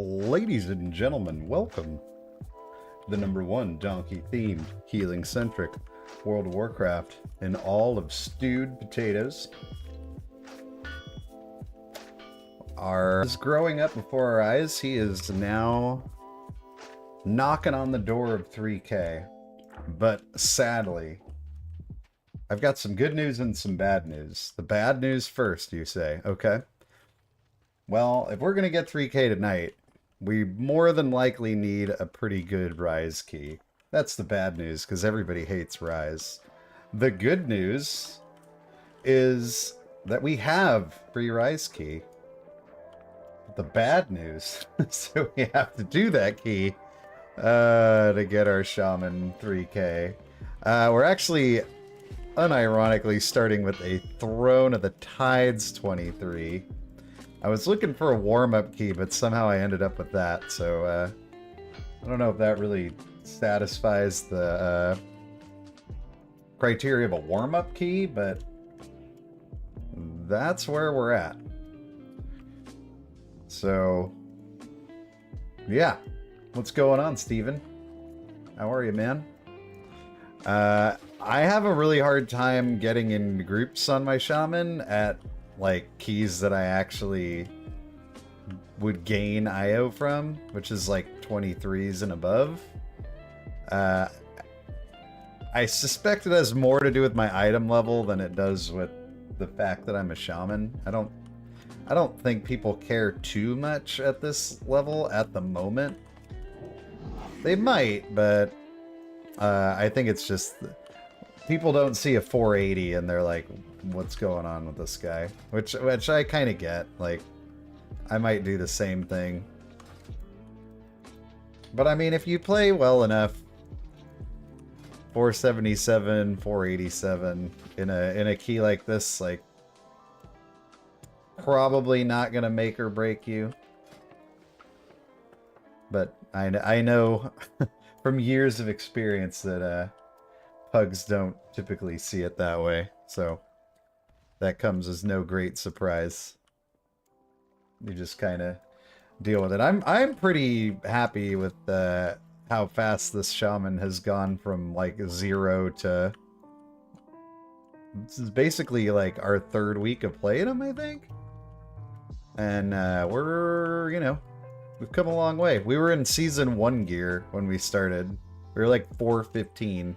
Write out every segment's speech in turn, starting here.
Ladies and gentlemen, welcome to the #1 donkey-themed, healing-centric World of Warcraft in all of stewed potatoes. Is growing up before our eyes. He is now knocking on the door of 3K. But sadly, I've got some good news and some bad news. The bad news first, you say, okay? Well, if we're going to get 3K tonight, we more than likely need a pretty good Rise key. That's the bad news, because everybody hates Rise. The good news is that we have free Rise key. The bad news so we have to do that key to get our Shaman 3K. We're actually, unironically, starting with a Throne of the Tides 23. I was looking for a warm-up key, but somehow I ended up with that, so I don't know if that really satisfies the criteria of a warm-up key, but that's where we're at. So, yeah. What's going on, Steven? How are you, man? I have a really hard time getting in groups on my Shaman at, like, keys that I actually would gain IO from, which is, like, 23s and above. I suspect it has more to do with my item level than it does with the fact that I'm a Shaman. I don't think people care too much at this level at the moment. They might, but I think it's just people don't see a 480 and they're like, what's going on with this guy? Which I kind of get. Like, I might do the same thing. But I mean, if you play well enough, 477, 487 in a key like this, like, probably not gonna make or break you. But I know from years of experience that pugs don't typically see it that way, so that comes as no great surprise. You just kind of deal with it. I'm pretty happy with how fast this Shaman has gone from like 0 to this is basically like our 3rd week of playing him, I think. And we're, you know, we've come a long way. We were in Season 1 gear when we started. We were like 415.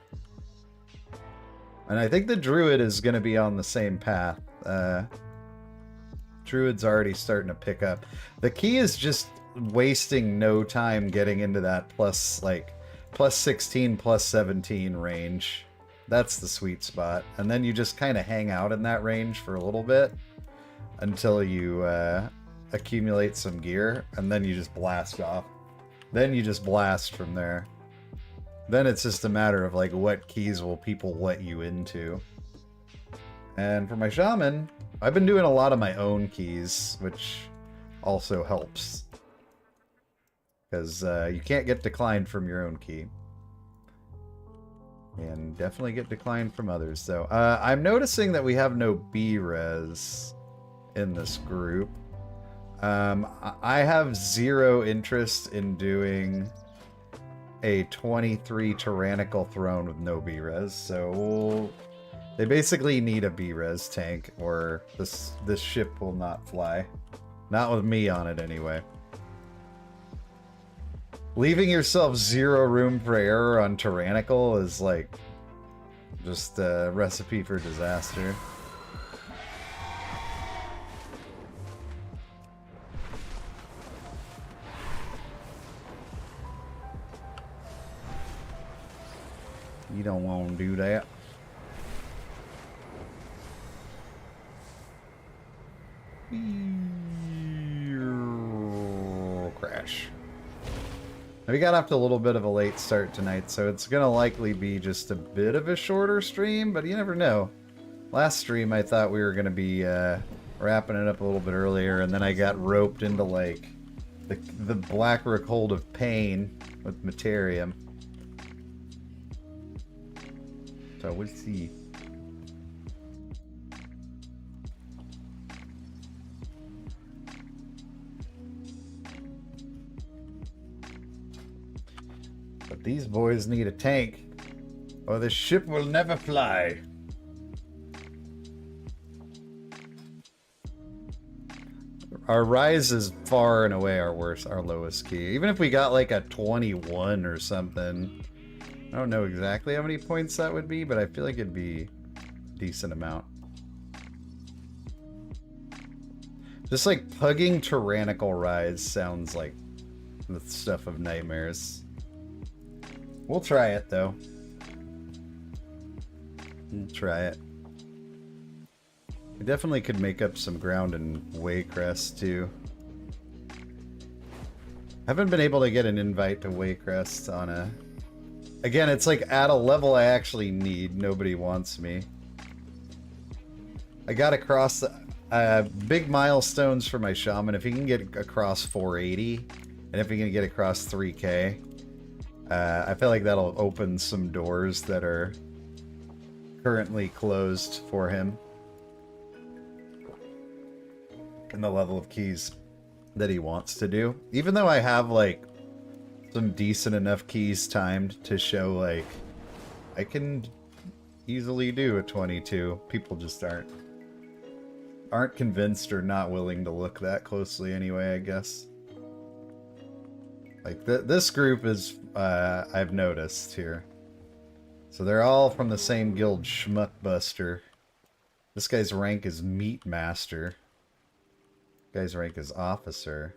And I think the Druid is going to be on the same path. Druid's already starting to pick up. The key is just wasting no time getting into that plus 16, plus 17 range. That's the sweet spot. And then you just kind of hang out in that range for a little bit until you accumulate some gear, and then you just blast off. Then you just blast from there. Then it's just a matter of like what keys will people let you into. And for my Shaman, I've been doing a lot of my own keys, which also helps. Because you can't get declined from your own key. And definitely get declined from others. So I'm noticing that we have no B-res in this group. I have 0 interest in doing a 23 tyrannical throne with no B-res, so they basically need a B-res tank or this ship will not fly. Not with me on it anyway. Leaving yourself 0 room for error on tyrannical is like just a recipe for disaster. You don't want to do that. Crash. We got off to a little bit of a late start tonight, so it's gonna likely be just a bit of a shorter stream, but you never know. Last stream I thought we were gonna be wrapping it up a little bit earlier, and then I got roped into like the Blackrook Hold of Pain with Materium. So we'll see. These boys need a tank, or the ship will never fly. Our rise is far and away our lowest key. Even if we got like a 21 or something, I don't know exactly how many points that would be, but I feel like it'd be a decent amount. Just like pugging tyrannical rise sounds like the stuff of nightmares. We'll try it though. We'll try it. We definitely could make up some ground in Waycrest too. Haven't been able to get an invite to Waycrest on a... Again, it's like at a level I actually need. Nobody wants me. I got across the big milestones for my shaman. If he can get across 480, and if he can get across 3K, I feel like that'll open some doors that are currently closed for him. And the level of keys that he wants to do. Even though I have like some decent enough keys timed to show like I can easily do a 22. People just aren't convinced or not willing to look that closely anyway, I guess. Like this group is I've noticed here. So they're all from the same guild, Schmuckbuster. This guy's rank is Meat Master. Guy's rank is Officer.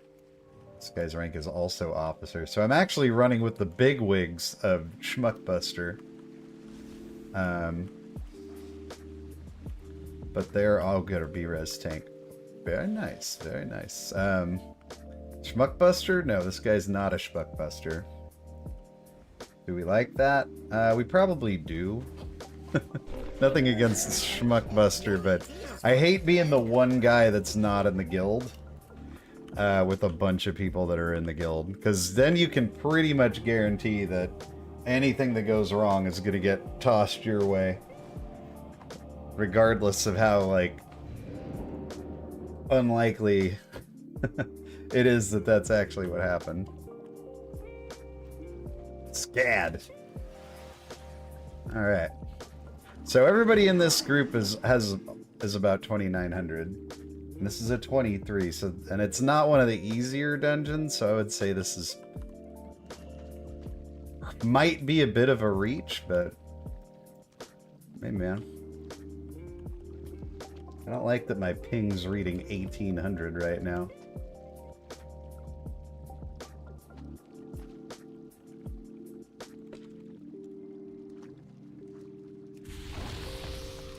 This guy's rank is also Officer. So I'm actually running with the big wigs of Schmuckbuster. But they're all gonna be res tank. Very nice, very nice. Schmuckbuster? No, this guy's not a Schmuckbuster. Do we like that? We probably do. Nothing against Schmuckbuster, but I hate being the one guy that's not in the guild with a bunch of people that are in the guild, because then you can pretty much guarantee that anything that goes wrong is going to get tossed your way, regardless of how like unlikely it is that that's actually what happened. Scad. All right. So everybody in this group is about 2,900, and this is a 23. So, and it's not one of the easier dungeons, so I would say this might be a bit of a reach, but hey, man, I don't like that my ping's reading 1,800 right now.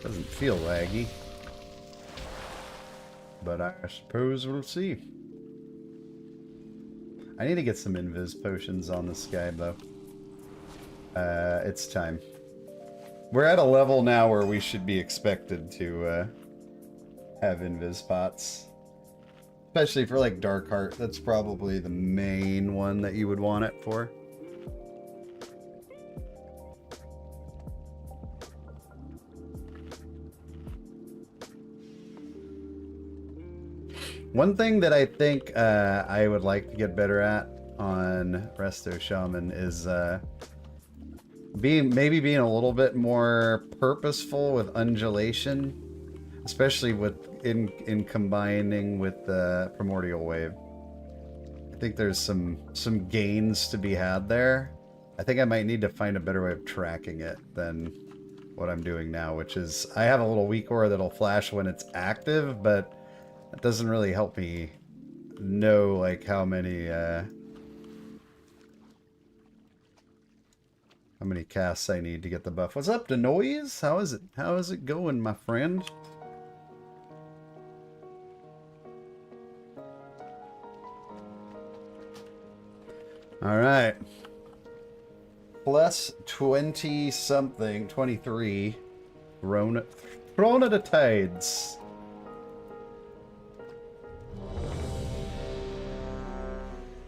Doesn't feel laggy, but I suppose we'll see. I need to get some invis potions on this guy, though. It's time. We're at a level now where we should be expected to have invis pots. Especially for, like, Darkheart. That's probably the main one that you would want it for. One thing that I think I would like to get better at on Resto Shaman is maybe being a little bit more purposeful with undulation, especially in combining with the Primordial Wave. I think there's some gains to be had there. I think I might need to find a better way of tracking it than what I'm doing now, which is I have a little weakaura that'll flash when it's active, but that doesn't really help me know like how many casts I need to get the buff. What's up, Denoise? How is it going, my friend? All right. Plus 20 something, 23. Thrown at the tides.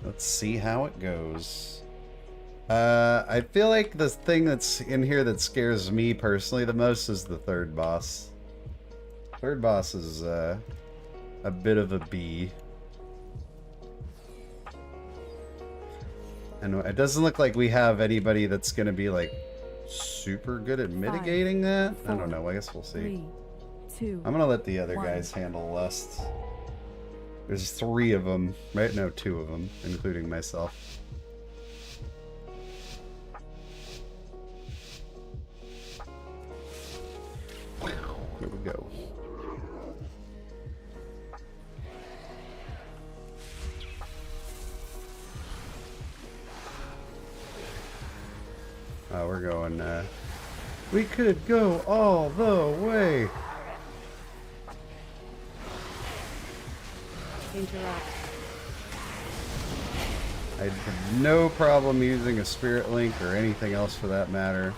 Let's see how it goes. I feel like the thing that's in here that scares me personally the most is the third boss. Third boss is a bit of a bee. And it doesn't look like we have anybody that's going to be like super good at mitigating that. I don't know. I guess we'll see. I'm going to let the other guys handle lust. There's 3 of them, right? No, 2 of them, including myself. Here we go. Oh, we're going, we could go all the way. Interrupt. I have no problem using a spirit link or anything else for that matter.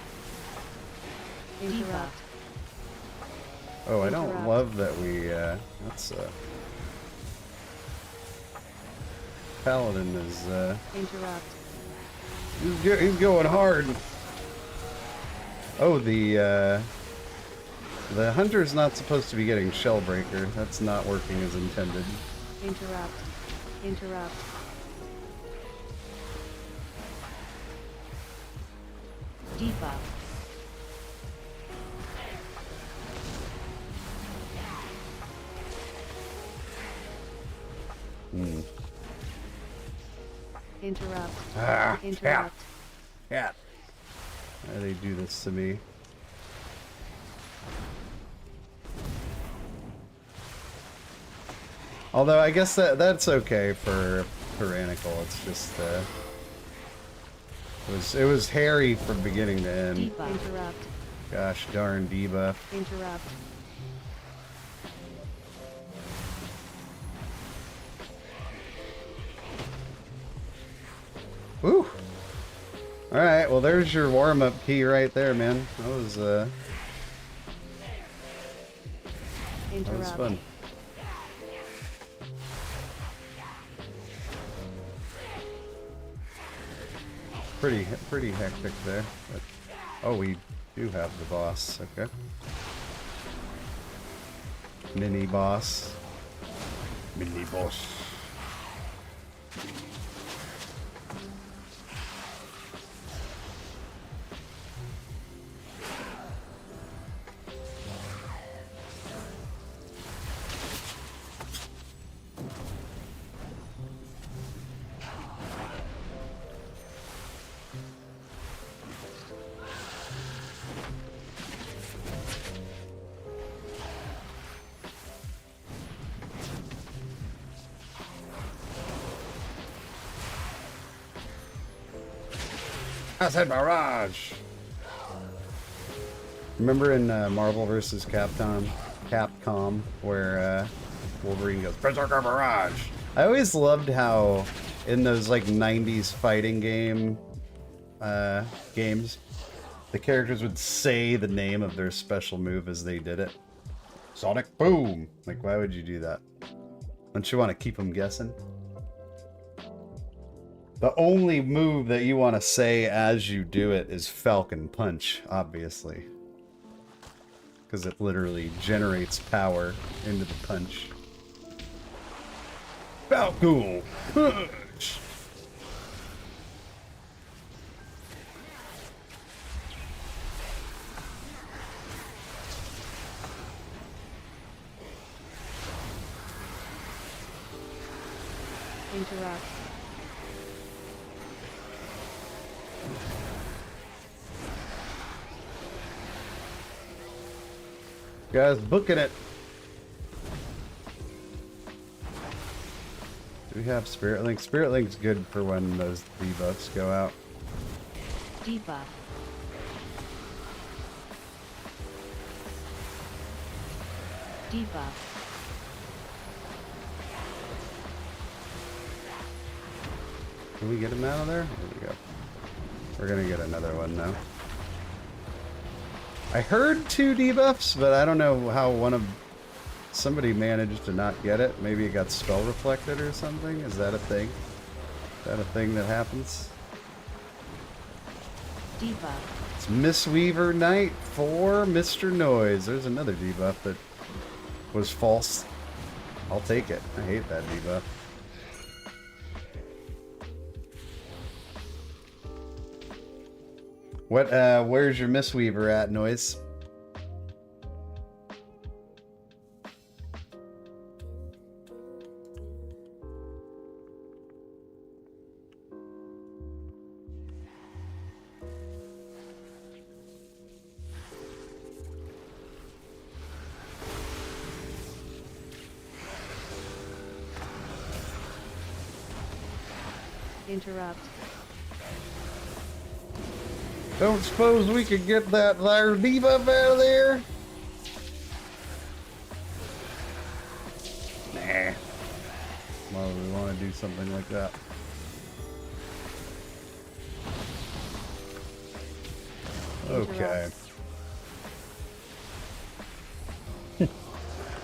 Interrupt. Oh, I don't love that we, that's, Paladin is, Interrupt. he's going hard. Oh, the hunter's not supposed to be getting Shellbreaker. That's not working as intended. Interrupt. Interrupt. Debuff. Interrupt. Ah, Interrupt. cat. Why do they do this to me? Although I guess that's okay for tyrannical. It's just it was hairy from beginning to end. Debuff. Interrupt. Gosh darn debuff. Interrupt. Woo! Alright, well there's your warm-up key right there, man. That was fun. Pretty hectic there. But, oh, we do have the boss. Okay. Mini boss. Mini boss. I said Mirage! Remember in Marvel vs. Capcom, where Wolverine goes, Berserker Mirage! I always loved how in those like 90s fighting games, the characters would say the name of their special move as they did it. Sonic Boom! Like, why would you do that? Don't you want to keep them guessing? The only move that you want to say as you do it is Falcon Punch, obviously. Because it literally generates power into the punch. Falcon Punch! Interrupt. Guys, booking it. Do we have Spirit Link? Spirit Link's good for when those debuffs go out. Debuff. Debuff. Can we get him out of there? There we go. We're gonna get another one now. I heard 2 debuffs, but I don't know how somebody managed to not get it. Maybe it got spell reflected or something. Is that a thing? Is that a thing that happens? Debuff. It's Mistweaver Knight for Mr. Noise. There's another debuff that was false. I'll take it. I hate that debuff. What, where's your Mistweaver at, Noise? Interrupt. Don't suppose we could get that there debuff out of there? Nah. Why would we want to do something like that? Okay.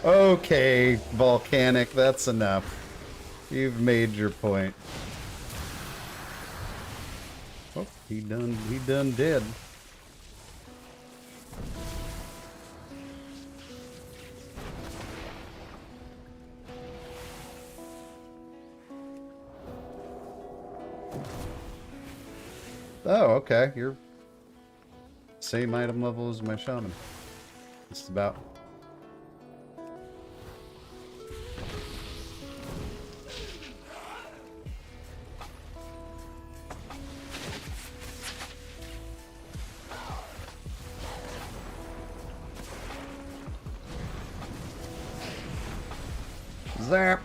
Okay, Volcanic, that's enough. You've made your point. Oh, he done did. Oh, okay. You're same item level as my shaman. Just about. Zap.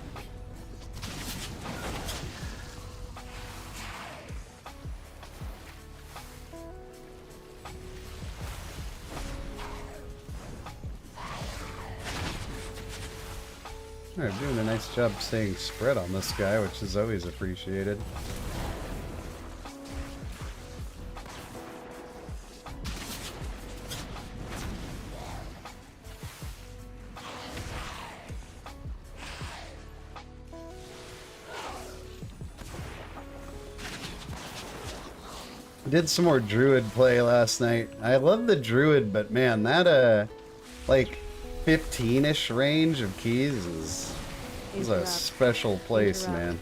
Alright, doing a nice job staying spread on this guy, which is always appreciated. Did some more druid play last night. I love the druid, but man, that like 15-ish range of keys is a special place, man.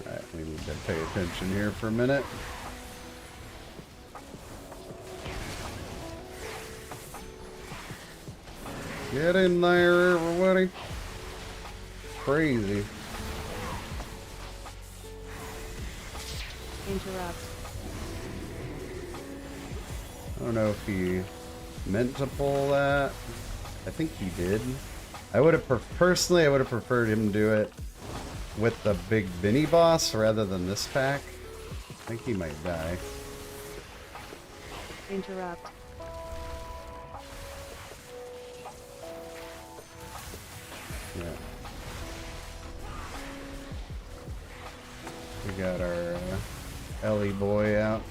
Alright, we need to pay attention here for a minute. Get in there, everybody. Crazy. Interrupt. I don't know if he meant to pull that. I think he did. I would have personally, I would have preferred him do it with the big Vinny boss rather than this pack. I think he might die. Interrupt. Yeah. We got our Ellie boy out.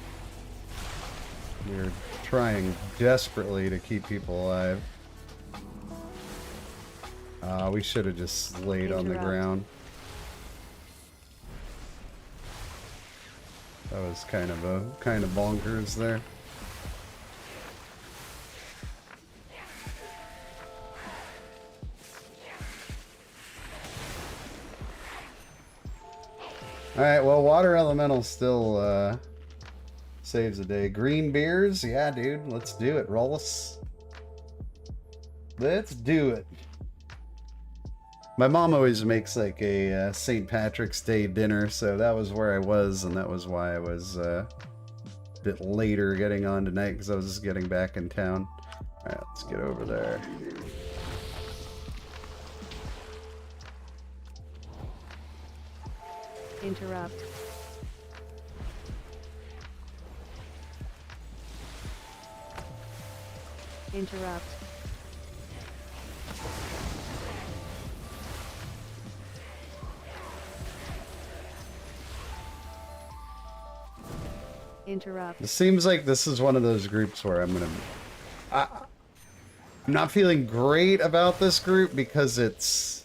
We're trying desperately to keep people alive. We should have just laid on the ground. That was kind of bonkers there. Alright, well, water elemental still saves the day. Green beers? Yeah, dude. Let's do it, Rollis. Let's do it. My mom always makes like a St. Patrick's Day dinner, so that was where I was, and that was why I was a bit later getting on tonight, because I was just getting back in town. Alright, let's get over there. Interrupt. Interrupt. Interrupt. It seems like this is one of those groups where I'm not feeling great about this group because it's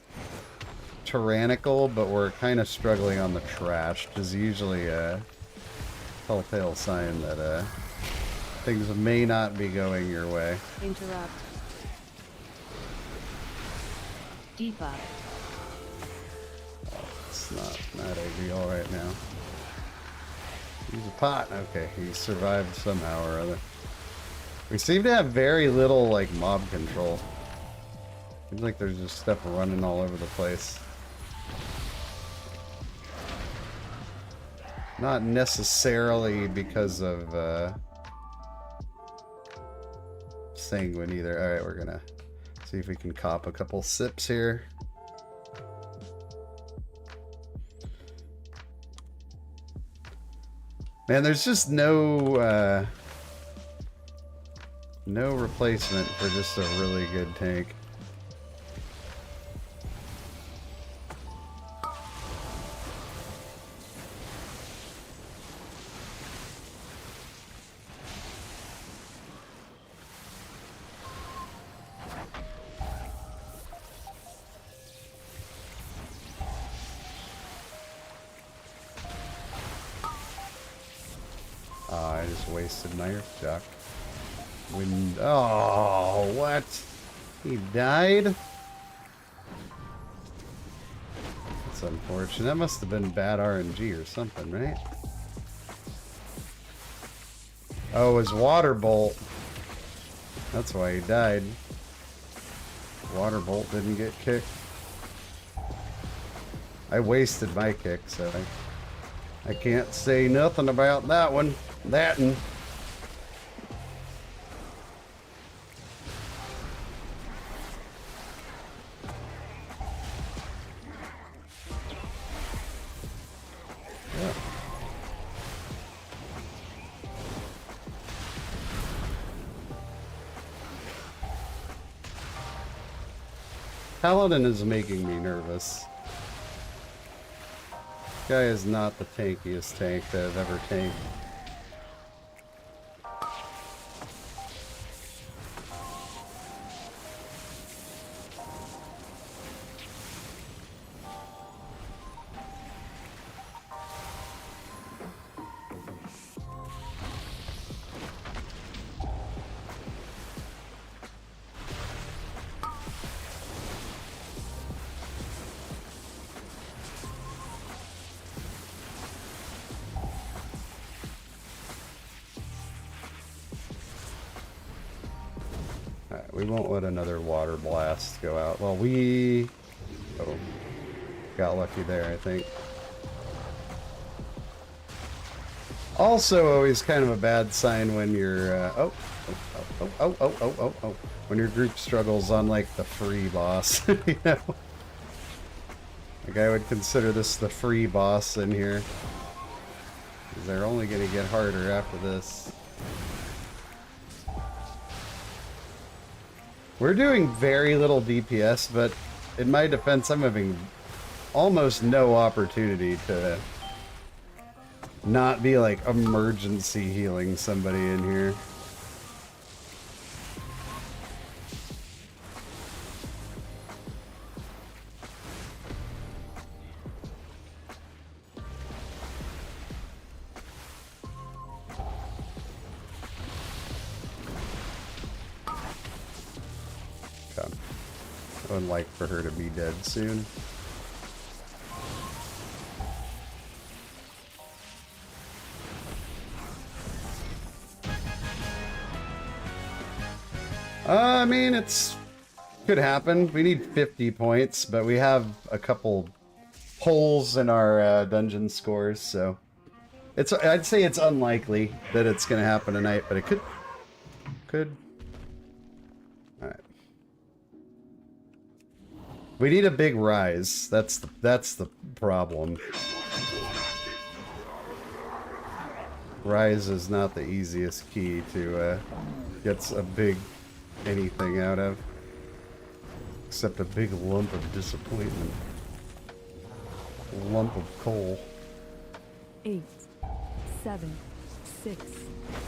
tyrannical, but we're kind of struggling on the trash, which is usually a telltale sign that things may not be going your way. Interrupt. Debuff. It's not ideal right now. Use a pot. Okay, he survived somehow or other. We seem to have very little, like, mob control. Seems like there's just stuff running all over the place. Not necessarily because of, sanguine either. Alright, we're gonna see if we can cop a couple sips here. Man, there's just no replacement for just a really good tank. I just wasted my earth jock. Wind. Oh, what? He died? That's unfortunate. That must have been bad RNG or something, right? Oh, his water bolt. That's why he died. Water bolt didn't get kicked. I wasted my kick, so I can't say nothing about that one. That and yeah. Paladin is making me nervous. This guy is not the tankiest tank that I've ever tanked. We won't let another water blast go out. Well, we got lucky there, I think. Also, always kind of a bad sign when you're when your group struggles on like the free boss. You know, like I would consider this the free boss in here, because they're only going to get harder after this. We're doing very little DPS, but in my defense, I'm having almost no opportunity to not be like emergency healing somebody in here. I would like for her to be dead soon. I mean, it's could happen. We need 50 points, but we have a couple holes in our dungeon scores, so I'd say it's unlikely that it's going to happen tonight, but it could. All right. We need a big rise. That's the problem. Rise is not the easiest key to get a big anything out of, except a big lump of disappointment. A lump of coal. 8, 7, 6,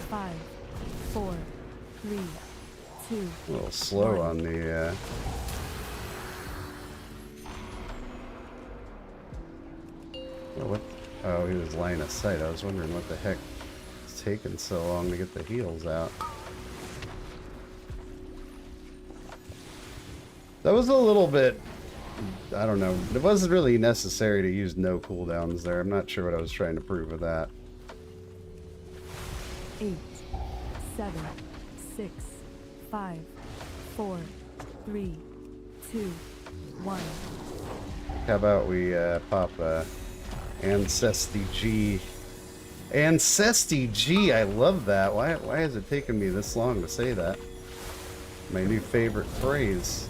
5, 4, 3, 2. A little slow 1. on the. What? Oh, he was line of sight. I was wondering what the heck is taking so long to get the heals out. That was a little bit, I don't know. It wasn't really necessary to use no cooldowns there. I'm not sure what I was trying to prove with that. 8, 7, 6, 5, 4, 3, 2, 1. How about we pop Ancestry G? Ancestry G, I love that. Why has it taken me this long to say that? My new favorite phrase.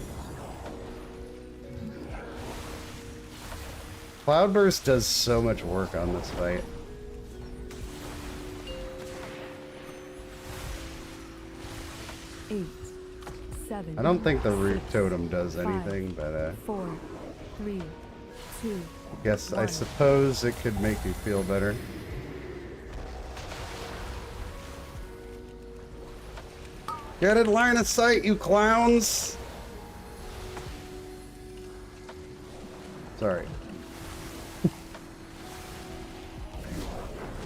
Cloudburst does so much work on this fight. Eight, 7. I don't think the root 6, totem does 5, anything, but 4, 3, 2. guess I 1. suppose it could make me feel better. Get it, line of sight, you clowns! Sorry.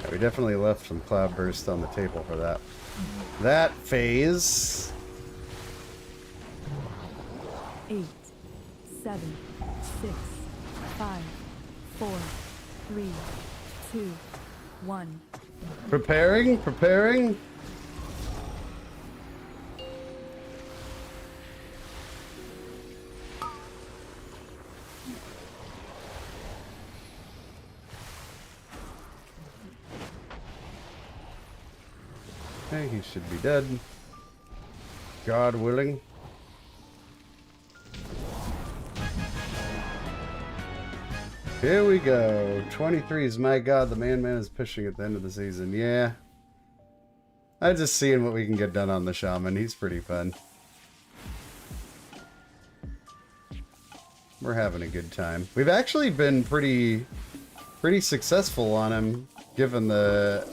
Yeah, we definitely left some cloudburst on the table for that phase. 8, 7, 6, 5, 4, 3, 2, 1. Preparing. Okay, he should be dead. God willing. Here we go. 23s. My God, the man is pushing at the end of the season. Yeah. I'm just seeing what we can get done on the shaman. He's pretty fun. We're having a good time. We've actually been pretty successful on him, given the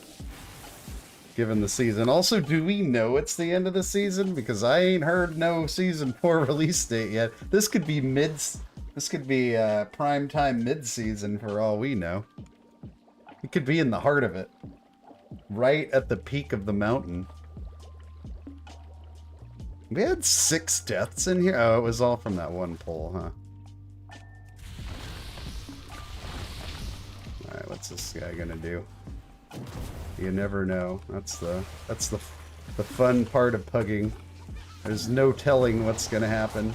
season. Also, do we know it's the end of the season? Because I ain't heard no season 4 release date yet. This could be prime time mid-season for all we know. It could be in the heart of it. Right at the peak of the mountain. We had 6 deaths in here? Oh, it was all from that one pull, huh? Alright, what's this guy gonna do? You never know. That's the fun part of pugging. There's no telling what's gonna happen.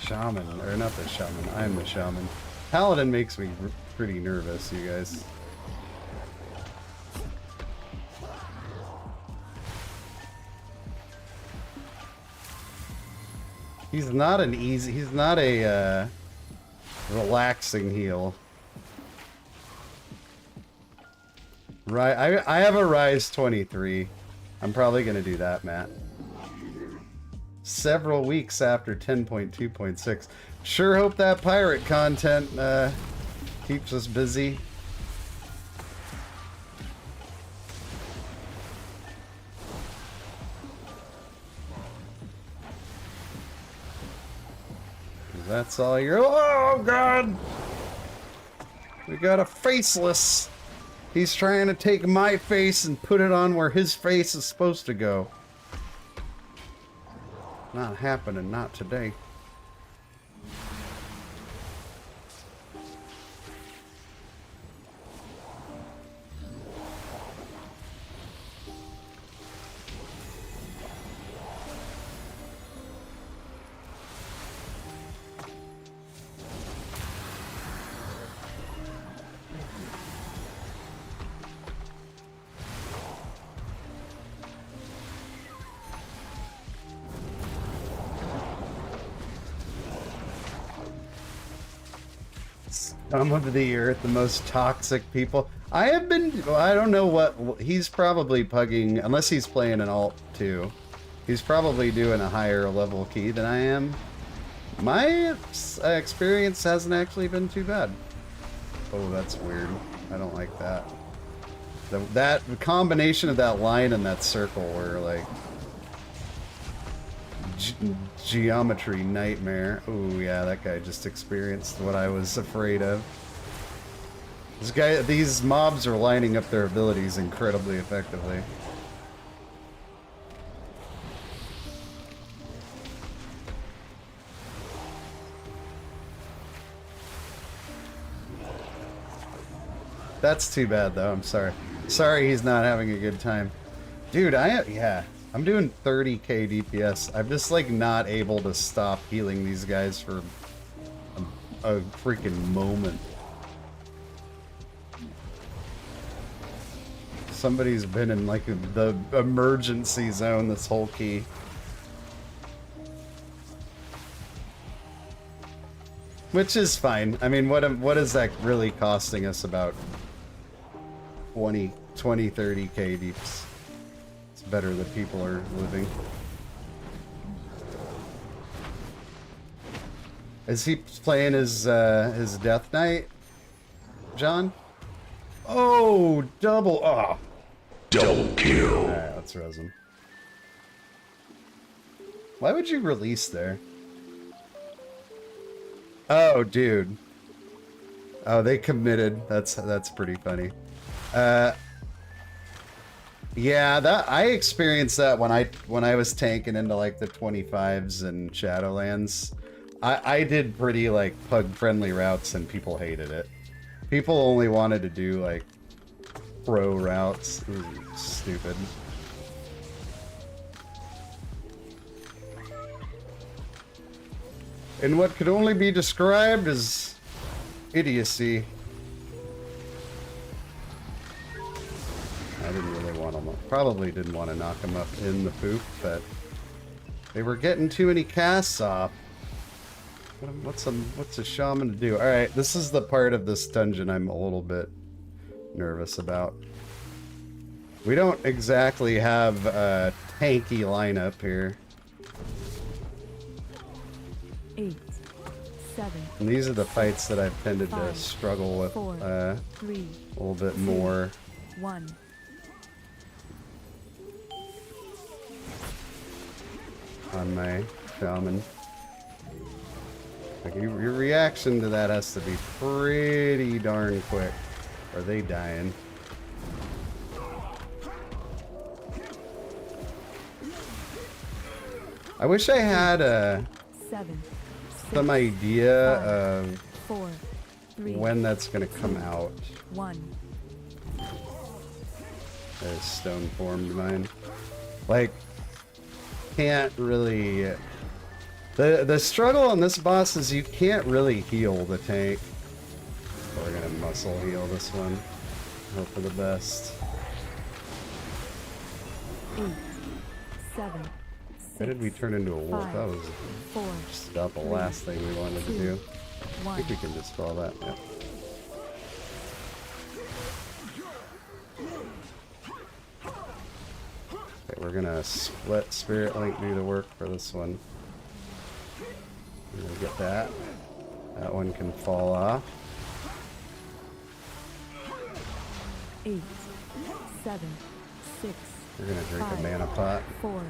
Shaman, or not the shaman, I'm the shaman. Paladin makes me pretty nervous, you guys. He's not a relaxing heal. Right, I have a Rise 23. I'm probably gonna do that, Matt. Several weeks after 10.2.6. Sure hope that pirate content keeps us busy. That's all you're... Oh, God! We got a faceless. He's trying to take my face and put it on where his face is supposed to go. Not happening, not today. Scum of the earth, the most toxic people. I have been, well, I don't know what, he's probably pugging, unless he's playing an alt too. He's probably doing a higher level key than I am. My experience hasn't actually been too bad. Oh, that's weird. I don't like that. The combination of that line and that circle were like geometry nightmare. Oh yeah, that guy just experienced what I was afraid of. These mobs are lining up their abilities incredibly effectively. That's too bad, though. I'm sorry. Sorry he's not having a good time. Dude, I'm doing 30k DPS. I'm just, like, not able to stop healing these guys for a freaking moment. Somebody's been in, like, the emergency zone this whole key. Which is fine. I mean, what is that really costing us? About 20, 30k deeps. It's better that people are living. Is he playing his Death Knight, John? Oh, double! Oh, double kill. All right, let's res him. Why would you release there? Oh, dude. Oh, they committed. That's pretty funny. Yeah, I experienced that when I was tanking into like the 25s and Shadowlands. I did pretty like pug friendly routes and people hated it. People only wanted to do like pro routes. It was stupid. In what could only be described as idiocy. I didn't really want to, probably didn't want to knock him up in the poop, but they were getting too many casts off. What's a shaman to do? All right, this is the part of this dungeon I'm a little bit nervous about. We don't exactly have a tanky lineup here. 8, 7. And these are the fights that I've tended to 5, struggle with 4, 3, a little bit more. 1. On my shaman. Like your reaction to that has to be pretty darn quick. Or they dying. I wish I had 7, some 6, idea 5, of 4, 3, when that's gonna come out. 1. As stone formed mine. Like, can't really. The struggle on this boss is you can't really heal the tank. So we're gonna muscle heal this one. Hope for the best. 8, 7. Why did we turn into a wolf? 5, That was 4, just about the 3, last thing we wanted to do. I 1. think we can dispel that. Yeah. Okay, we're gonna let Spirit Link do the work for this one. We're gonna get that. That one can fall off. 8, 7, 6. We're gonna drink 5, a mana pot. 4,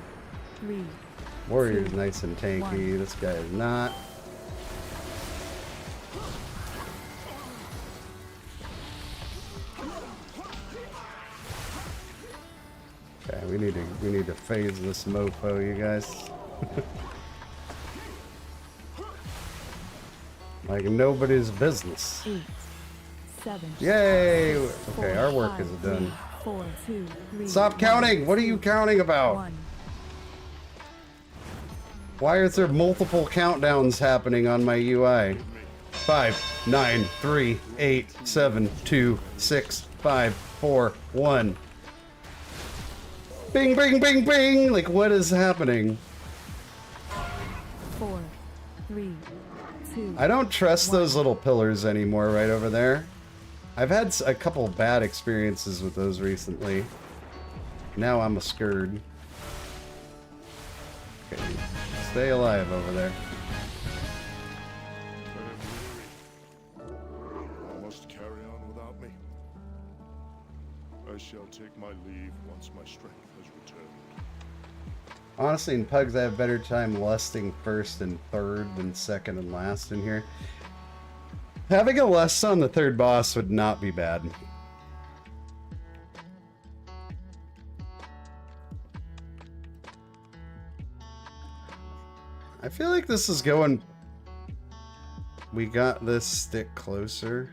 3. Warrior's 2, nice and tanky. 1. This guy is not. Okay, we need to phase this mofo, you guys. Like nobody's business. 8, 7. Yay! 6, Okay, 4, our work 5, is done. 4, 2, 3, Stop counting! What are you counting about? 1. Why is there multiple countdowns happening on my UI? 5, 9, 3, 8, 7, 2, 6, 5, 4, 1. Bing, bing, bing, bing! Like, what is happening? 4, 3, 2. I don't trust those little pillars anymore right over there. I've had a couple bad experiences with those recently. Now I'm scared. Okay, stay alive over there. I must carry on without me. I shall take my leave once my strength has returned. Honestly, in pugs, I have better time lusting first and third than second and last in here. Having a less on the third boss would not be bad. I feel like this is going... We got this stick closer.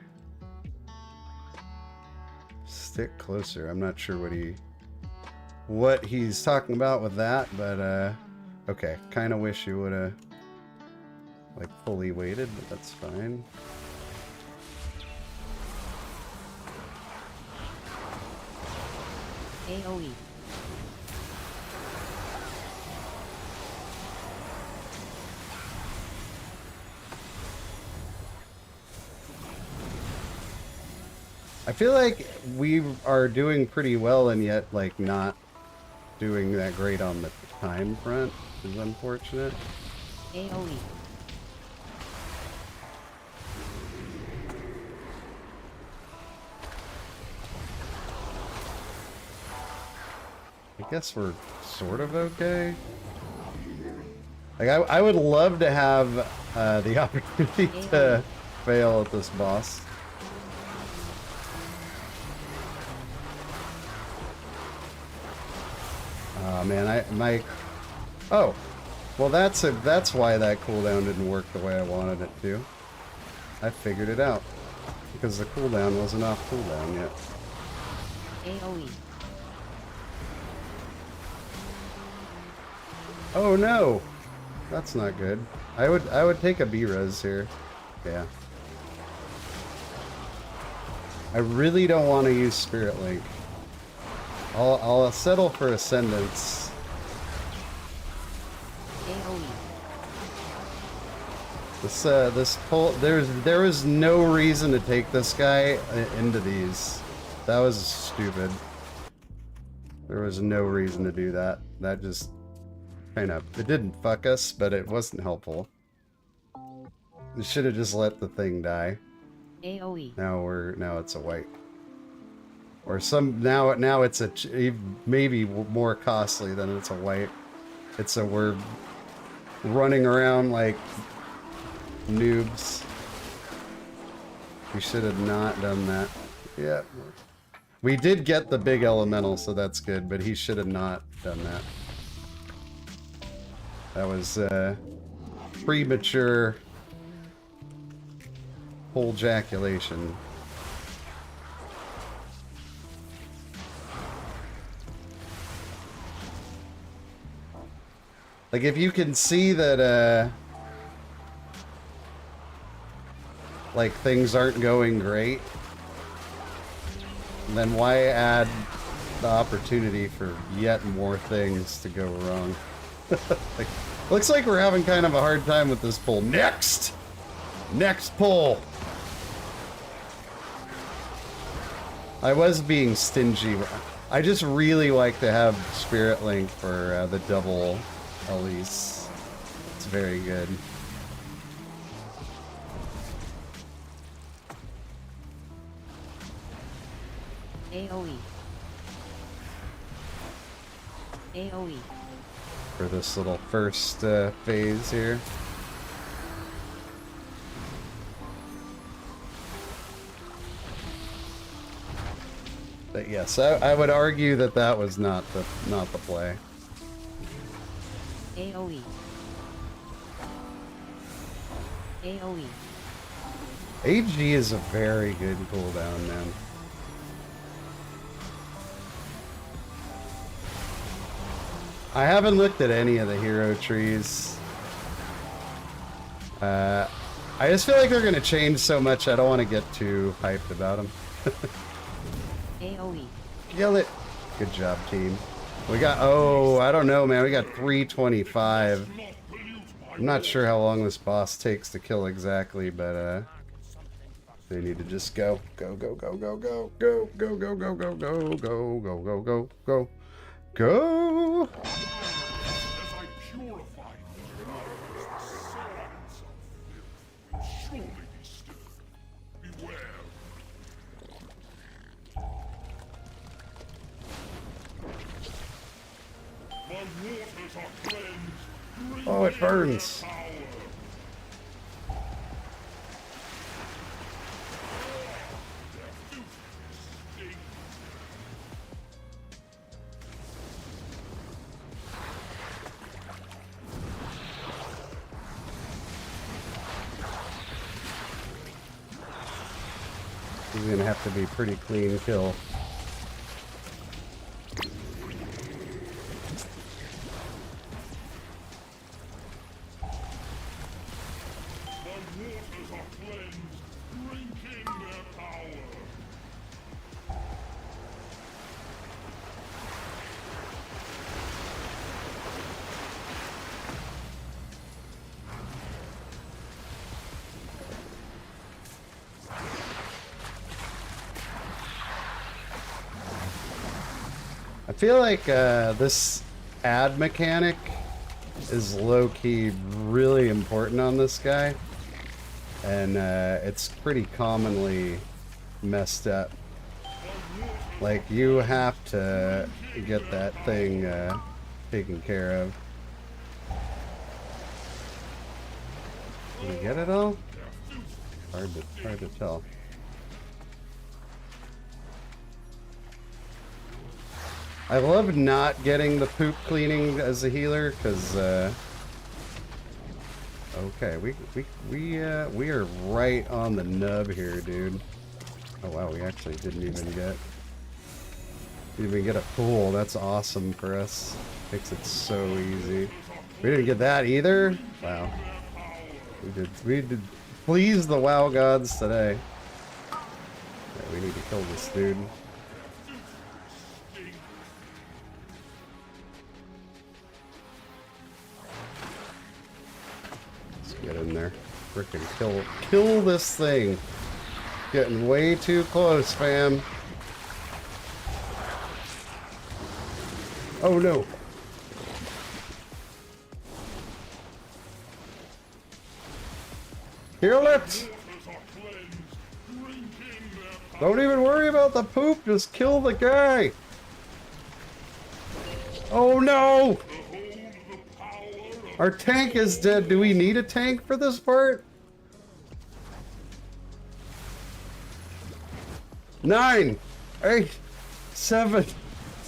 Stick closer. I'm not sure what he's talking about with that, but okay. Kind of wish you would have like fully waited, but that's fine. AoE. I feel like we are doing pretty well and yet like not doing that great on the time front, which is unfortunate. AoE. I guess we're sort of okay. Like I would love to have the opportunity to fail at this boss. Oh man, oh, well that's why that cooldown didn't work the way I wanted it to. I figured it out because the cooldown wasn't off cooldown yet. AoE. Oh no, that's not good. I would take a B-res here. Yeah. I really don't want to use Spirit Link. I'll settle for Ascendance. AoE. This pull, there was no reason to take this guy into these. That was stupid. There was no reason to do that. That just kind of, it didn't fuck us, but it wasn't helpful. We should have just let the thing die. AoE. Now it's a white. Or now it's maybe more costly than it's a white. We're running around like noobs. We should have not done that. Yeah. We did get the big elemental, so that's good, but he should have not done that. That was premature whole ejaculation. Like, if you can see that, like, things aren't going great, then why add the opportunity for yet more things to go wrong? Like, looks like we're having kind of a hard time with this pull. Next pull! I was being stingy. I just really like to have Spirit Link for the double Elise. It's very good. AoE. AoE. For this little first phase here. But yes, I would argue that that was not the play. AoE. AoE. AG is a very good cooldown, man. I haven't looked at any of the hero trees. I just feel like they're going to change so much, I don't want to get too hyped about them. AoE. Kill it. Good job, team. We got, oh, I don't know, man. We got 325. I'm not sure how long this boss takes to kill exactly, but they need to just go. Go, go, go, go, go, go, go, go, go, go, go, go, go, go, go, go. Go! As I purify your eyes, the silence will surely be still. Beware. My waters are cleansed. Oh, it burns. He's gonna have to be pretty clean kill. I feel like this ad mechanic is low-key really important on this guy, and it's pretty commonly messed up. Like, you have to get that thing taken care of. Did we get it all? Hard to tell. I love not getting the poop cleaning as a healer, because okay, we are right on the nub here, dude. Oh wow, we actually didn't even get a pool. That's awesome for us. Makes it so easy. We didn't get that either. Wow. We did please the WoW gods today. Yeah, we need to kill this dude. Get in there. Frickin' kill this thing. Getting way too close, fam. Oh no. Kill it! Don't even worry about the poop, just kill the guy! Oh no! Our tank is dead. Do we need a tank for this part? 9, 8, 7.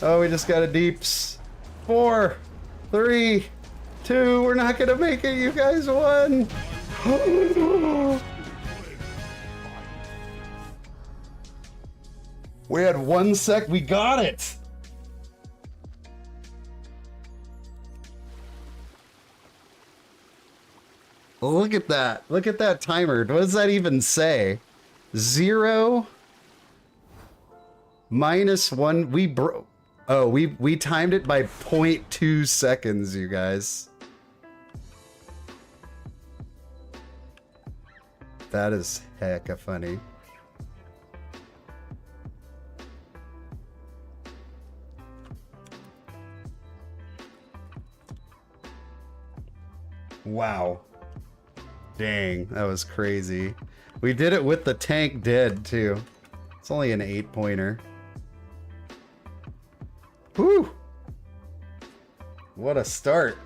Oh, we just got a deeps. 4, 3, 2. We're not gonna make it. You guys won. We had 1 sec. We got it. Look at that. Look at that timer. What does that even say? 0 minus 1. We broke. Oh, we timed it by 0.2 seconds, you guys. That is hecka funny. Wow. Dang, that was crazy. We did it with the tank dead, too. It's only an 8-pointer. Whew! What a start.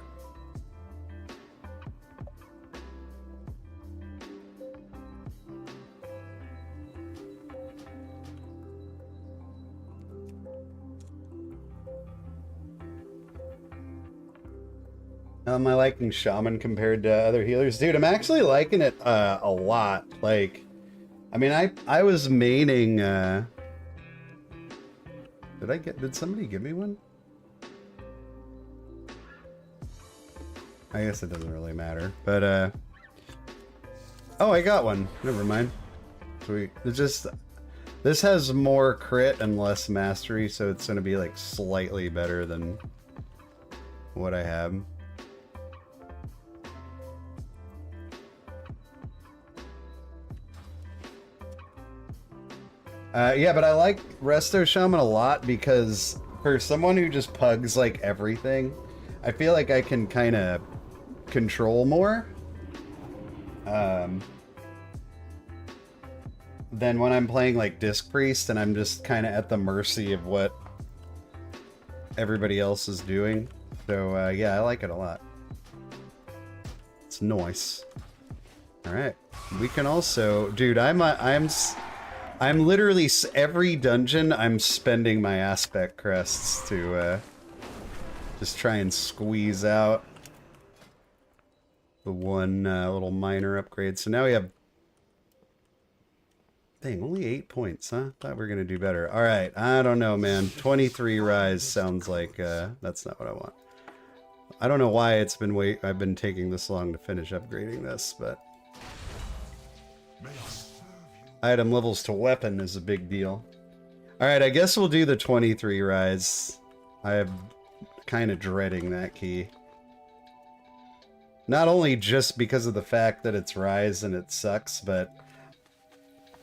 How am I liking Shaman compared to other healers? Dude, I'm actually liking it a lot. Like, I mean, I was maining, did somebody give me one? I guess it doesn't really matter, but, oh, I got one. Never mind. Sweet. This has more crit and less mastery, so it's gonna be, like, slightly better than what I have. Yeah, but I like Resto Shaman a lot because for someone who just pugs like everything, I feel like I can kind of control more than when I'm playing like Disc Priest and I'm just kind of at the mercy of what everybody else is doing. So yeah, I like it a lot. It's nice. All right, we can also, dude. I'm literally every dungeon I'm spending my aspect crests to just try and squeeze out the one little minor upgrade. So now we have Dang, only 8 points, huh? Thought we were gonna do better. All right, I don't know, man. 23 rise sounds like that's not what I want. I don't know why I've been taking this long to finish upgrading this, but item levels to weapon is a big deal. All right, I guess we'll do the 23 rise. I'm kind of dreading that key. Not only just because of the fact that it's rise and it sucks, but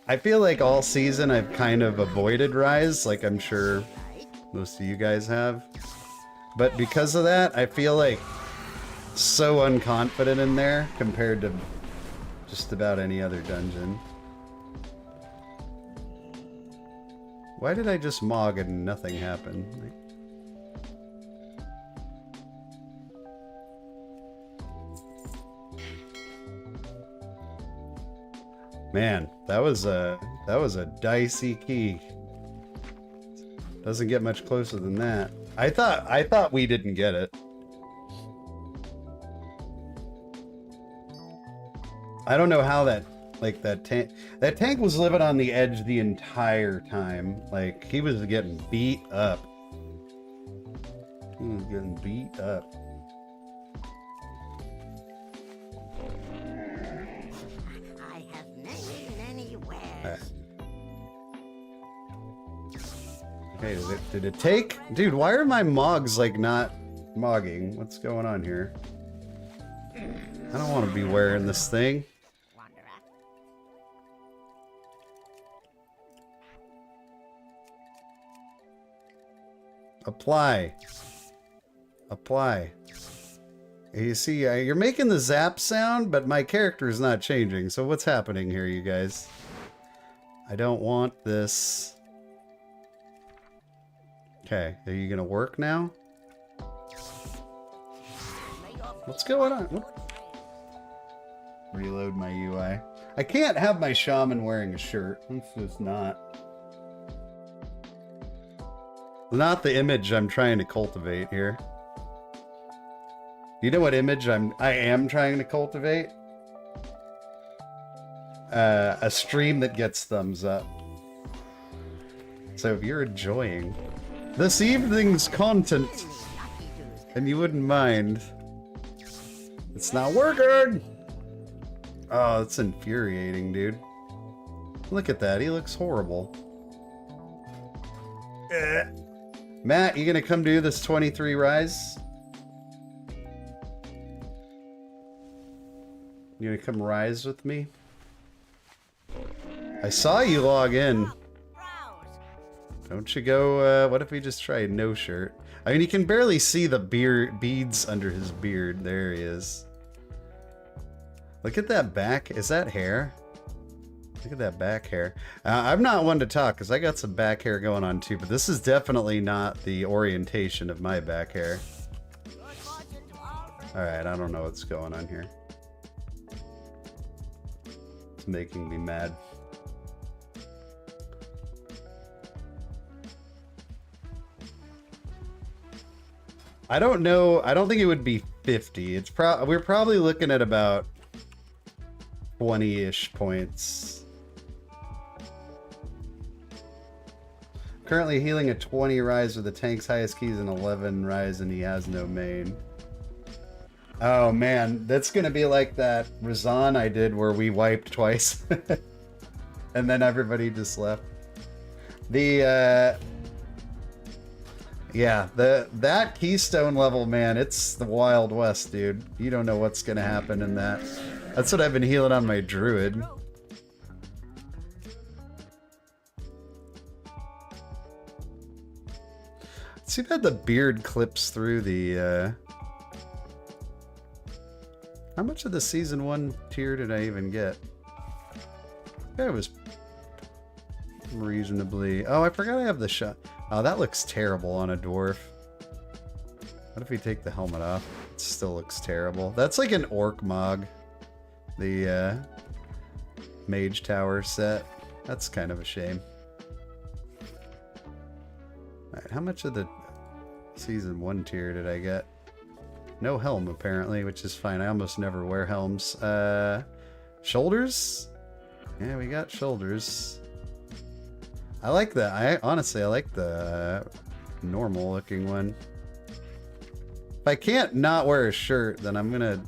I feel like all season I've kind of avoided rise, like I'm sure most of you guys have. But because of that, I feel like so unconfident in there compared to just about any other dungeon. Why did I just mog and nothing happened? Man, that was a dicey key. Doesn't get much closer than that. I thought we didn't get it. I don't know how that tank was living on the edge the entire time. Like, he was getting beat up. He was getting beat up. Okay, did it take? Dude, why are my mogs, like, not mogging? What's going on here? I don't want to be wearing this thing. Apply. Apply. You see, you're making the zap sound, but my character is not changing. So what's happening here, you guys? I don't want this. Okay, are you gonna work now? What's going on? Reload my UI. I can't have my shaman wearing a shirt. It's just not the image I'm trying to cultivate here. You know what image I am trying to cultivate? A stream that gets thumbs up. So if you're enjoying this evening's content and you wouldn't mind, it's not working. Oh, it's infuriating, dude. Look at that. He looks horrible. Matt, you gonna come do this 23 rise? You gonna come rise with me? I saw you log in. Don't you go, what if we just try no shirt? I mean, you can barely see the beads under his beard. There he is. Look at that back. Is that hair? Look at that back hair. I'm not one to talk because I got some back hair going on too, but this is definitely not the orientation of my back hair. Alright, I don't know what's going on here. It's making me mad. I don't know. I don't think it would be 50. It's we're probably looking at about 20-ish points. Currently healing a 20 rise with the tank's highest keys and 11 rise, and he has no main. Oh man, that's gonna be like that Razan I did where we wiped twice. And then everybody just left. Yeah, that keystone level, man, it's the Wild West, dude. You don't know what's gonna happen in that. That's what I've been healing on my druid. It's too bad the beard clips through the, How much of the season 1 tier did I even get? That was reasonably... Oh, I forgot I have the shot. Oh, that looks terrible on a dwarf. What if we take the helmet off? It still looks terrible. That's like an orc mog. The mage tower set. That's kind of a shame. Alright, how much of the season 1 tier did I get? No helm, apparently, which is fine. I almost never wear helms. Shoulders? Yeah, we got shoulders. I like the, honestly, I like the normal looking one. If I can't not wear a shirt, then I'm gonna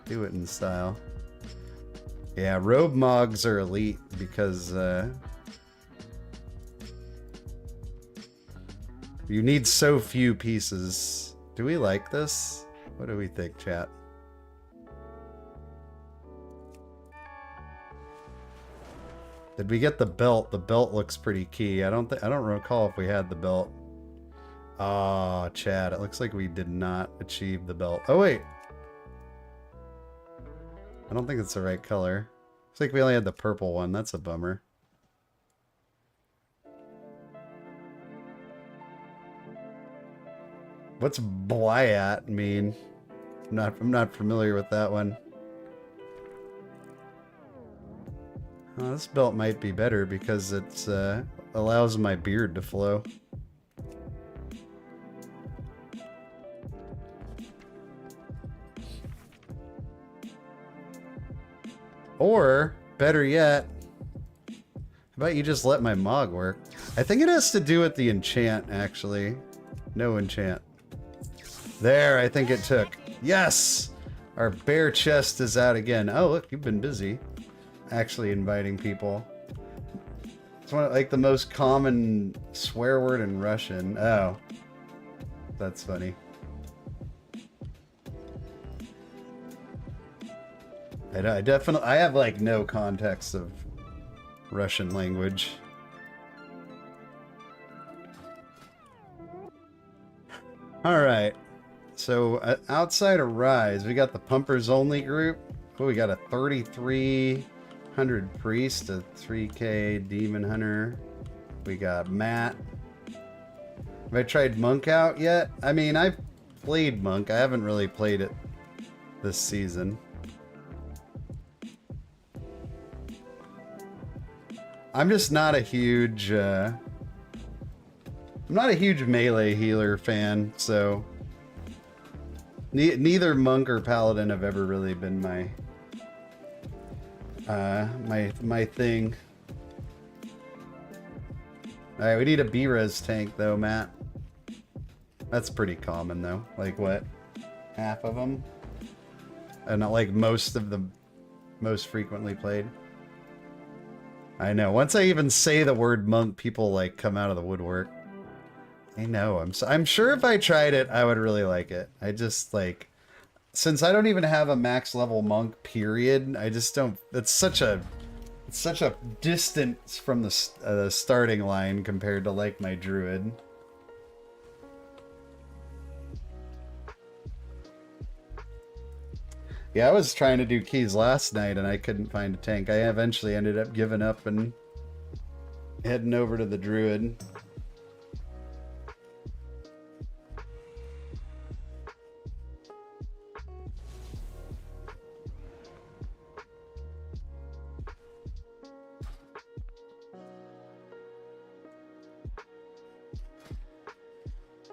do it in style. Yeah, robe mogs are elite because you need so few pieces. Do we like this? What do we think, chat? Did we get the belt? The belt looks pretty key. I don't recall if we had the belt. Oh, chat, it looks like we did not achieve the belt. Oh wait. I don't think it's the right color. Looks like we only had the purple one. That's a bummer. What's Blyat mean? I'm not familiar with that one. Oh, this belt might be better because it's allows my beard to flow. Or, better yet, how about you just let my Mog work? I think it has to do with the enchant, actually. No enchant. There, I think it took. Yes! Our bare chest is out again. Oh, look, you've been busy. Actually inviting people. It's one of, like, the most common swear word in Russian. Oh. That's funny. I have like no context of Russian language. Alright, so outside of Rise, we got the Pumpers Only group. Oh, we got a 3,300 Priest, a 3K Demon Hunter. We got Matt. Have I tried Monk out yet? I mean, I've played Monk. I haven't really played it this season. I'm just not a huge, I'm not a huge melee healer fan, so neither Monk or Paladin have ever really been my, my thing. Alright, we need a B-res tank though, Matt. That's pretty common though. Like what? Half of them? And not like most of the most frequently played. I know. Once I even say the word monk, people like come out of the woodwork. I know. I'm sure if I tried it, I would really like it. I just like, since I don't even have a max level monk period, I just don't. It's such a distance from the starting line compared to like my druid. Yeah, I was trying to do keys last night and I couldn't find a tank. I eventually ended up giving up and heading over to the druid.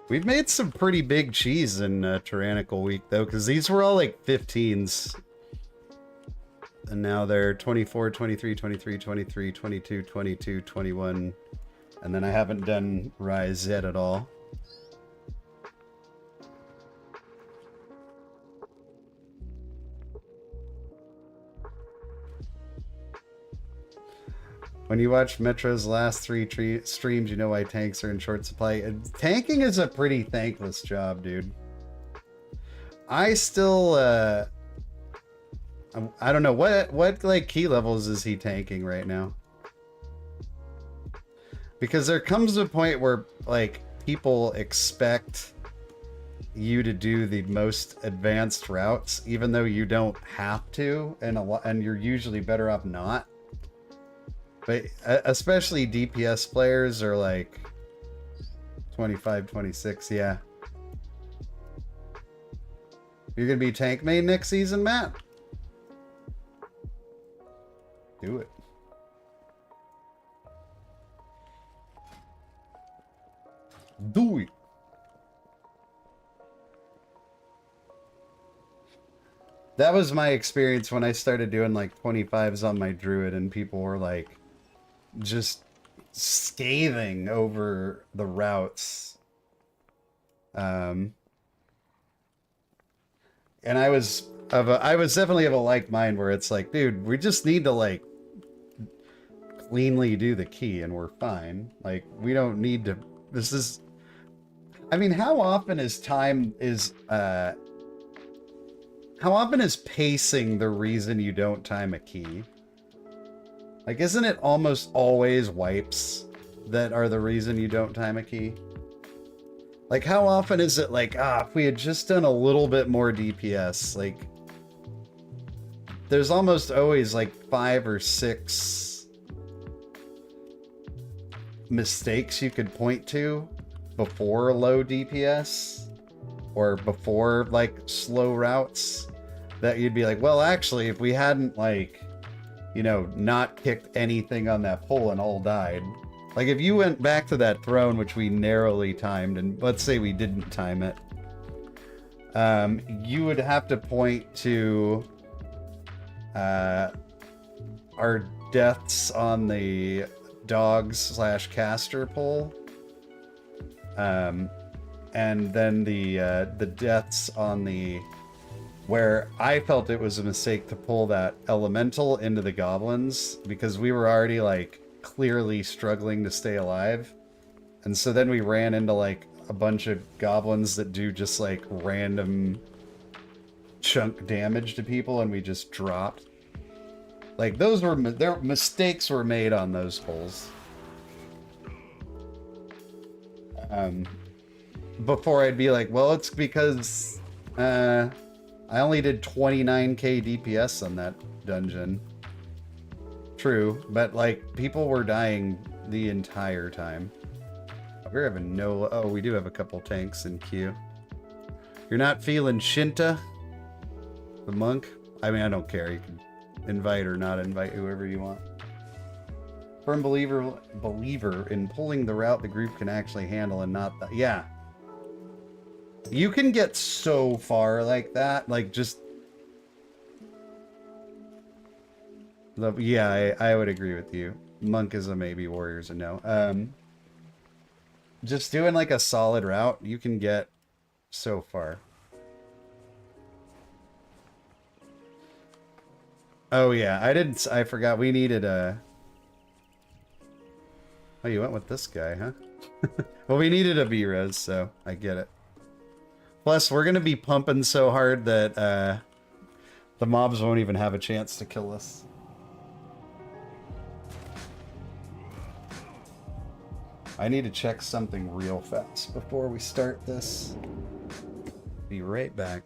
We've made some pretty big cheese in Tyrannical Week, though, because these were all like 15s. And now they're 24, 23, 23, 23, 22, 22, 21. And then I haven't done Rise yet at all. When you watch Metro's last three streams, you know why tanks are in short supply. Tanking is a pretty thankless job, dude. I still, I don't know, what like key levels is he tanking right now? Because there comes a point where, like, people expect you to do the most advanced routes, even though you don't have to, and you're usually better off not. But especially DPS players are like 25, 26, yeah. You're gonna be tank main next season, Matt? Do it. Do it. That was my experience when I started doing like 25s on my druid and people were like just scathing over the routes. And I was definitely of a like mind where it's like, dude, we just need to like cleanly do the key and we're fine. Like, we don't need to. This is. I mean, how often is pacing the reason you don't time a key? Like, isn't it almost always wipes that are the reason you don't time a key? Like, how often is it like, if we had just done a little bit more DPS, like, there's almost always like 5 or 6 mistakes you could point to before low DPS or before like slow routes that you'd be like, well, actually, if we hadn't like, you know, not kicked anything on that pole and all died. Like if you went back to that throne, which we narrowly timed, and let's say we didn't time it, you would have to point to our deaths on the dogs/caster pole. And then the deaths on the, where I felt it was a mistake to pull that elemental into the goblins because we were already like clearly struggling to stay alive. And so then we ran into like a bunch of goblins that do just like random chunk damage to people and we just dropped. Like those were, their mistakes were made on those pulls. Before I'd be like, well, it's because I only did 29k DPS on that dungeon. True, but like people were dying the entire time. We're having no. Oh, we do have a couple tanks in queue. You're not feeling Shinta, the monk? I mean, I don't care. You can invite or not invite whoever you want. Firm believer in pulling the route the group can actually handle and not that. Yeah. You can get so far like that. Like just. Yeah, I would agree with you. Monk is a maybe, warrior's a no. Just doing like a solid route, you can get so far. Oh yeah, I forgot we needed a... Oh, you went with this guy, huh? Well, we needed a B-res, so I get it. Plus, we're gonna be pumping so hard that the mobs won't even have a chance to kill us. I need to check something real fast before we start this. Be right back.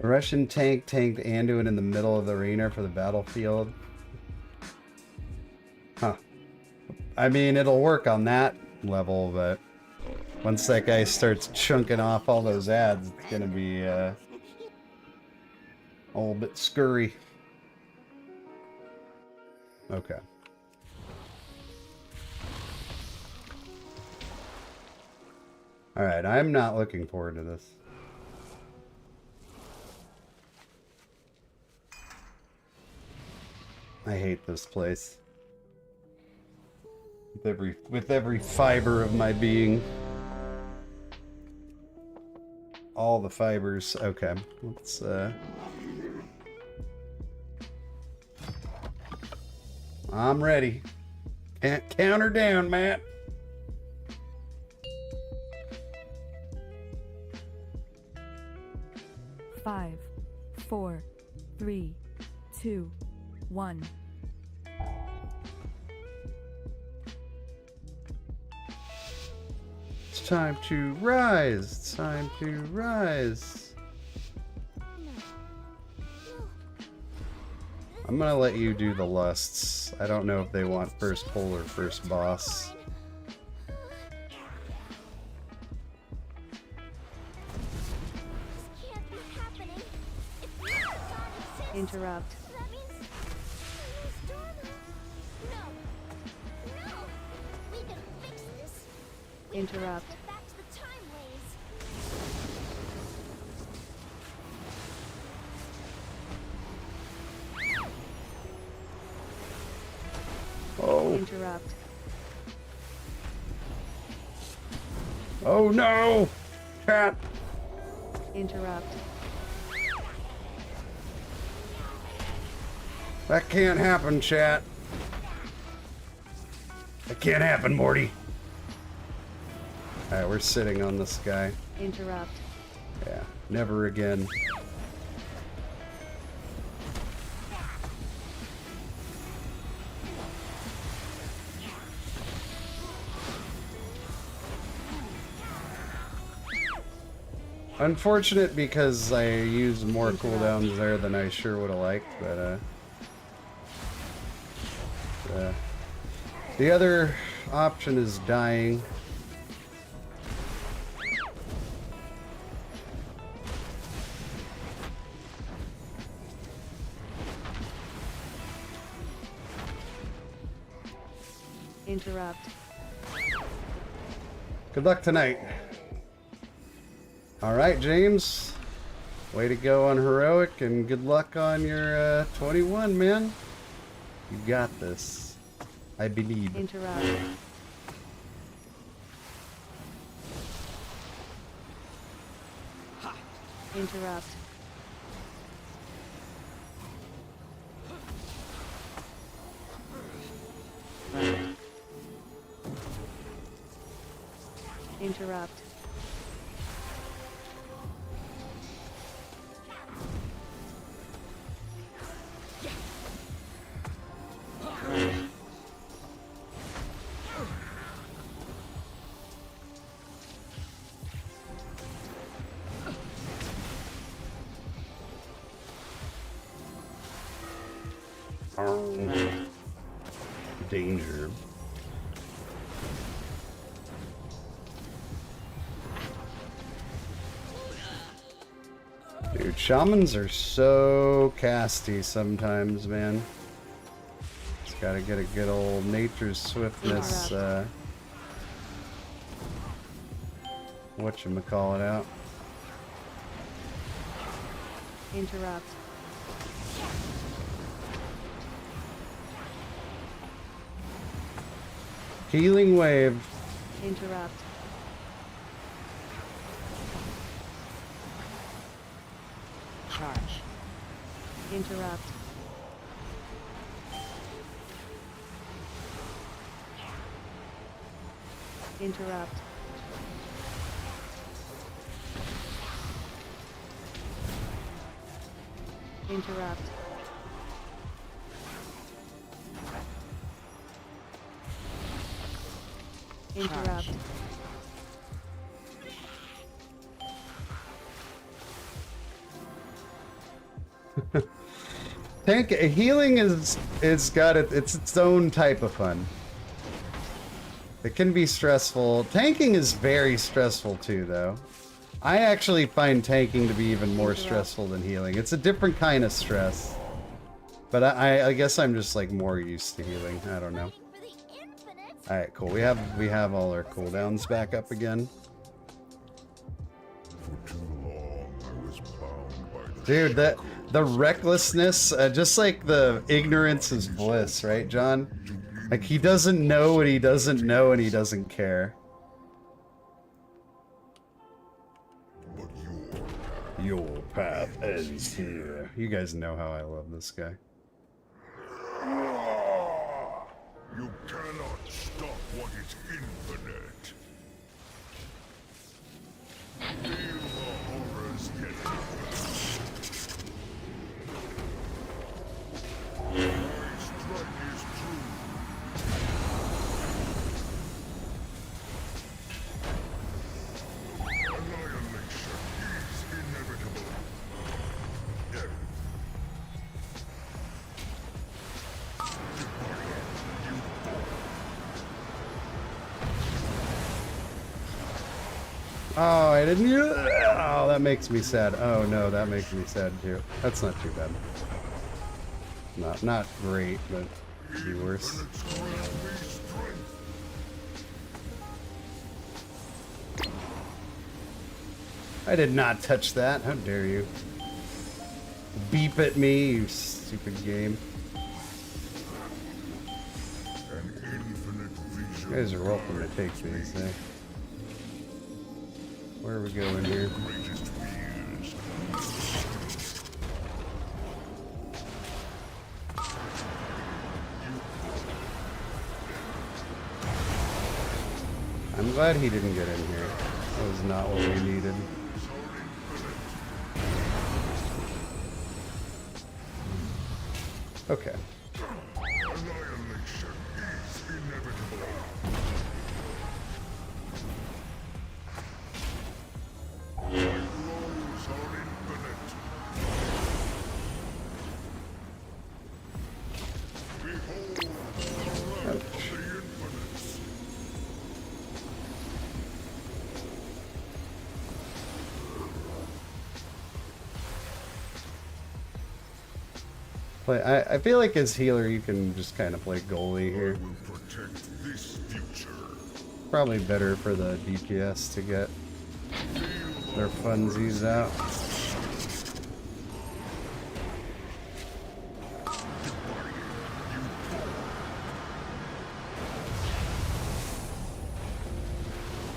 A Russian tank tanked Anduin in the middle of the arena for the battlefield. Huh. I mean, it'll work on that level, but once that guy starts chunking off all those ads, it's gonna be a little bit scurry. Okay. Alright, I'm not looking forward to this. I hate this place. With every fiber of my being. All the fibers. Okay, let's I'm ready. Can't count her down, Matt. Five, 4, 3, 2, 1. It's time to rise. It's time to rise. I'm gonna let you do the lusts. I don't know if they want first pull or first boss. Interrupt. That means no. We can fix this. Interrupt. Get back to the time ways. Oh. Interrupt. Oh no! Cat! Interrupt. That can't happen, chat. That can't happen, Morty. Alright, we're sitting on this guy. Interrupt. Yeah, never again. Unfortunate because I used more cooldowns there than I sure would have liked, but the other option is dying. Interrupt. Good luck tonight. Alright, James. Way to go on Heroic, and good luck on your 21, man. You got this. I believe. Interrupt. Interrupt. Interrupt. Danger. Dude, shamans are so casty sometimes, man. Just gotta get a good old nature's swiftness, whatchamacallit out. Interrupt. Healing wave. Interrupt. Charge. Interrupt. Interrupt. Interrupt. Interrupt. Tank healing it's got it's its own type of fun. It can be stressful. Tanking is very stressful too, though. I actually find tanking to be even more stressful than healing. It's a different kind of stress. But I guess I'm just like more used to healing. I don't know. Alright, cool. We have all our cooldowns back up again. was bound by the Dude, the shackles. recklessness, just like the ignorance is bliss, right, John? Like, he doesn't know what he doesn't know, and he doesn't care. But Your path ends here. You guys know how I love this guy. you cannot stop what is infinite. Feel the horrors yet. My strike is true. Annihilation is inevitable. Oh, I didn't. Oh, that makes me sad. Oh no, that makes me sad too. That's not too bad. Not great, but could be worse. I did not touch that. How dare you? Beep at me, you stupid game. You guys are welcome to take these, eh? Where are we going here? I'm glad he didn't get in here. That was not what we needed. Okay. Annihilation is inevitable. My blows are infinite. Behold the wrath of the infinites. I feel like as healer you can just kind of play goalie here. I will protect this future. Probably better for the DPS to get their funsies out.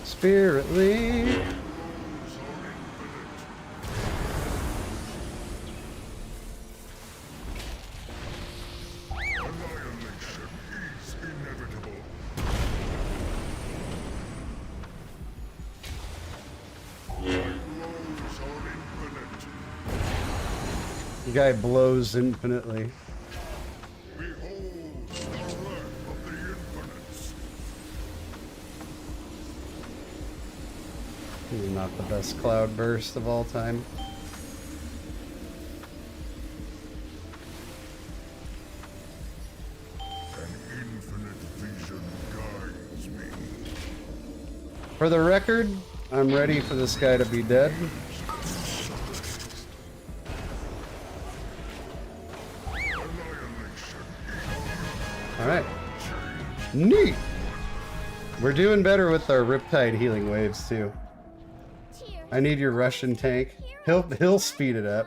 Spirit League. Annihilation is inevitable. My blows are infinite. The guy blows infinitely. Behold the wrath of the infinites. He's not the best cloud burst of all time. An infinite vision guides me. For the record, I'm ready for this guy to be dead. Alright. Neat! We're doing better with our Riptide healing waves too. I need your Russian tank. He'll speed it up.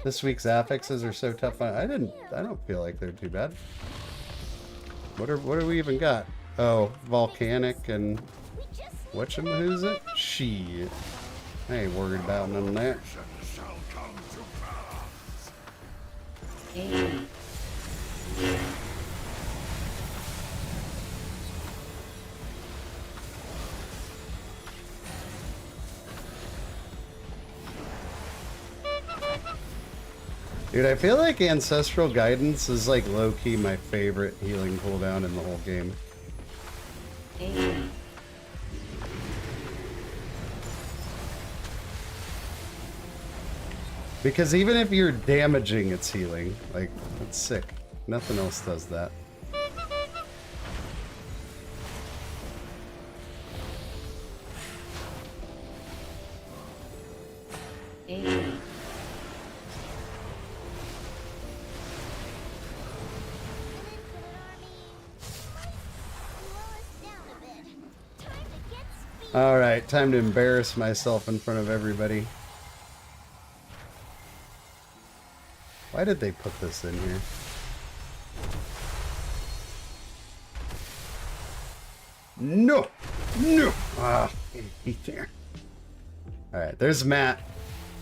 This week's affixes are so tough. I don't feel like they're too bad. What do we even got? Oh, volcanic and what's it? Shit. I ain't worried about none of that. Dude, I feel like Ancestral Guidance is like low-key my favorite healing cooldown in the whole game. Because even if you're damaging, it's healing. Like, it's sick. Nothing else does that. Alright, time to embarrass myself in front of everybody. Why did they put this in here? No! No! Ah, he's there. Alright, there's Matt.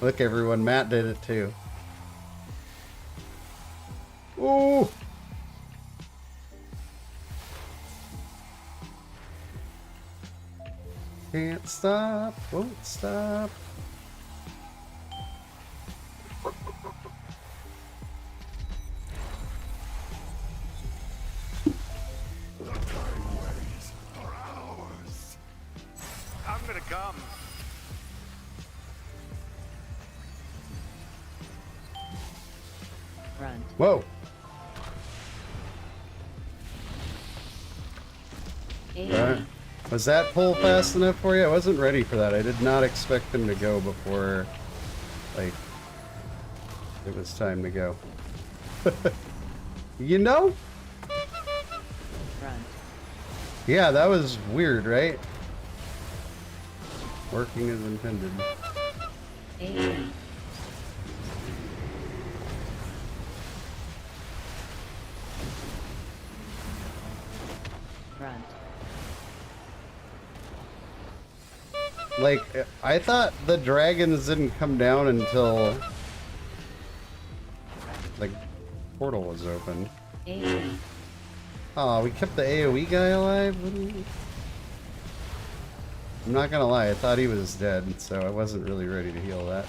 Look, everyone, Matt did it too. Ooh! Can't stop, won't stop. I'm gonna come. Front. Whoa! A. Alright. Was that pull fast enough for you? I wasn't ready for that. I did not expect him to go before, like, it was time to go. You know? Front. Yeah, that was weird, right? Working as intended. A. Front. Like, I thought the dragons didn't come down until, like, portal was open. A. Aw, we kept the AoE guy alive? I'm not gonna lie, I thought he was dead, so I wasn't really ready to heal that.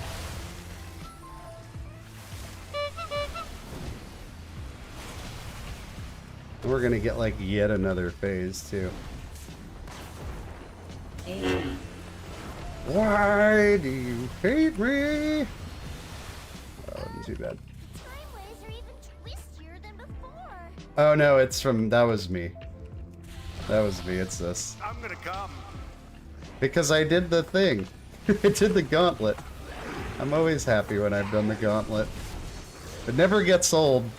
We're gonna get, like, yet another phase, too. A. Why do you hate me? Oh, wasn't too bad. Time waves are even twistier than before. Oh no, it's from, that was me. That was me, it's this. I'm gonna come. Because I did the thing. I did the gauntlet. I'm always happy when I've done the gauntlet. It never gets old.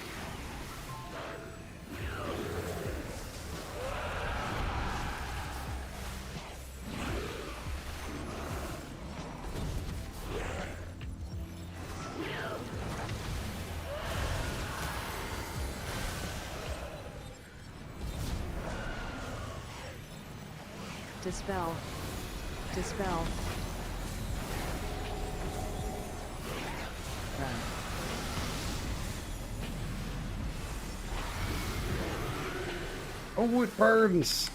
Dispel. Dispel. Run. Oh, it burns!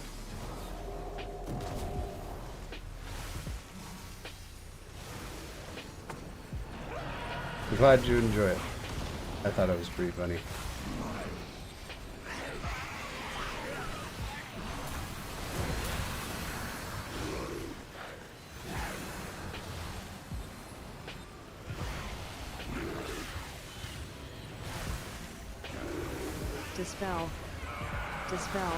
I'm glad you enjoy it. I thought it was pretty funny. Dispel. Dispel.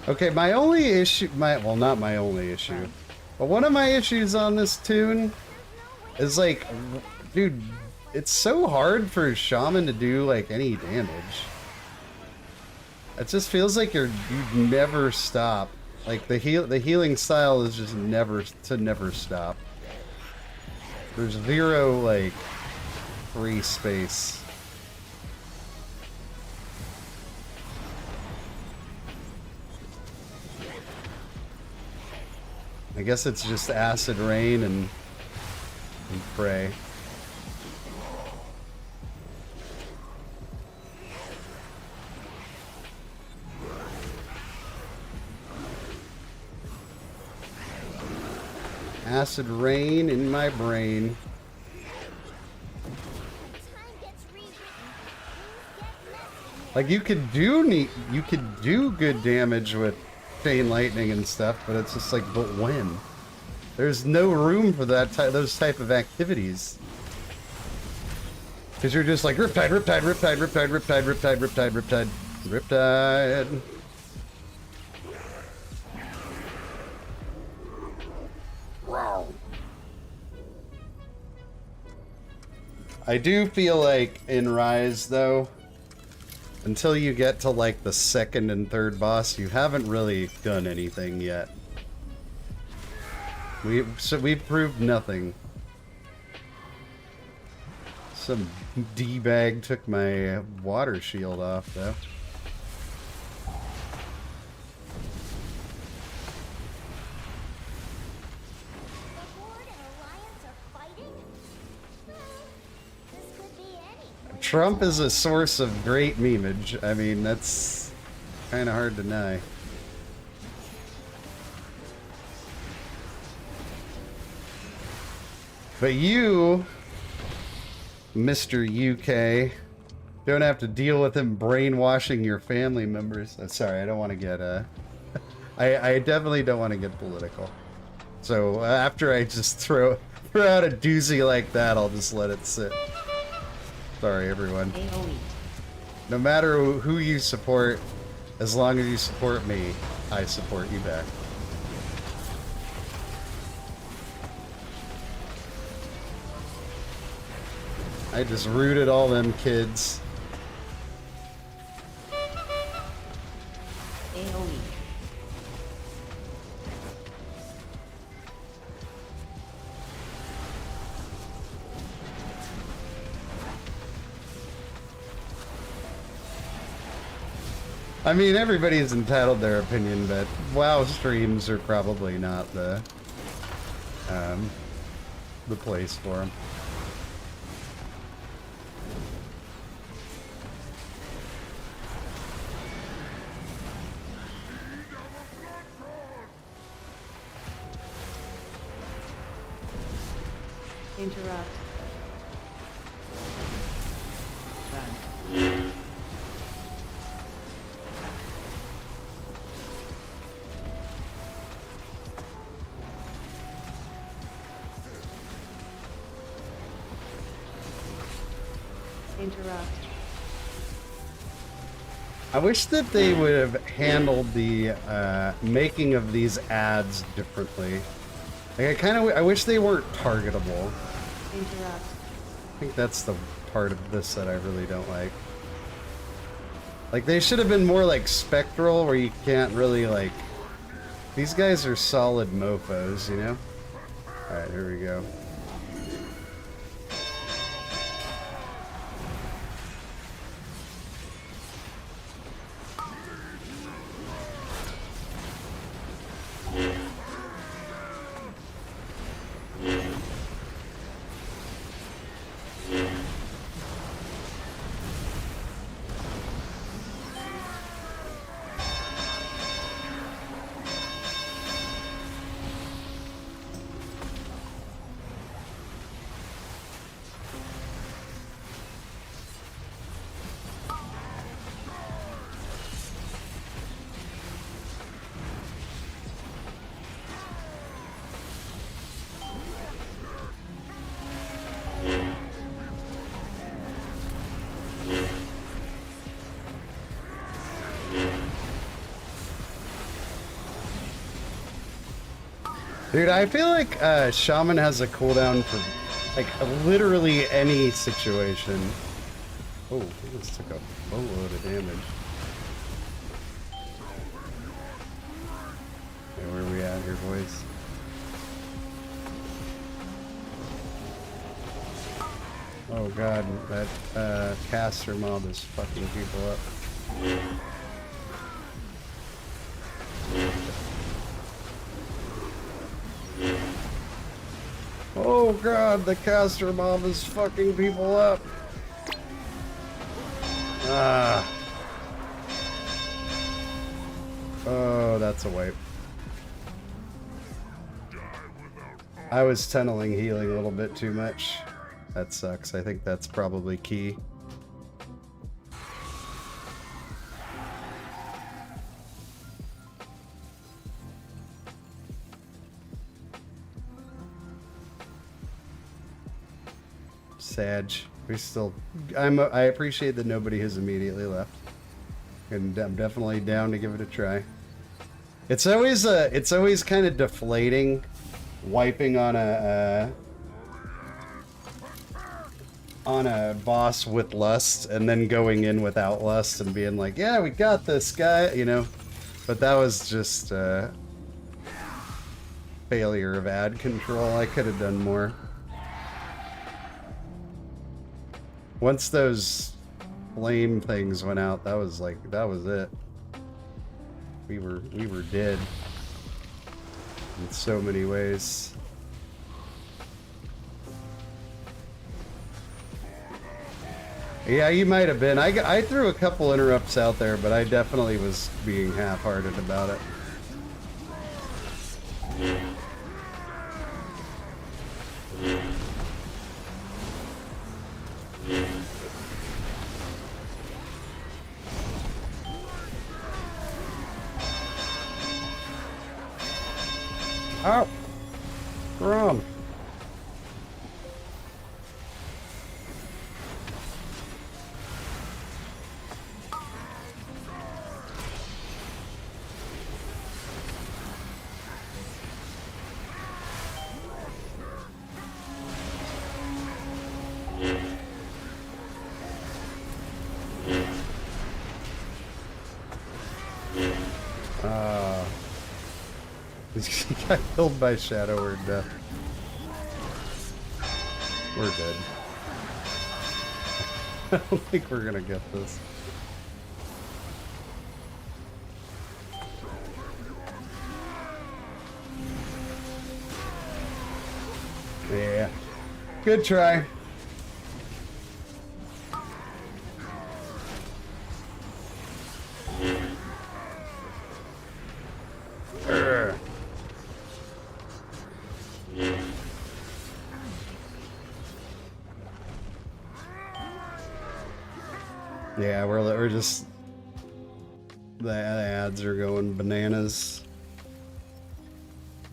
Okay, my only issue, well, not my only issue, but one of my issues on this tune is like, dude, it's so hard for a shaman to do like any damage. It just feels like you never stop. Like the healing style is just never stop. There's zero like free space. I guess it's just acid rain and pray. Acid rain in my brain. Time gets rewritten. Things get messy. Like you could do good damage with chain lightning and stuff, but it's just like, but when? There's no room for those type of activities. Because you're just like Riptide, Riptide, Riptide, Riptide, Riptide, Riptide, Riptide, Riptide, Riptide. Wow. I do feel like in Rise though, until you get to like the second and third boss, you haven't really done anything yet. We've proved nothing. Some D-bag took my water shield off, though. The Horde and Alliance are fighting? This could be anything. Trump is a source of great memeage. I mean, that's kind of hard to deny. But you, Mr. UK, don't have to deal with him brainwashing your family members. Sorry, I don't want to get I definitely don't want to get political. So after I just throw out a doozy like that, I'll just let it sit. Sorry, everyone. AOE. No matter who you support, as long as you support me, I support you back. I just rooted all them kids. AOE. I mean, everybody's entitled their opinion, but WoW streams are probably not the place for them. Interrupt. Interrupt. I wish that they would have handled the making of these ads differently. Like, I wish they weren't targetable. Interrupt. I think that's the part of this that I really don't like. Like, they should have been more like spectral, where you can't really, like... These guys are solid mofos, you know? Alright, here we go. Dude, I feel like Shaman has a cooldown for like literally any situation. Oh, this took a boatload of damage. Okay, where are we at here, boys? Oh god, that caster mob is fucking people up. Oh god, the caster mob is fucking people up. Ah. Oh, that's a wipe. I was tunneling healing a little bit too much. That sucks. I think that's probably key. Sag. We still... I appreciate that nobody has immediately left. And I'm definitely down to give it a try. It's always kind of deflating wiping on a boss with lust and then going in without lust and being like, yeah, we got this guy, you know. But that was just failure of ad control. I could have done more. Once those flame things went out, that was like, that was it. We were dead in so many ways. Yeah, you might have been. I threw a couple interrupts out there, but I definitely was being half-hearted about it. Oh! Wrong. He got killed by Shadow or Death. We're dead. I don't think we're gonna get this. Yeah. Good try. Yeah, we're just... The ads are going bananas.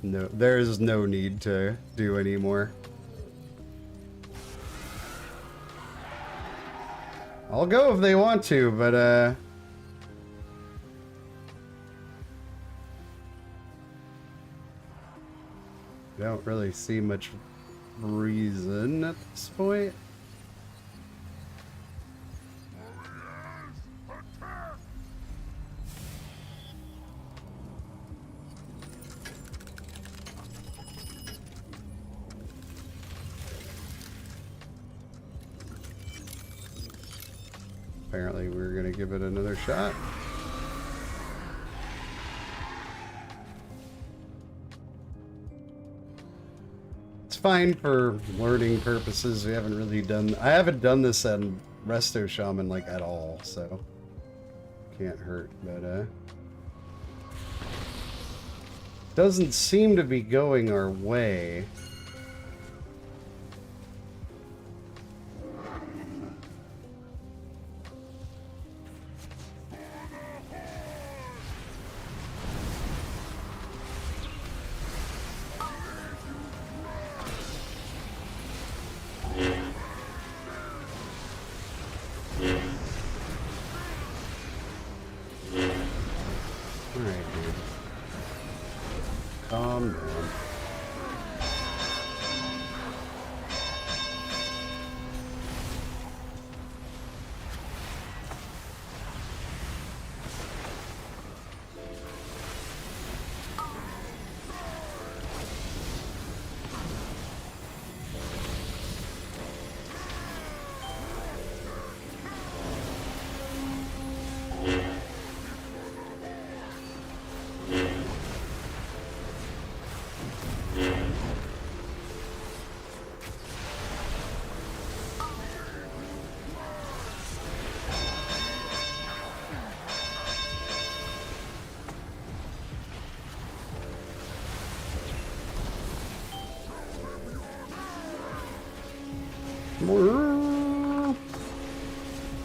No, there is no need to do any more. I'll go if they want to, but don't really see much reason at this point. Apparently we're gonna give it another shot. It's fine for learning purposes. We haven't really done... I haven't done this on Resto Shaman like at all, so can't hurt, but doesn't seem to be going our way. Calm down.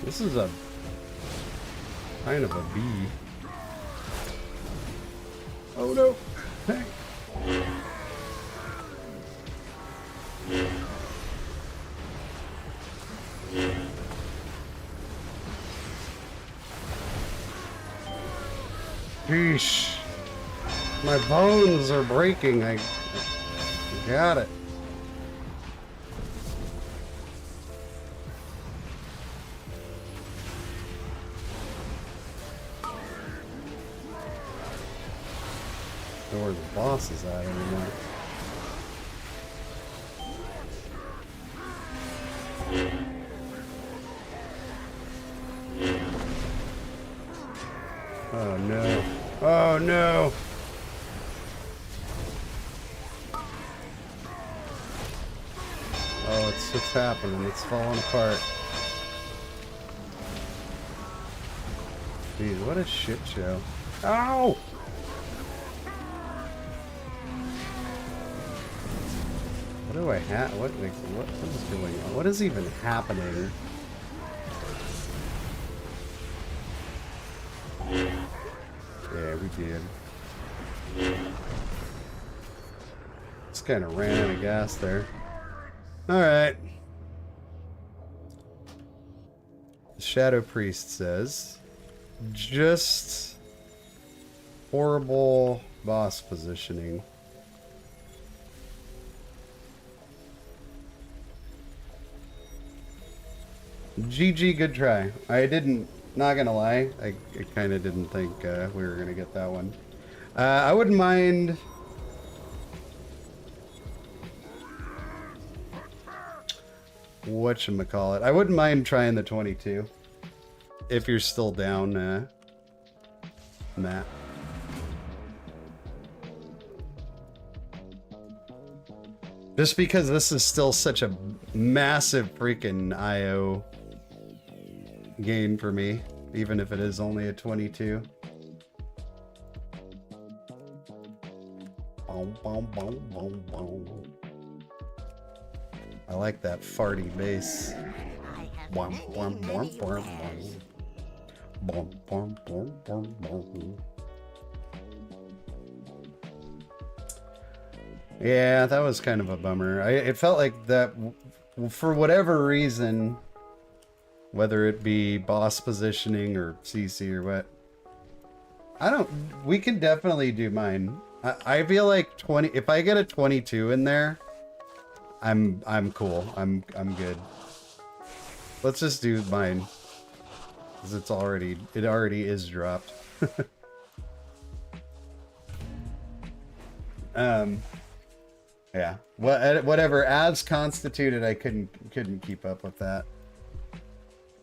This is a kind of a bee. Oh no! Hey. Sheesh. My bones are breaking. I got it. Where the boss is at anymore. Oh no. Oh no! Oh, it's happening. It's falling apart. Dude, what a shit show. Ow! What do I have? What is going on? What is even happening? Yeah, we did. Just kind of ran out of gas there. Alright. The Shadow Priest says, just horrible boss positioning. GG, good try. I didn't, not gonna lie, I kind of didn't think we were gonna get that one. I wouldn't mind... Whatchamacallit. I wouldn't mind trying the 22. If you're still down, Matt. Just because this is still such a massive freaking IO gain for me, even if it is only a 22. Boom, boom, boom, boom, boom. I like that farty bass. Boom, boom, boom, boom, boom. Boom, boom, boom, boom, boom. Yeah, that was kind of a bummer. It felt like that, for whatever reason, whether it be boss positioning or CC or what, we can definitely do mine. I feel like if I get a 22 in there, I'm cool. I'm good. Let's just do mine, because it already is dropped. Yeah. Whatever. As constituted, I couldn't keep up with that.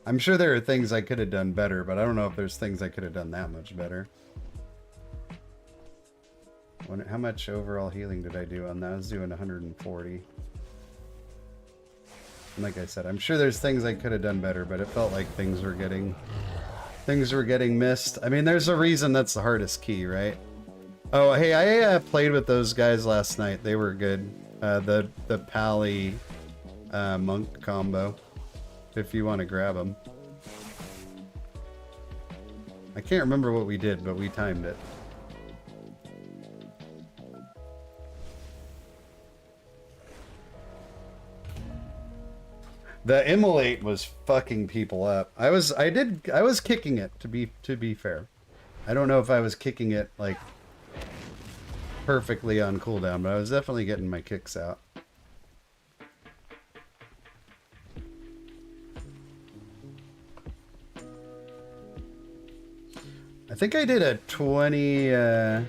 I'm sure there are things I could have done better, but I don't know if there's things I could have done that much better. How much overall healing did I do on that? I was doing 140. And like I said, I'm sure there's things I could have done better, but it felt like things were getting missed. I mean, there's a reason that's the hardest key, right? Oh, hey, I played with those guys last night. They were good. The Pally monk combo, if you want to grab them. I can't remember what we did, but we timed it. The immolate was fucking people up. I was kicking it, to be fair. I don't know if I was kicking it like perfectly on cooldown, but I was definitely getting my kicks out. I think I did a 20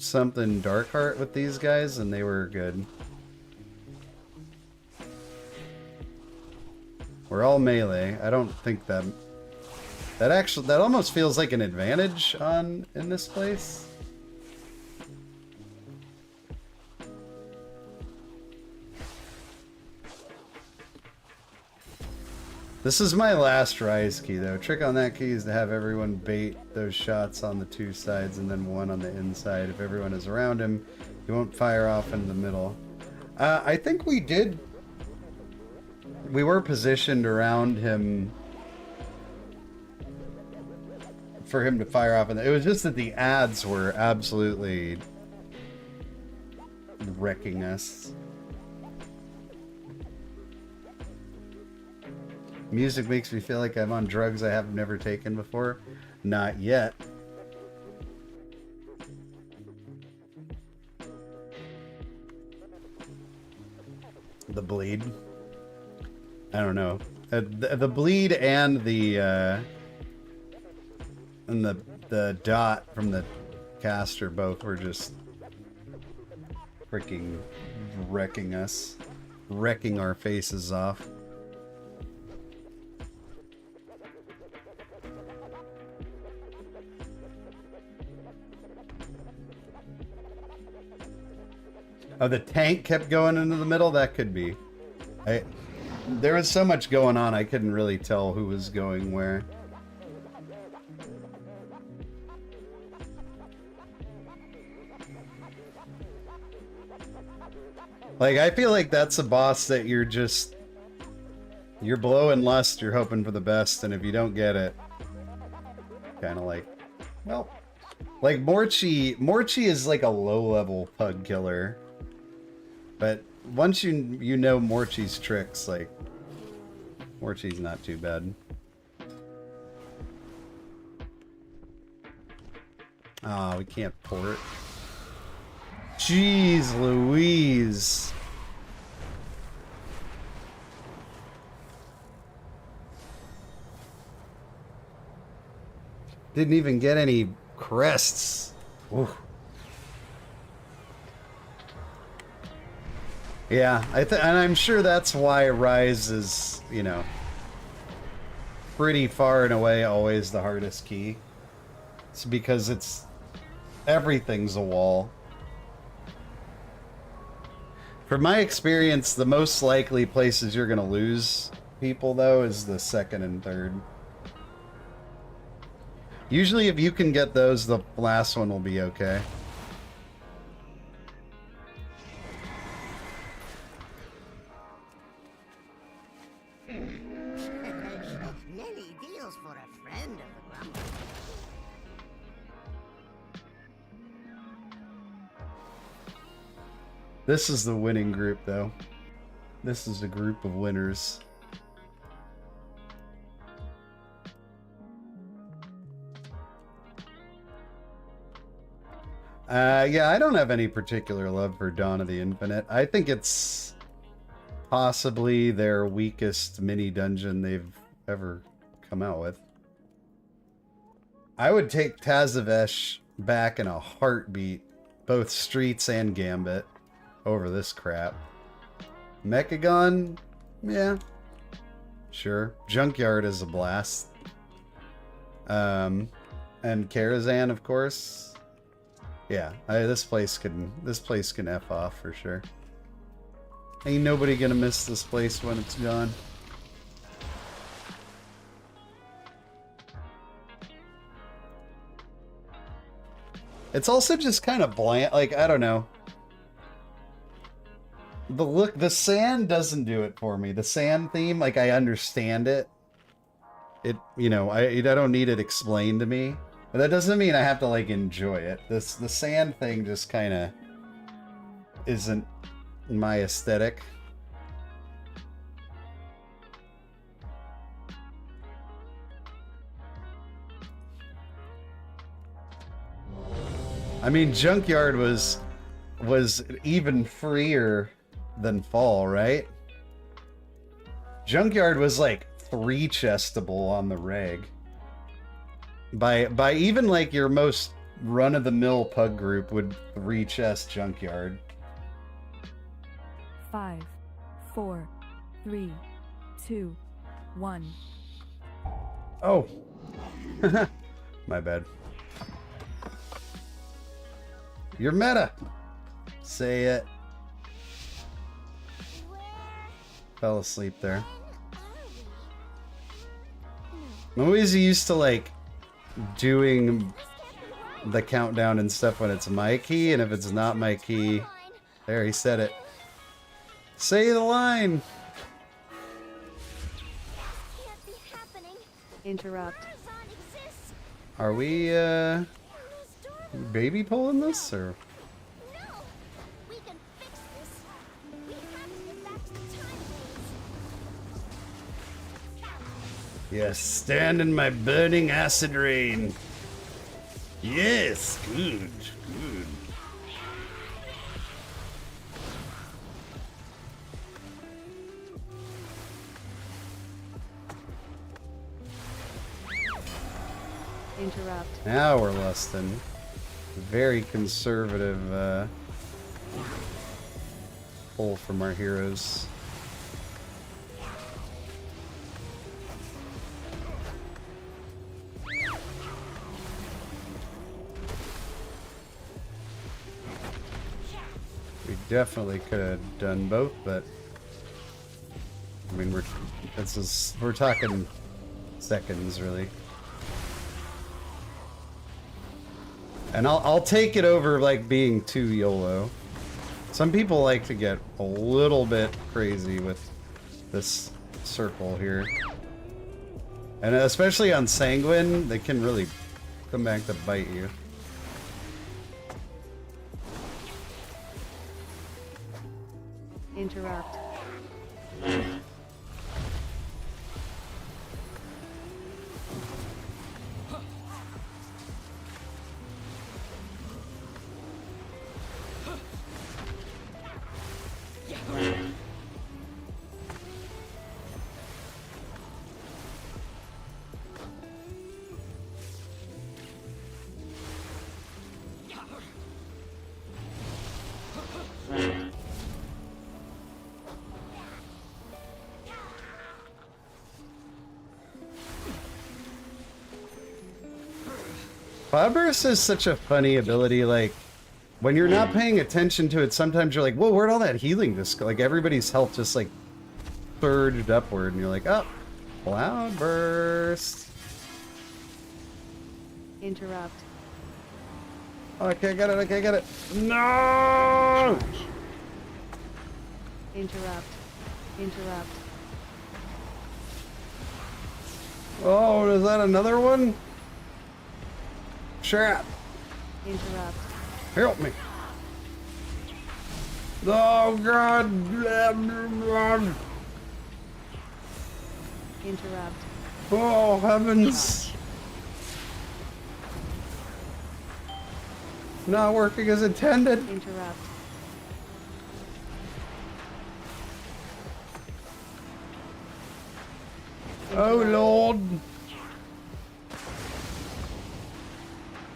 something dark heart with these guys, and they were good. We're all melee. I don't think that almost feels like an advantage in this place. This is my last rise key, though. Trick on that key is to have everyone bait those shots on the two sides and then one on the inside. If everyone is around him, he won't fire off in the middle. I think we did. We were positioned around him for him to fire off, and it was just that the ads were absolutely wrecking us. Music makes me feel like I'm on drugs I have never taken before. Not yet. The bleed. I don't know. The bleed and the dot from the caster both were just freaking wrecking us, wrecking our faces off. Oh, the tank kept going into the middle? That could be. There was so much going on, I couldn't really tell who was going where. Like, I feel like that's a boss that you're blowing lust, you're hoping for the best, and if you don't get it, kind of like, well, like Morchi is like a low-level pug killer, but once you know Morchi's tricks, like, Morchi's not too bad. Oh, we can't port. Jeez Louise. Didn't even get any crests. Oof. Yeah, and I'm sure that's why Rise is, you know, pretty far and away always the hardest key. It's because everything's a wall. From my experience, the most likely places you're gonna lose people, though, is the second and third. Usually if you can get those, the last one will be okay. Nelly deals for a friend of the grumble. This is the winning group, though. This is a group of winners. Yeah, I don't have any particular love for Dawn of the Infinite. I think it's possibly their weakest mini dungeon they've ever come out with. I would take Tazavesh back in a heartbeat, both Streets and Gambit, over this crap. Mechagon? Yeah. Sure. Junkyard is a blast. And Karazhan, of course. Yeah, this place can F off for sure. Ain't nobody gonna miss this place when it's gone. It's also just kind of bland, like, I don't know. The sand doesn't do it for me. The sand theme, like, I understand it. You know, I don't need it explained to me. But that doesn't mean I have to, like, enjoy it. The sand thing just kind of isn't my aesthetic. I mean, Junkyard was even freer than Fall, right? Junkyard was like 3 chestable on the reg. By even like your most run-of-the-mill pug group would 3 chest Junkyard. 5, 4, 3, 2, 1. Oh. My bad. You're meta. Say it. Fell asleep there. I'm always used to like doing the countdown and stuff when it's my key, and if it's not my key, there, he said it. Say the line. Can't be happening. Interrupt. Are we baby pulling this or? No, we can fix this. We have to get back to the time phase. Yes, stand in my burning acid rain. Yes, good, good. Interrupt. Now we're lusting. Very conservative pull from our heroes. We definitely could have done both, but I mean we're talking seconds really. And I'll take it over like being too YOLO. Some people like to get a little bit crazy with this circle here. And especially on Sanguine, they can really come back to bite you. Interrupt. Cloudburst is such a funny ability, like, when you're not paying attention to it, sometimes you're like, whoa, where'd all that healing just go? Like, everybody's health just, like, surged upward, and you're like, oh, Cloudburst. Interrupt. Okay, I got it, okay, I got it. No! Interrupt. Interrupt. Oh, is that another one? Sure. Interrupt. Help me. Oh, God. Interrupt. Oh, heavens. Not working as intended. Interrupt. Oh, Lord.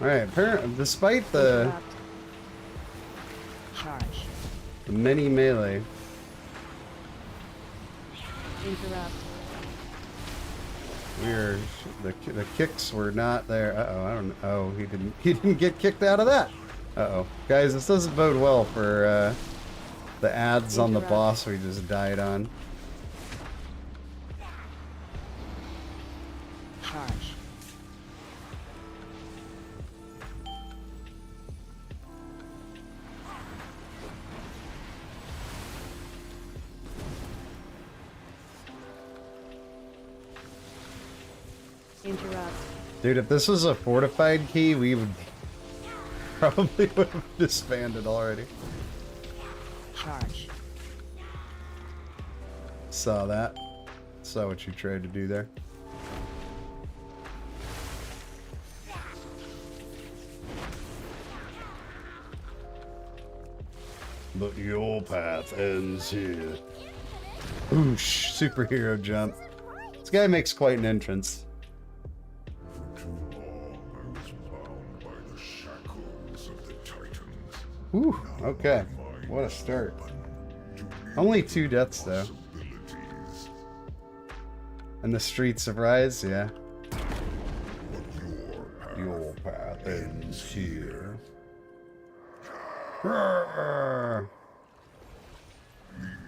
Alright, apparently, despite the Charge. many melee, Interrupt. the kicks were not there. Uh-oh, I don't know. Oh, he didn't get kicked out of that. Uh-oh. Guys, this doesn't bode well for the ads on the boss we just died on. Charge. Interrupt. Dude, if this was a fortified key, we would probably would have disbanded already. Charge. Saw that. Saw what you tried to do there. But your path ends here. Oosh, superhero jump. This guy makes quite an entrance. For too long I was bound by the shackles of the Titans. Whew, okay. What a start. Only 2 deaths though. Possibilities. And the streets of Rise, yeah. But Your path ends here. the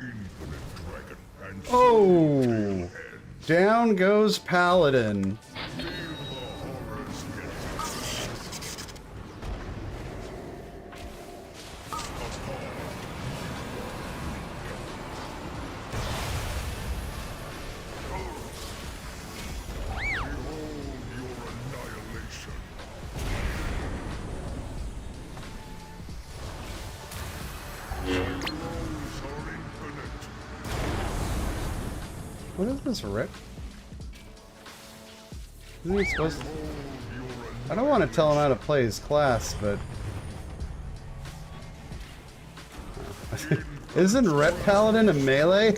infinite dragon and Oh! Down goes Paladin. feel the horrors get Behold your annihilation. My blows are infinite. What is this, Rick? Isn't he supposed to... I don't want to tell him how to play his class, but... Isn't Ret Paladin a melee?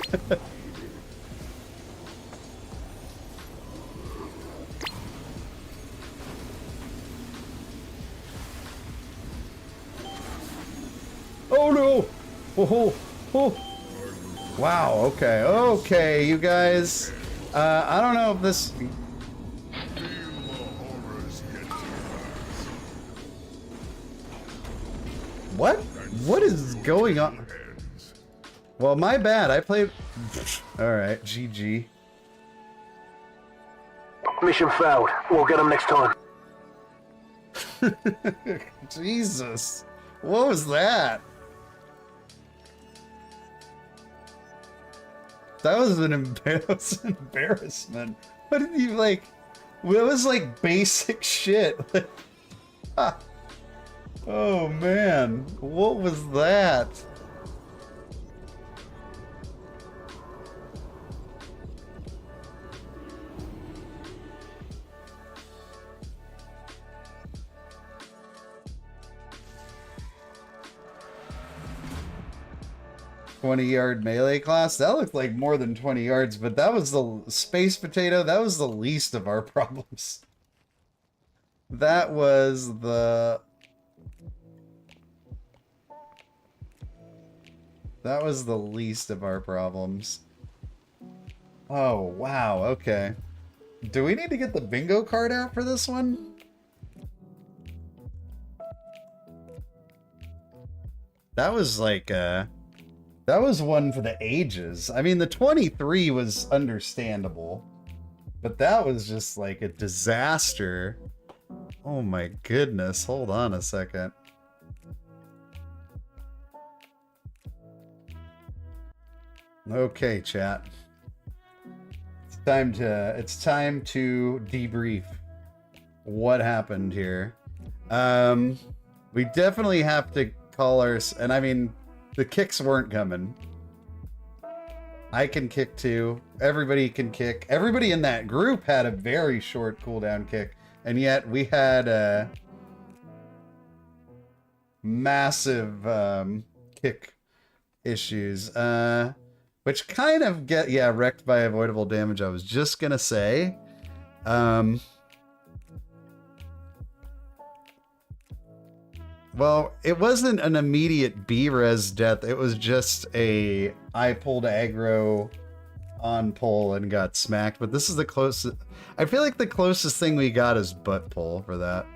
Oh no! Oh, oh. Wow, okay, okay, you guys. I don't know if this... Feel the horrors get What? What is going on? Well, my bad. I played... Alright, GG. Mission failed. We'll get them next time. Jesus. What was that? That was an embarrassment. What did you, like... It was like basic shit. Oh man, what was that? "20-yard melee class?" That looked like more than 20 yards, but that was the space potato. That was the least of our problems. That was the... That was the least of our problems. Oh, wow, okay. Do we need to get the bingo card out for this one? That was like, that was one for the ages. I mean, the 23 was understandable, but that was just like a disaster. Oh my goodness, hold on a second. Okay, chat. It's time to debrief what happened here. We definitely have to call and I mean, the kicks weren't coming. I can kick too. Everybody can kick. Everybody in that group had a very short cooldown kick, and yet we had massive kick issues. Which kind of wrecked by avoidable damage, I was just gonna say. Well, it wasn't an immediate B-res death, it was just I pulled aggro on pull and got smacked, but this is the closest... I feel like the closest thing we got is butt pull for that.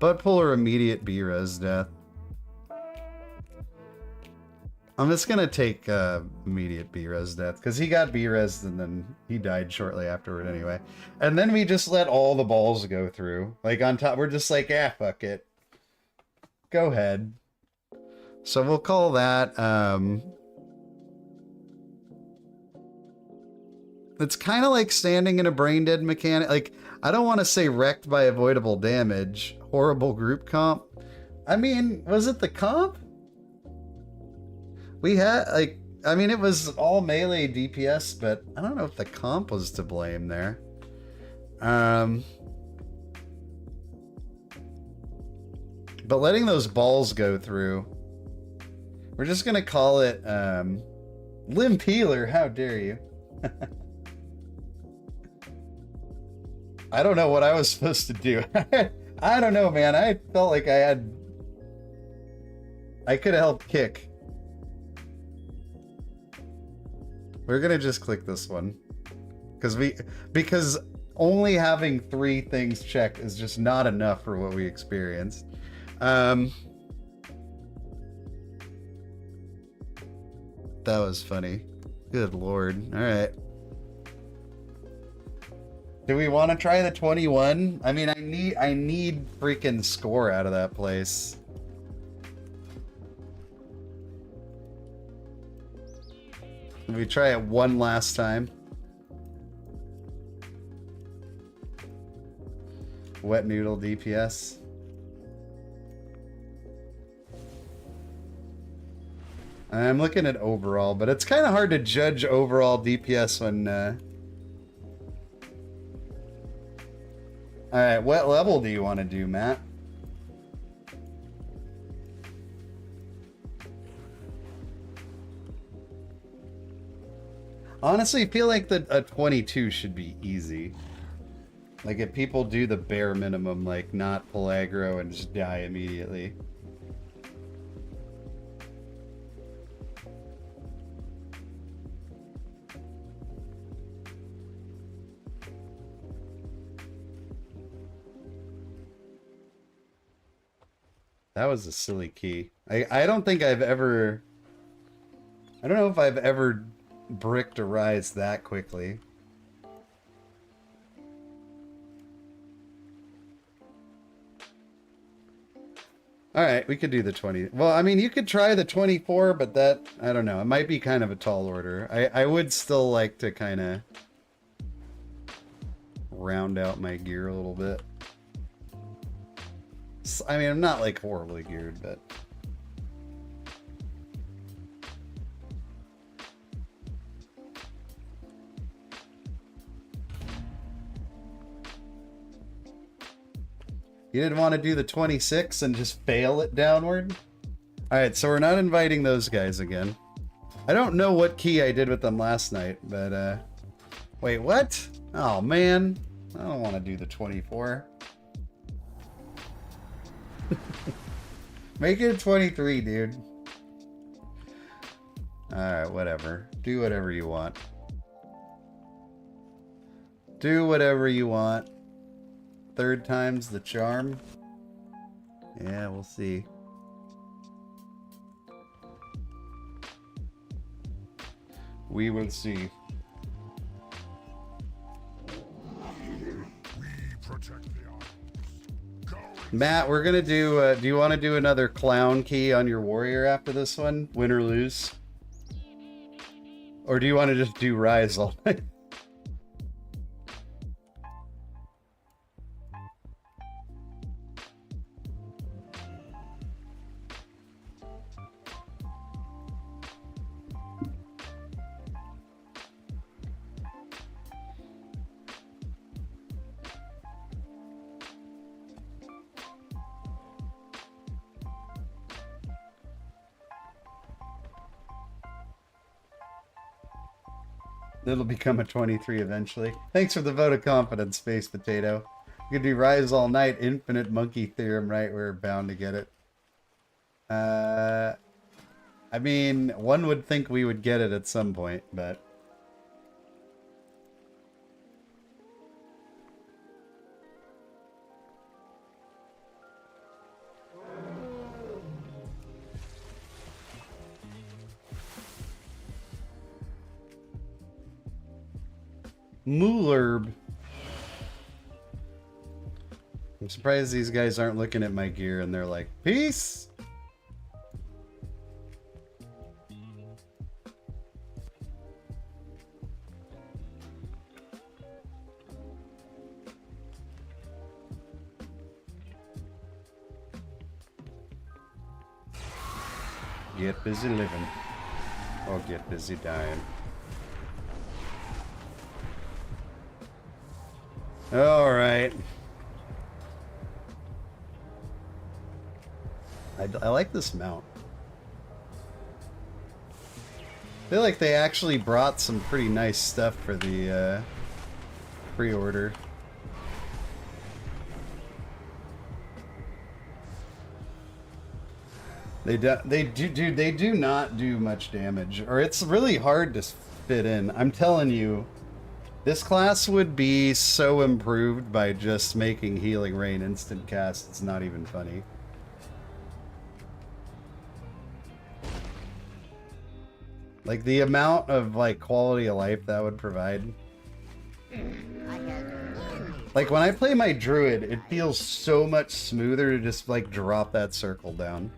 Butt pull or immediate B-res death. I'm just gonna take immediate B-res death, because he got B-res and then he died shortly afterward anyway. And then we just let all the balls go through. Like on top, we're just like, fuck it. Go ahead. So we'll call that, it's kind of like standing in a brain dead mechanic. Like, I don't want to say wrecked by avoidable damage. Horrible group comp. I mean, was it the comp? We had, like, I mean, it was all melee DPS, but I don't know if the comp was to blame there. But letting those balls go through, we're just gonna call it, Limb Peeler, how dare you. I don't know what I was supposed to do. I don't know, man. I felt like I could have helped kick. We're gonna just click this one. Because only having 3 things checked is just not enough for what we experienced. That was funny. Good lord. Alright. Do we want to try the 21? I mean, I need freaking score out of that place. Can we try it one last time? Wet noodle DPS. I'm looking at overall, but it's kind of hard to judge overall DPS when... Alright, what level do you want to do, Matt? Honestly, I feel like a 22 should be easy. Like, if people do the bare minimum, like, not pull aggro and just die immediately. That was a silly key. I don't think I've ever I don't know if I've ever bricked a rise that quickly. Alright, we could do the 20. Well, I mean, you could try the 24, but that, I don't know. It might be kind of a tall order. I would still like to kind of round out my gear a little bit. I mean, I'm not like horribly geared, but... You didn't want to do the 26 and just fail it downward? Alright, so we're not inviting those guys again. I don't know what key I did with them last night, but wait, what? Oh man, I don't want to do the 24. Make it a 23, dude. Alright, whatever. Do whatever you want. Do whatever you want. Third time's the charm. Yeah, we'll see. We will see. Matt, we're gonna do you want to do another clown key on your warrior after this one? Win or lose? Or do you want to just do rise all night? It'll become a 23 eventually. Thanks for the vote of confidence, Space Potato. You could do Rise All Night, Infinite Monkey Theorem, right? We're bound to get it. I mean, one would think we would get it at some point, but... Moolerb. I'm surprised these guys aren't looking at my gear and they're like, peace! Get busy living. Or get busy dying. Alright. I like this mount. I feel like they actually brought some pretty nice stuff for the pre-order. They do not do much damage, or it's really hard to fit in. I'm telling you, this class would be so improved by just making Healing Rain instant cast. It's not even funny. Like the amount of like quality of life that would provide. Like when I play my druid, it feels so much smoother to just like drop that circle down.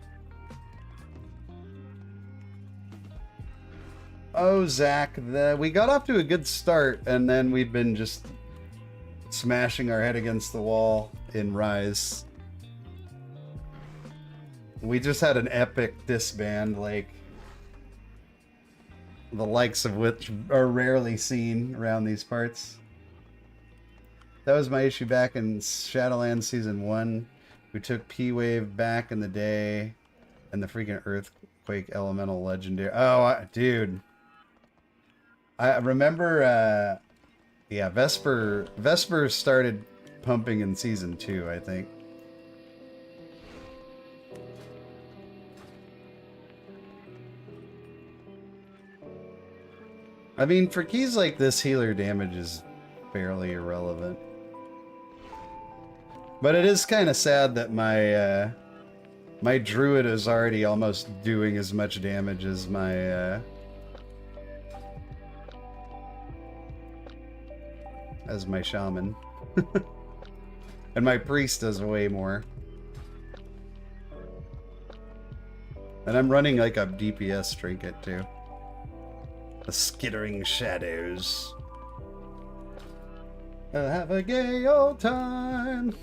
Oh, Zach, we got off to a good start, and then we'd been just smashing our head against the wall in Rise. We just had an epic disband, like, the likes of which are rarely seen around these parts. That was my issue back in Shadowlands Season 1. We took P-Wave back in the day, and the freaking Earthquake Elemental Legendary. Oh, dude. I remember, yeah, Vesper started pumping in Season 2, I think. I mean, for keys like this, healer damage is fairly irrelevant. But it is kind of sad that my, my druid is already almost doing as much damage as my, as my shaman. And my priest does way more. And I'm running like a DPS trinket too. The skittering shadows. Have a gay old time.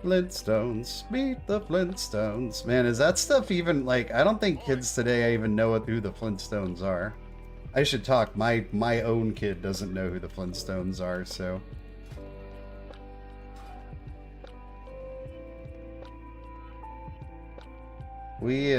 Flintstones, meet the Flintstones. Man, is that stuff even like? I don't think kids today even know who the Flintstones are. I should talk. My own kid doesn't know who the Flintstones are, so. We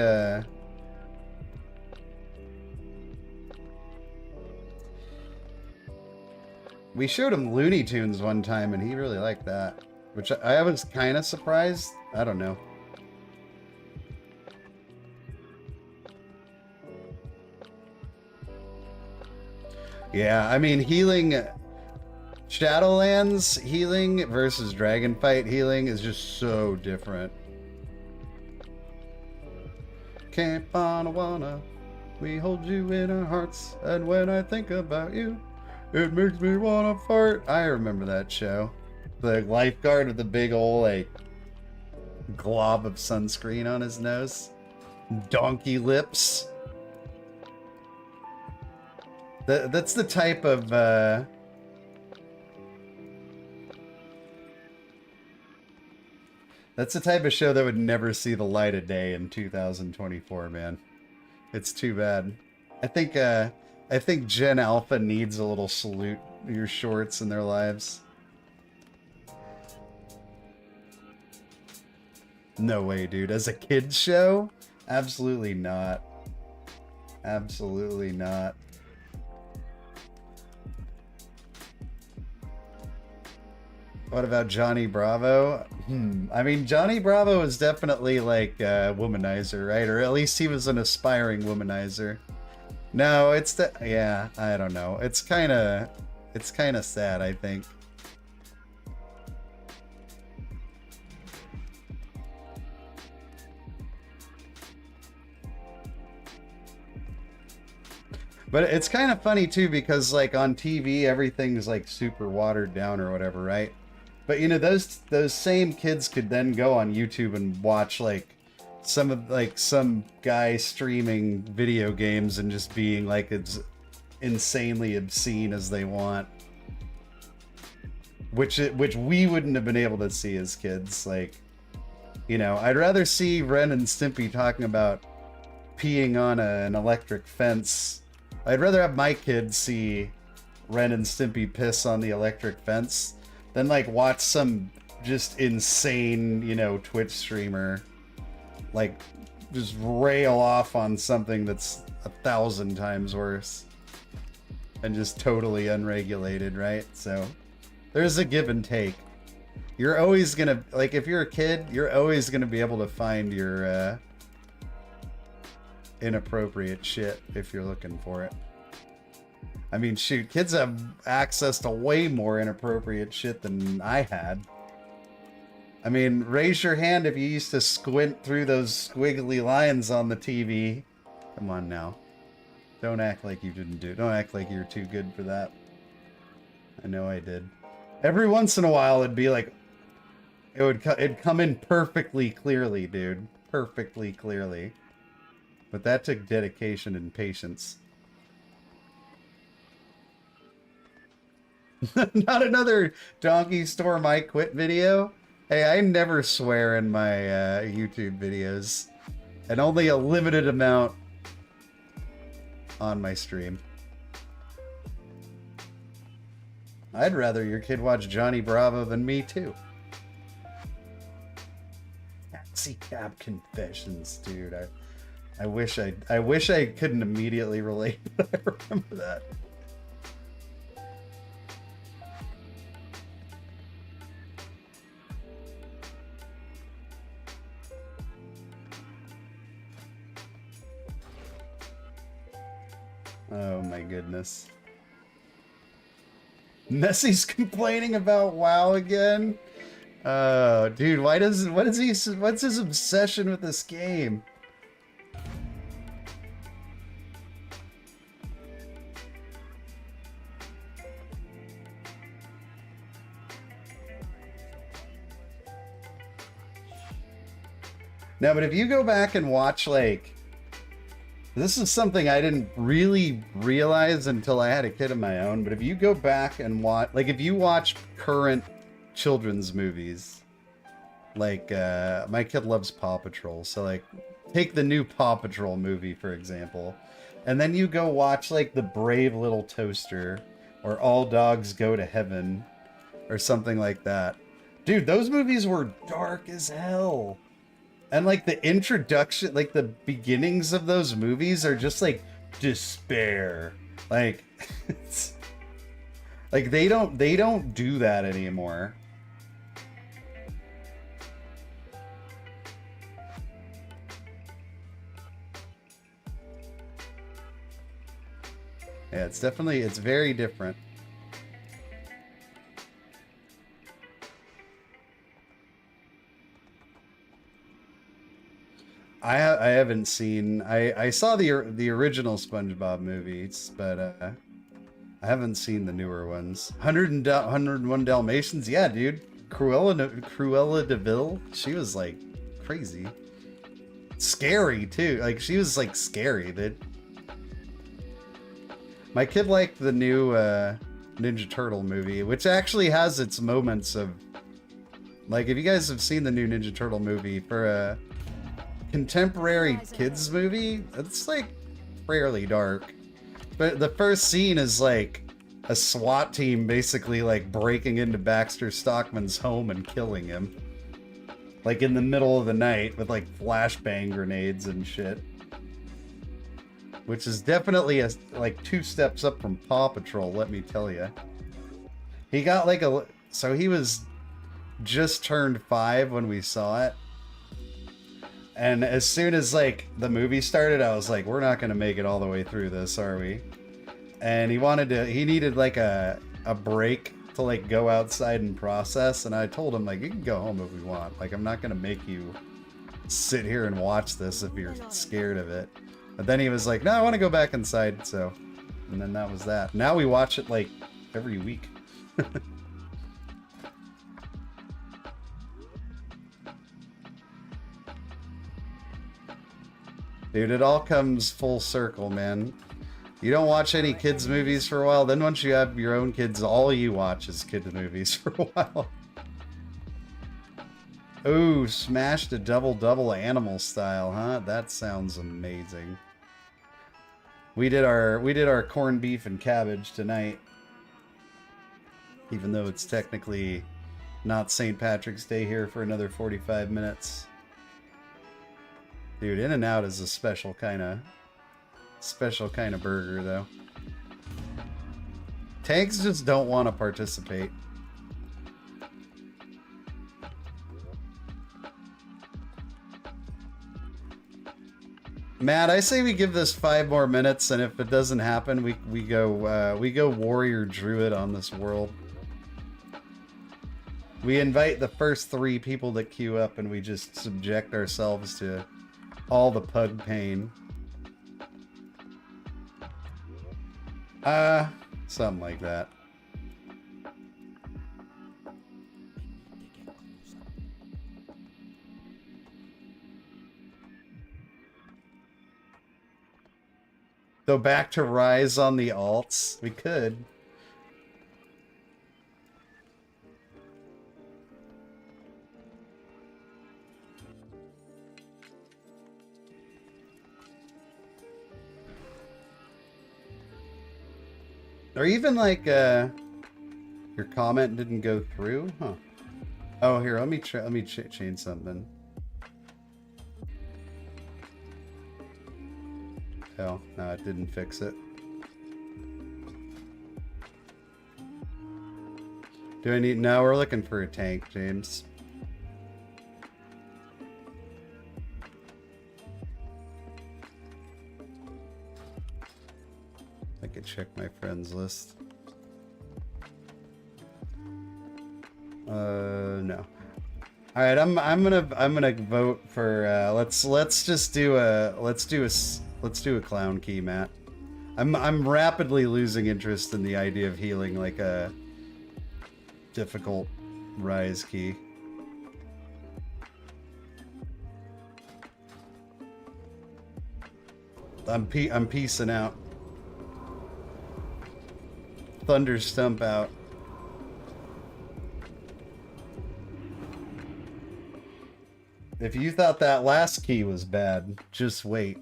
showed him Looney Tunes one time, and he really liked that. Which I was kind of surprised. I don't know. Yeah, I mean, healing... Shadowlands healing versus Dragonfight healing is just so different. Camp Anawana, we hold you in our hearts, and when I think about you, it makes me wanna fart. I remember that show. The lifeguard with the big old, like, glob of sunscreen on his nose. Donkey lips. That's the type of, that's the type of show that would never see the light of day in 2024, man. It's too bad. I think Gen Alpha needs a little salute your shorts in their lives. No way, dude. As a kid's show? Absolutely not. Absolutely not. What about Johnny Bravo? I mean, Johnny Bravo is definitely like a womanizer, right? Or at least he was an aspiring womanizer. No, it's the... Yeah, I don't know. It's kind of sad, I think. But it's kind of funny too, because like on TV, everything's like super watered down or whatever, right? But you know, those same kids could then go on YouTube and watch like some guy streaming video games and just being like as insanely obscene as they want, which we wouldn't have been able to see as kids. Like, you know, I'd rather see Ren and Stimpy talking about peeing on an electric fence. I'd rather have my kids see Ren and Stimpy piss on the electric fence than like watch some just insane, you know, Twitch streamer like just rail off on something that's 1,000 times worse and just totally unregulated, right? So there's a give and take. You're always gonna, like, if you're a kid, you're always gonna be able to find your inappropriate shit if you're looking for it. I mean, shoot, kids have access to way more inappropriate shit than I had. I mean, raise your hand if you used to squint through those squiggly lines on the TV. Come on now. Don't act like you didn't do it. Don't act like you're too good for that. I know I did. Every once in a while, it'd be like... It'd come in perfectly clearly, dude. Perfectly clearly. But that took dedication and patience. Not another Donkey Storm I Quit video? Hey, I never swear in my YouTube videos. And only a limited amount on my stream. I'd rather your kid watch Johnny Bravo than me, too. Taxi Cab Confessions, dude. I wish I couldn't immediately relate, but I remember that. Oh my goodness. Messie's complaining about WoW again? Oh, dude, what's his obsession with this game? No, but if you go back and watch, like, this is something I didn't really realize until I had a kid of my own, but if you go back and watch, like, if you watch current children's movies, like, my kid loves Paw Patrol, so, like, take the new Paw Patrol movie, for example, and then you go watch, like, The Brave Little Toaster, or All Dogs Go to Heaven, or something like that. Dude, those movies were dark as hell. And, like, the introduction, like, the beginnings of those movies are just, like, despair. Like, it's, like, they don't do that anymore. Yeah, it's definitely, it's very different. I haven't seen, I saw the original SpongeBob movies, but I haven't seen the newer ones. 101 Dalmatians, yeah, dude. Cruella DeVille, she was like crazy, scary too. Like she was like scary, dude. My kid liked the new Ninja Turtle movie, which actually has its moments of, like, if you guys have seen the new Ninja Turtle movie, for a contemporary kids movie, it's like fairly dark. But the first scene is like a SWAT team basically like breaking into Baxter Stockman's home and killing him, like in the middle of the night with like flashbang grenades and shit, which is definitely like 2 steps up from Paw Patrol, let me tell you. He got like so he was just turned 5 when we saw it. And as soon as, like, the movie started, I was like, we're not going to make it all the way through this, are we? And he needed, like, a break to, like, go outside and process. And I told him, like, you can go home if we want. Like, I'm not going to make you sit here and watch this if you're scared of it. But then he was like, no, I want to go back inside, so. And then that was that. Now we watch it, like, every week. Dude, it all comes full circle, man. You don't watch any kids' movies for a while, then once you have your own kids, all you watch is kids' movies for a while. Ooh, smashed a double-double animal style, huh? That sounds amazing. We did our corned beef and cabbage tonight. Even though it's technically not St. Patrick's Day here for another 45 minutes. Dude, In-N-Out is a special kind of burger, though. Tanks just don't want to participate. Matt, I say we give this 5 more minutes, and if it doesn't happen, we go warrior druid on this world. We invite the first 3 people that queue up, and we just subject ourselves to all the pug pain. Something like that. Go back to Rise on the alts? We could. Or even like your comment didn't go through, huh? Oh, here, let me change something. Oh, no, it didn't fix it. Do I need? No, we're looking for a tank, James. I could check my friends list. No. All right, I'm gonna vote for let's just do a clown key, Matt. I'm rapidly losing interest in the idea of healing like a difficult rise key. I'm peacing out. Thunder stump out. If you thought that last key was bad, just wait.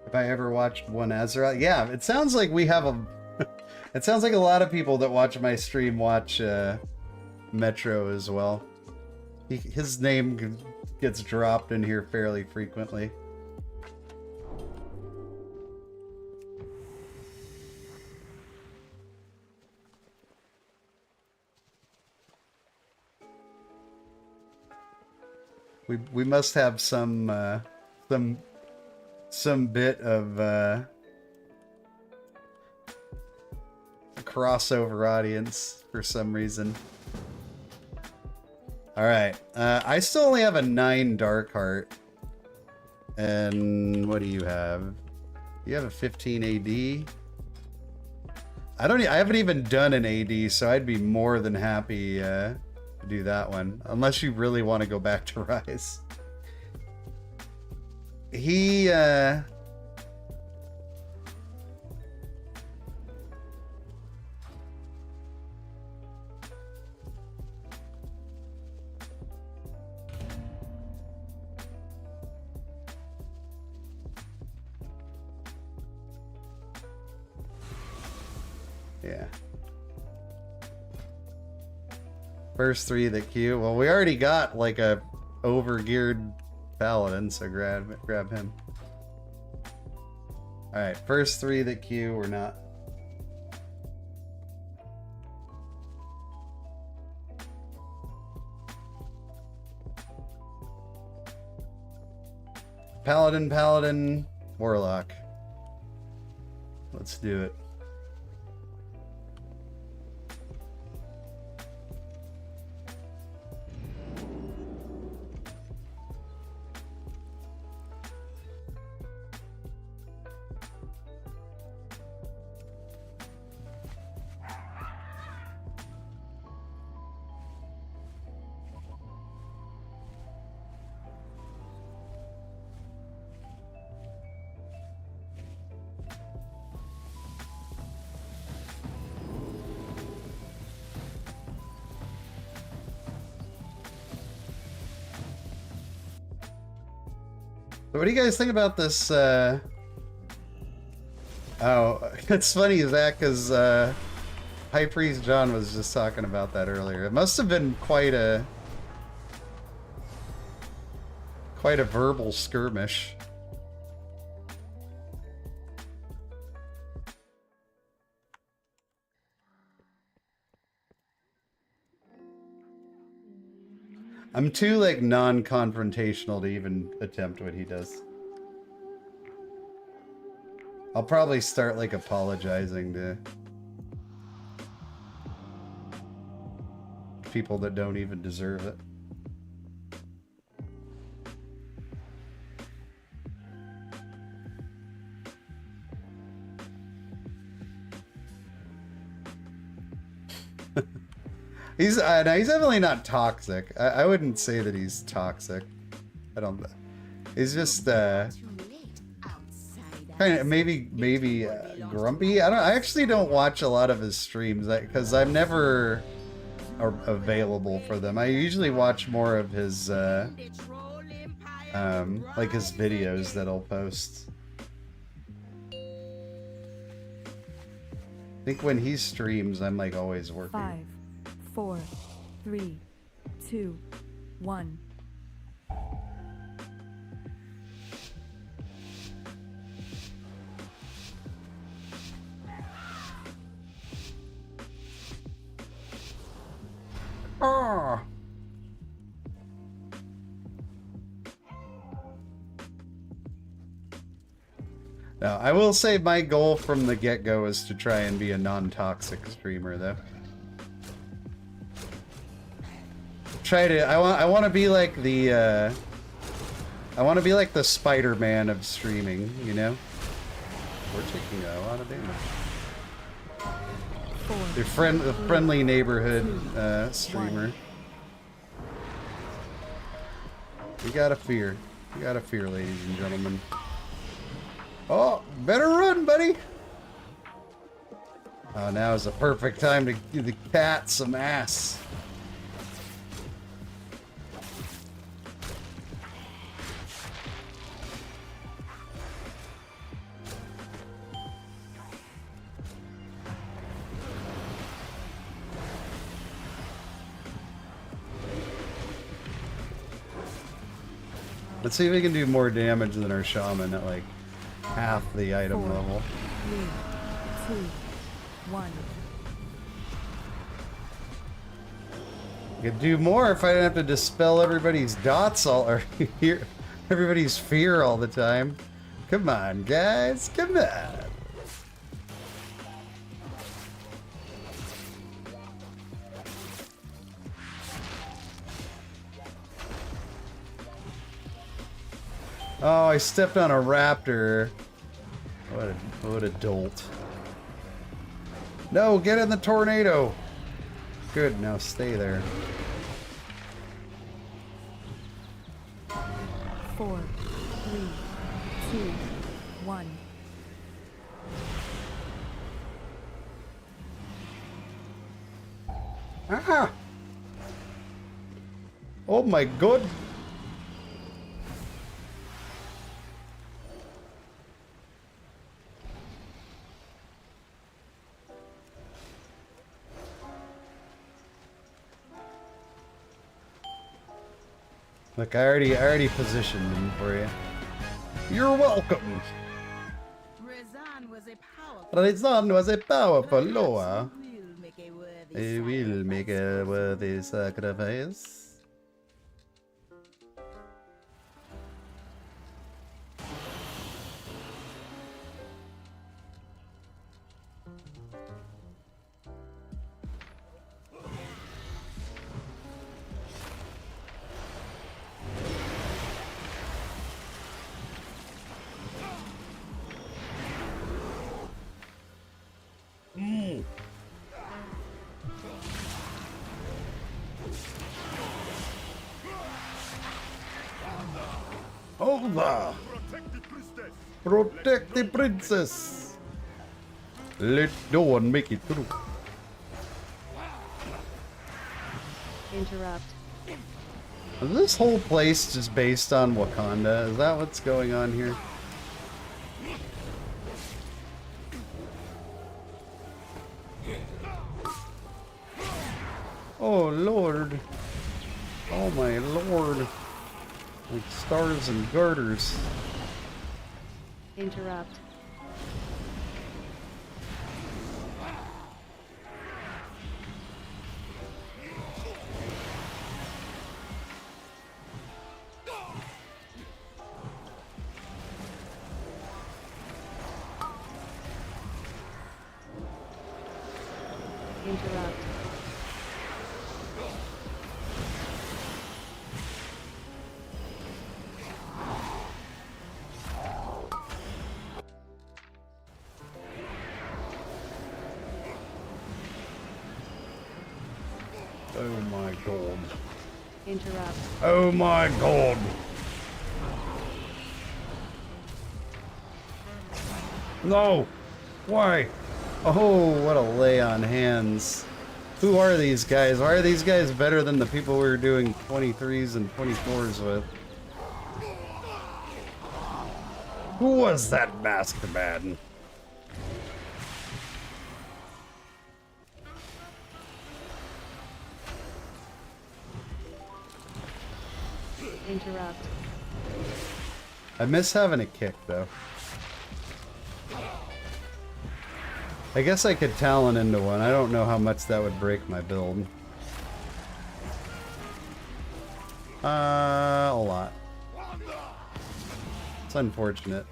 If I ever watched one Azeroth, yeah, it sounds like we have a. It sounds like a lot of people that watch my stream watch Metro as well. His name gets dropped in here fairly frequently. We must have some bit of crossover audience for some reason. All right, I still only have a 9 dark heart, and what do you have? You have a 15 AD. I haven't even done an AD, so I'd be more than happy to do that one, unless you really want to go back to Rise. He yeah. First 3 that queue. Well, we already got like a overgeared paladin, so grab him. All right, first 3 that queue or not. Paladin, Warlock. Let's do it. So what do you guys think about this? Oh, it's funny, Zach, because High Priest John was just talking about that earlier. It must have been quite a verbal skirmish. I'm too, like, non-confrontational to even attempt what he does. I'll probably start, like, apologizing to people that don't even deserve it. He's definitely not toxic. I wouldn't say that he's toxic. I don't. He's just kind of maybe grumpy. I actually don't watch a lot of his streams because I'm never available for them. I usually watch more of his like his videos that he'll post. I think when he streams, I'm like always working. 5, 4, 3, 2, 1. Oh. No, I will say my goal from the get-go is to try and be a non-toxic streamer, though. I want to be like the, I want to be like the Spider-Man of streaming, you know? We're taking a lot of damage. The friendly neighborhood streamer. You gotta fear. You gotta fear, ladies and gentlemen. Oh, better run, buddy! Oh, now is the perfect time to give the cat some ass. Let's see if we can do more damage than our shaman at like half the item 4, level. 3, 2, 1. Could do more if I didn't have to dispel everybody's dots all or everybody's fear all the time. Come on, guys, come on. Oh, I stepped on a raptor. What a dolt. No, get in the tornado. Good, now stay there. 4, 3, 2, 1. Ah! Oh my god! Look, I already positioned him for you. You're welcome. Razan was a powerful. Rizan was a powerful Loa. Will make a worthy He will make a worthy sacrifice. Over! Protect the princess! Let Dawn make it through. Interrupt. Is this whole place just based on Wakanda? Is that what's going on here? Oh lord. Oh my lord. Like stars and garters. Interrupt. Interrupt. Oh my god. Interrupt. Oh my god. No! Why? Oh, what a lay on hands. Who are these guys? Why are these guys better than the people we were doing 23s and 24s with? Who was that masked man? Interrupt. I miss having a kick, though. I guess I could talent into one. I don't know how much that would break my build. A lot. It's unfortunate.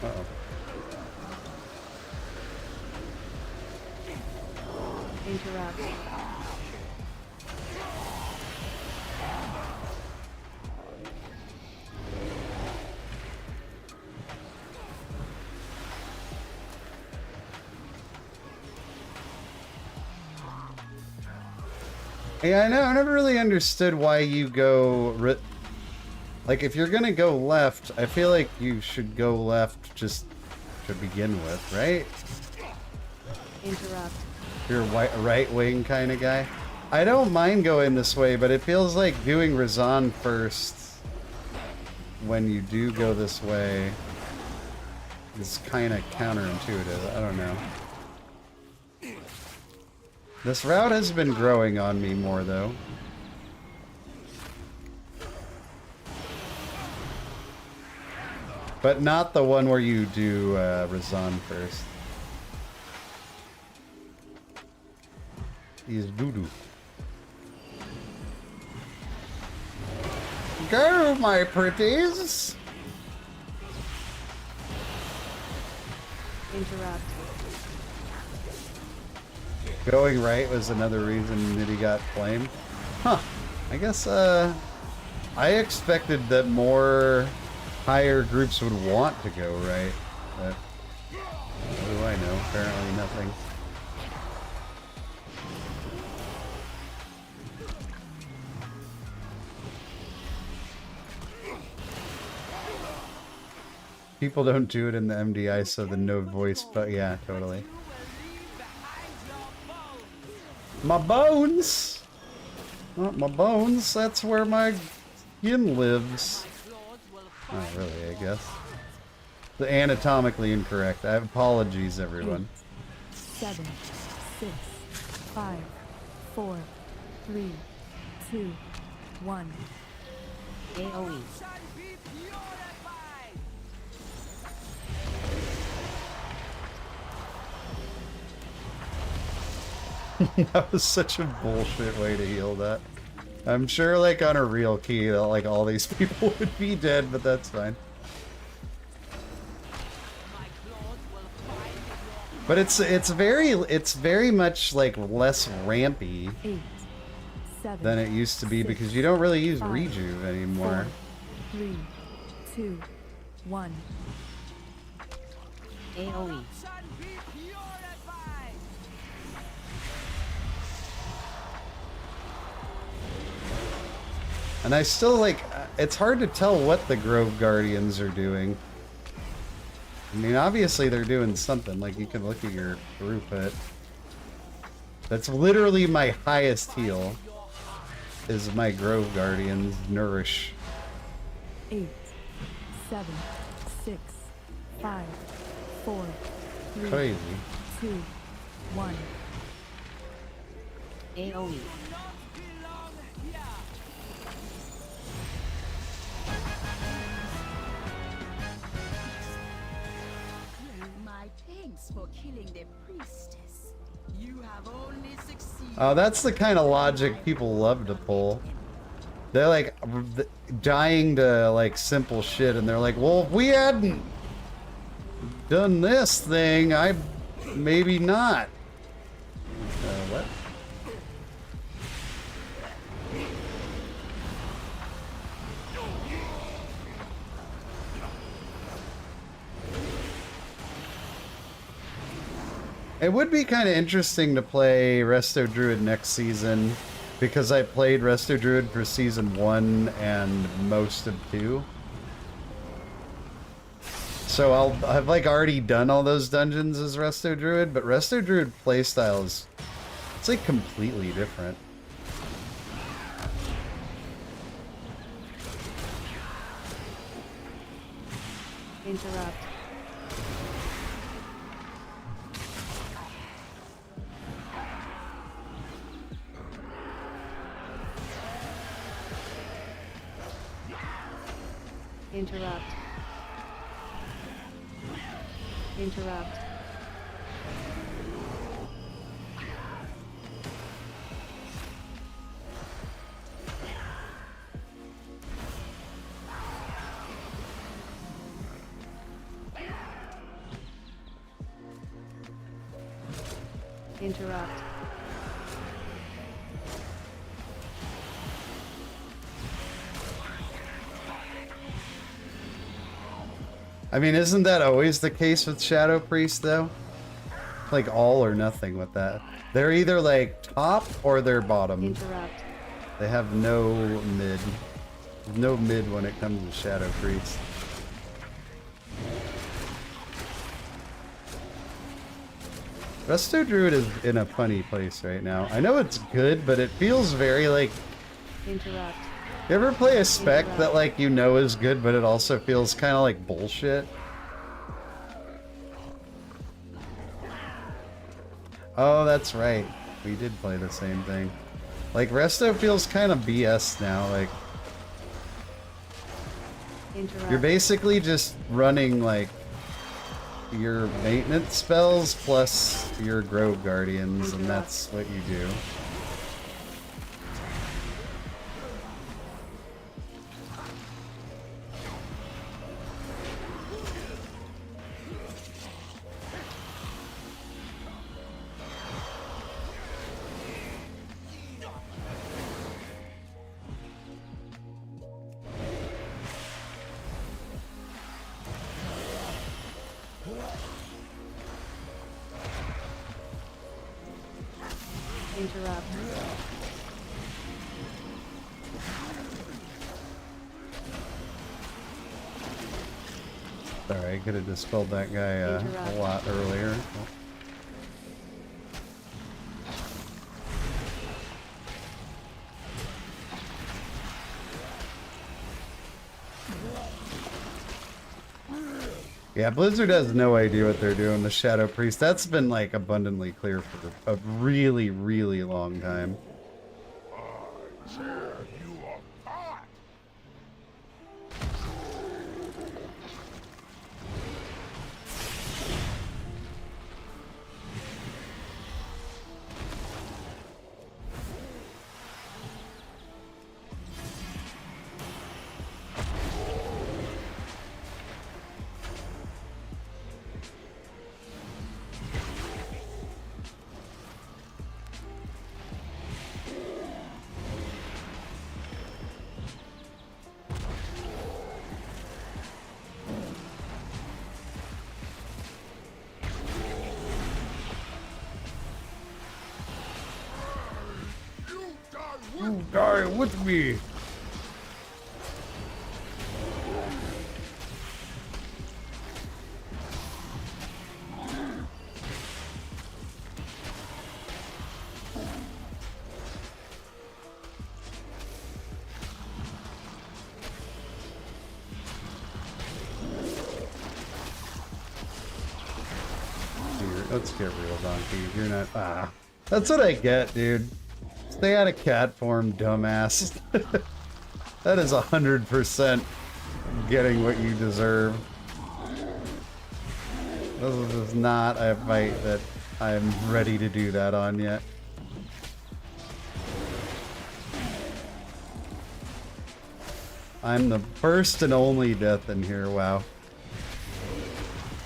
Uh-oh. Interrupt. Yeah, I know. I never really understood why you go... Like, if you're gonna go left, I feel like you should go left just to begin with, right? Interrupt. You're a right wing kind of guy. I don't mind going this way, but it feels like doing Razan first when you do go this way is kind of counterintuitive. I don't know. This route has been growing on me more, though. But not the one where you do Razan first. He's doo-doo. Go, my pretties! Interrupt. Going right was another reason that he got flamed. Huh. I guess, I expected that more higher groups would want to go right, but what do I know? Apparently nothing. People don't do it in the MDI, so the no voice, but yeah, totally. My bones! Not my bones, that's where my skin lives. Oh, really, I guess. The anatomically incorrect. I have apologies, everyone. 7, 6, 5, 4, 3, 2, 1. AOE. That was such a bullshit way to heal that. I'm sure, like, on a real key, that, like, all these people would be dead, but that's fine. But it's very much, like, less rampy 8, 7, than it used to be, because you don't really use rejuve anymore. 4, 3, 2, 1. AOE. And I still, like, it's hard to tell what the Grove Guardians are doing. I mean, obviously they're doing something. Like, you can look at your throughput. That's literally my highest heal, is my Grove Guardians nourish. 8, 7, 6, 5, 4, 3, Crazy. 2, 1. AOE. My thanks for killing the priestess. You have only succeeded. Oh, that's the kind of logic people love to pull. They're like dying to like simple shit, and they're like, well, if we hadn't done this thing, I maybe not. What? It would be kind of interesting to play Resto Druid next season, because I played Resto Druid for Season 1 and most of 2. So I've like already done all those dungeons as Resto Druid, but Resto Druid playstyle is, it's like completely different. Interrupt. Interrupt. Interrupt. Interrupt. I mean, isn't that always the case with Shadow Priest, though? Like, all or nothing with that. They're either, like, top or they're bottom. Interrupt. They have no mid. No mid when it comes to Shadow Priest. Resto Druid is in a funny place right now. I know it's good, but it feels very, like... Interrupt. You ever play a spec that, like, you know is good, but it also feels kind of like bullshit? Oh, that's right. We did play the same thing. Like, Resto feels kind of BS now. Like, Interrupt. you're basically just running, like, your maintenance spells plus your Grove Guardians, and that's what you do. Interrupt. Sorry, I could have dispelled that guy a lot earlier. Yeah, Blizzard has no idea what they're doing. The Shadow Priest, that's been like abundantly clear for a really, really long time. I tear you apart. Die with me! Let's get real, Donkey. You're not... Ah. That's what I get, dude. Stay out of cat form, dumbass. That is 100% getting what you deserve. This is not a fight that I'm ready to do that on yet. I'm the first and only death in here, wow.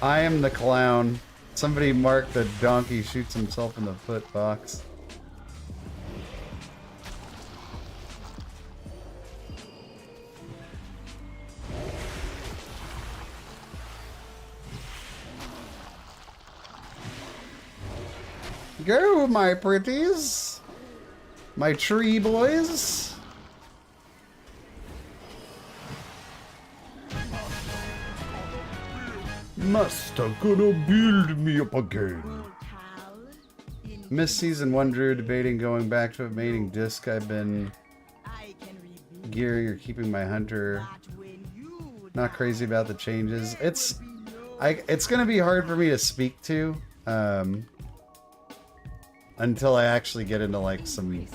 I am the clown. Somebody marked the donkey shoots himself in the foot box. Go, my pretties! My tree boys! Master gonna build me up again. Missed season 1 Drew, debating going back to a mating disc. I've been gear, you're keeping my hunter. Not crazy about the changes. It's gonna be hard for me to speak to until I actually get into like some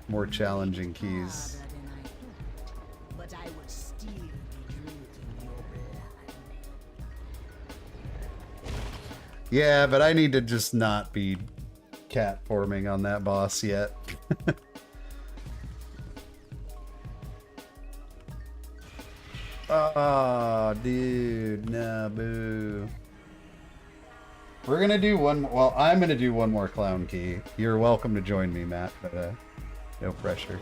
more challenging keys. Yeah, but I need to just not be cat forming on that boss yet. Oh, dude, nah, boo. We're gonna do one. Well, I'm gonna do one more clown key. You're welcome to join me, Matt, but no pressure.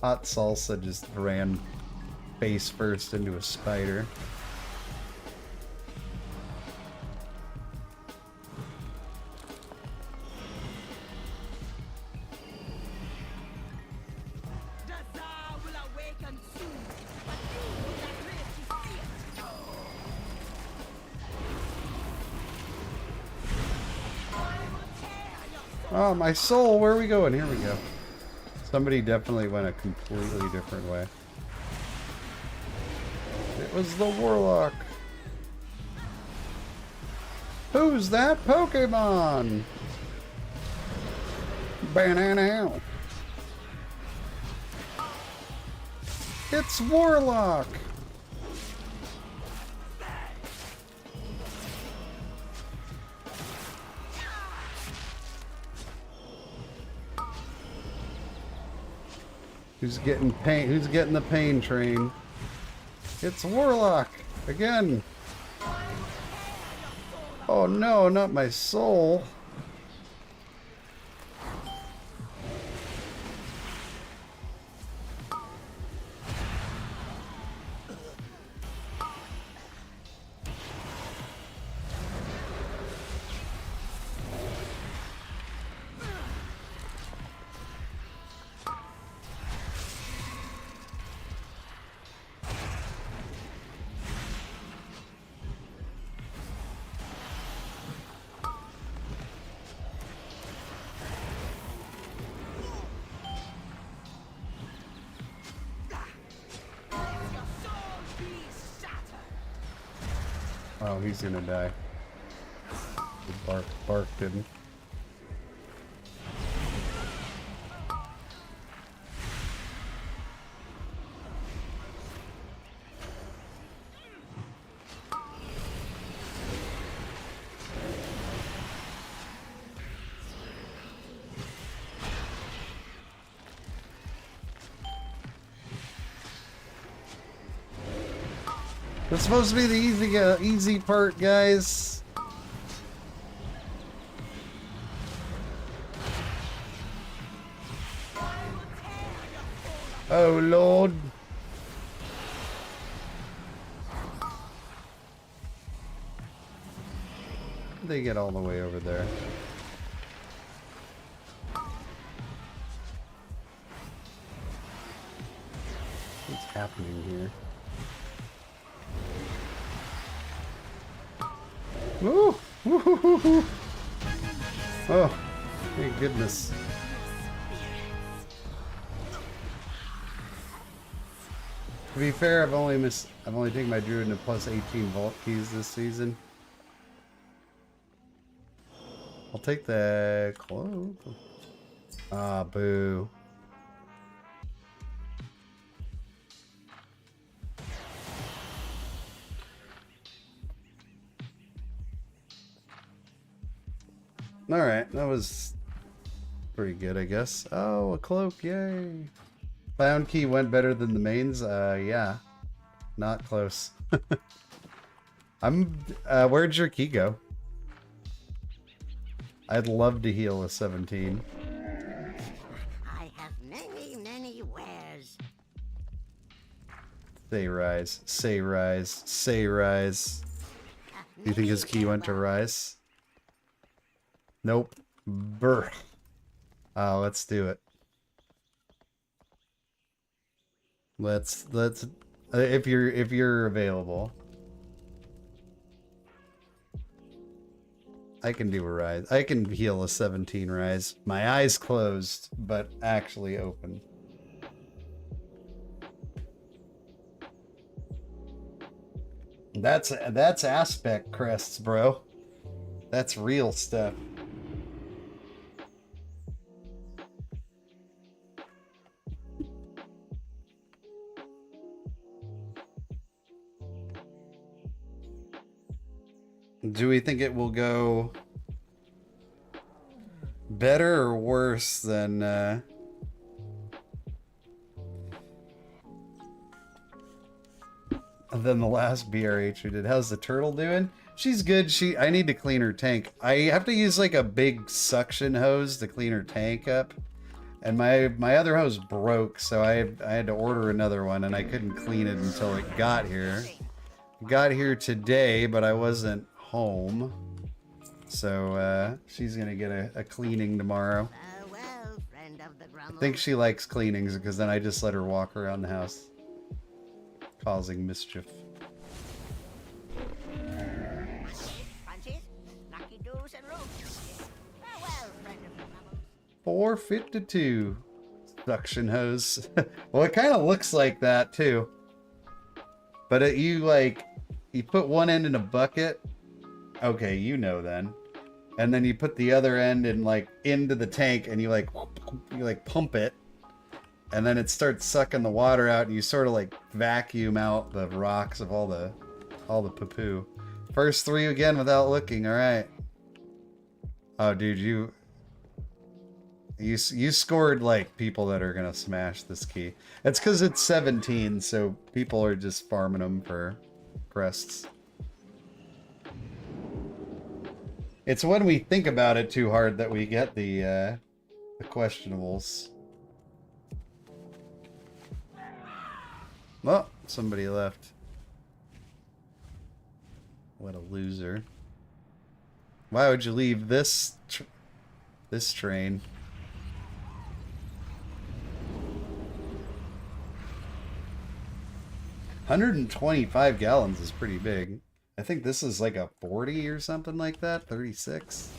Hot salsa just ran face first into a spider. The Tsar will awaken soon, but you will not live to see it. I will tear your soul. Oh, my soul! Where are we going? Here we go. Somebody definitely went a completely different way. It was the warlock. Who's that Pokemon? Banana. It's Warlock. Who's getting pain? Who's getting the pain train? It's Warlock again. Oh no, not my soul. Oh, he's gonna die. The bark didn't. It's supposed to be the easy part, guys. Oh Lord. They get all the way over there. What's happening here? Woo! Woo-hoo-hoo-hoo. Oh, thank goodness. To be fair, I've only taken my druid into plus 18 vault keys this season. I'll take the clove. Ah, boo. Alright, that was pretty good, I guess. Oh, a cloak, yay. Clown key went better than the mains? Yeah. Not close. Where'd your key go? I'd love to heal a 17. I have many wares. Say rise, say rise, say rise. Do you think his key went to rise? Nope. Brr. Let's do it. Let's if you're available. I can do a rise. I can heal a 17 rise. My eyes closed, but actually open. That's aspect crests, bro. That's real stuff. Do we think it will go better or worse than than the last BRH we did. How's the turtle doing? She's good. I need to clean her tank. I have to use like a big suction hose to clean her tank up. And my other hose broke, so I had to order another one, and I couldn't clean it until it got here. It got here today, but I wasn't home. So she's gonna get a cleaning tomorrow. Farewell, friend of the I think she likes cleanings because then I just let her walk around the house, causing mischief. Punches, lucky doos, and roots. Farewell, friend of the grammar. 452 suction hose. Well, it kind of looks like that too. But you put one end in a bucket. Okay, you know then. And then you put the other end in into the tank, and you pump it, and then it starts sucking the water out, and you sort of vacuum out the rocks of all the poo-poo. First 3 again without looking. All right. Oh, dude, you scored people that are gonna smash this key. It's because it's 17, so people are just farming them for crests. It's when we think about it too hard that we get the questionables. Oh, somebody left. What a loser. Why would you leave this train? $125 gallons is pretty big. I think this is like a 40 or something like that. 36.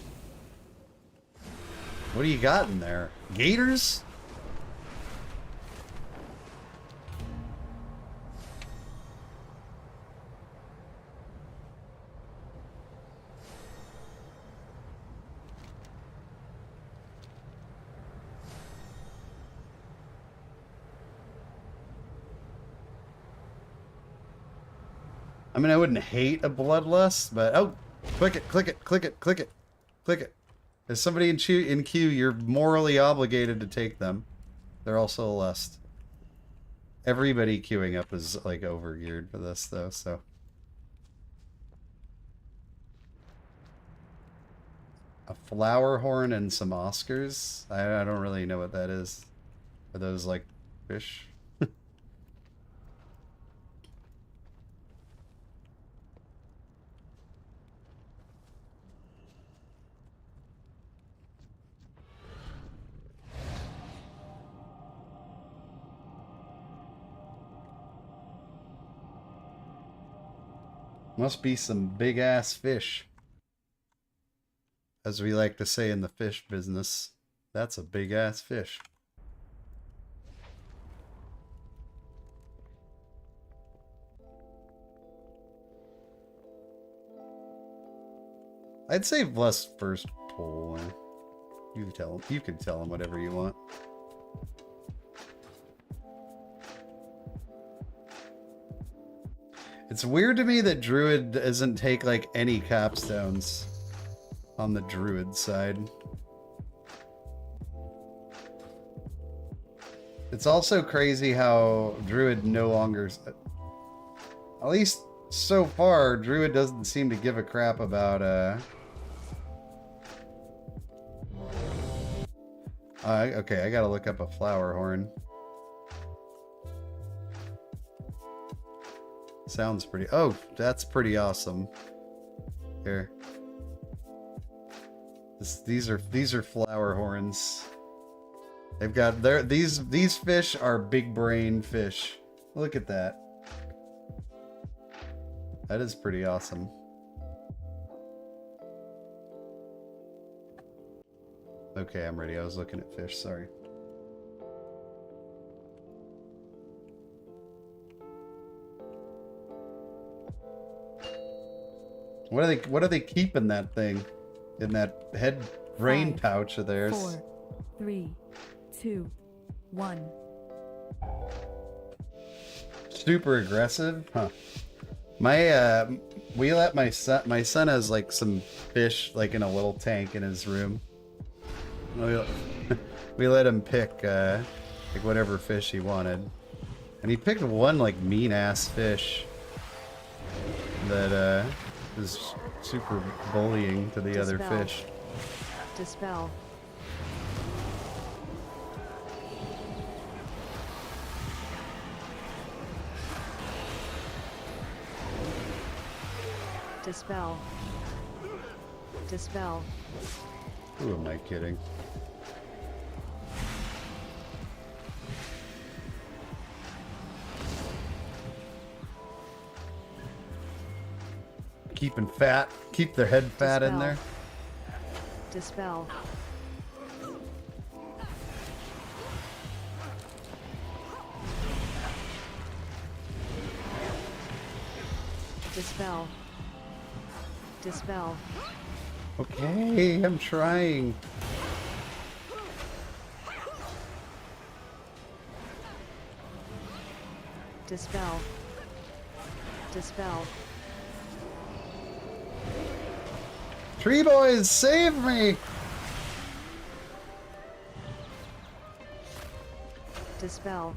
What do you got in there? Gators? I mean, I wouldn't hate a bloodlust, but oh, click it, click it, click it, click it, click it. There's somebody in queue, you're morally obligated to take them. They're also a lust. Everybody queuing up is overgeared for this though, so. A flower horn and some Oscars? I don't really know what that is. Are those fish? Must be some big-ass fish. As we like to say in the fish business, that's a big-ass fish. I'd say less first pull. You can tell him whatever you want. It's weird to me that Druid doesn't take any capstones on the Druid side. It's also crazy how Druid no longer, at least so far, Druid doesn't seem to give a crap about okay, I gotta look up a flower horn. Sounds pretty. Oh, that's pretty awesome. Here. These are flower horns. They've got these fish are big brain fish. Look at that. That is pretty awesome. Okay, I'm ready. I was looking at fish, sorry. What are they keeping that thing in that head brain pouch of theirs? 4, 3, 2, 1. Super aggressive, huh? We let my son has some fish in a little tank in his room. We let him pick whatever fish he wanted, and he picked one mean ass fish. that is super bullying to the other Dispel. fish. Dispel. Dispel. Dispel. Who am I kidding? Keeping fat, keep their head fat in Dispel. there. Dispel. Dispel. Dispel. Okay, I'm trying. Dispel. Dispel. Tree boys, save me! Dispel.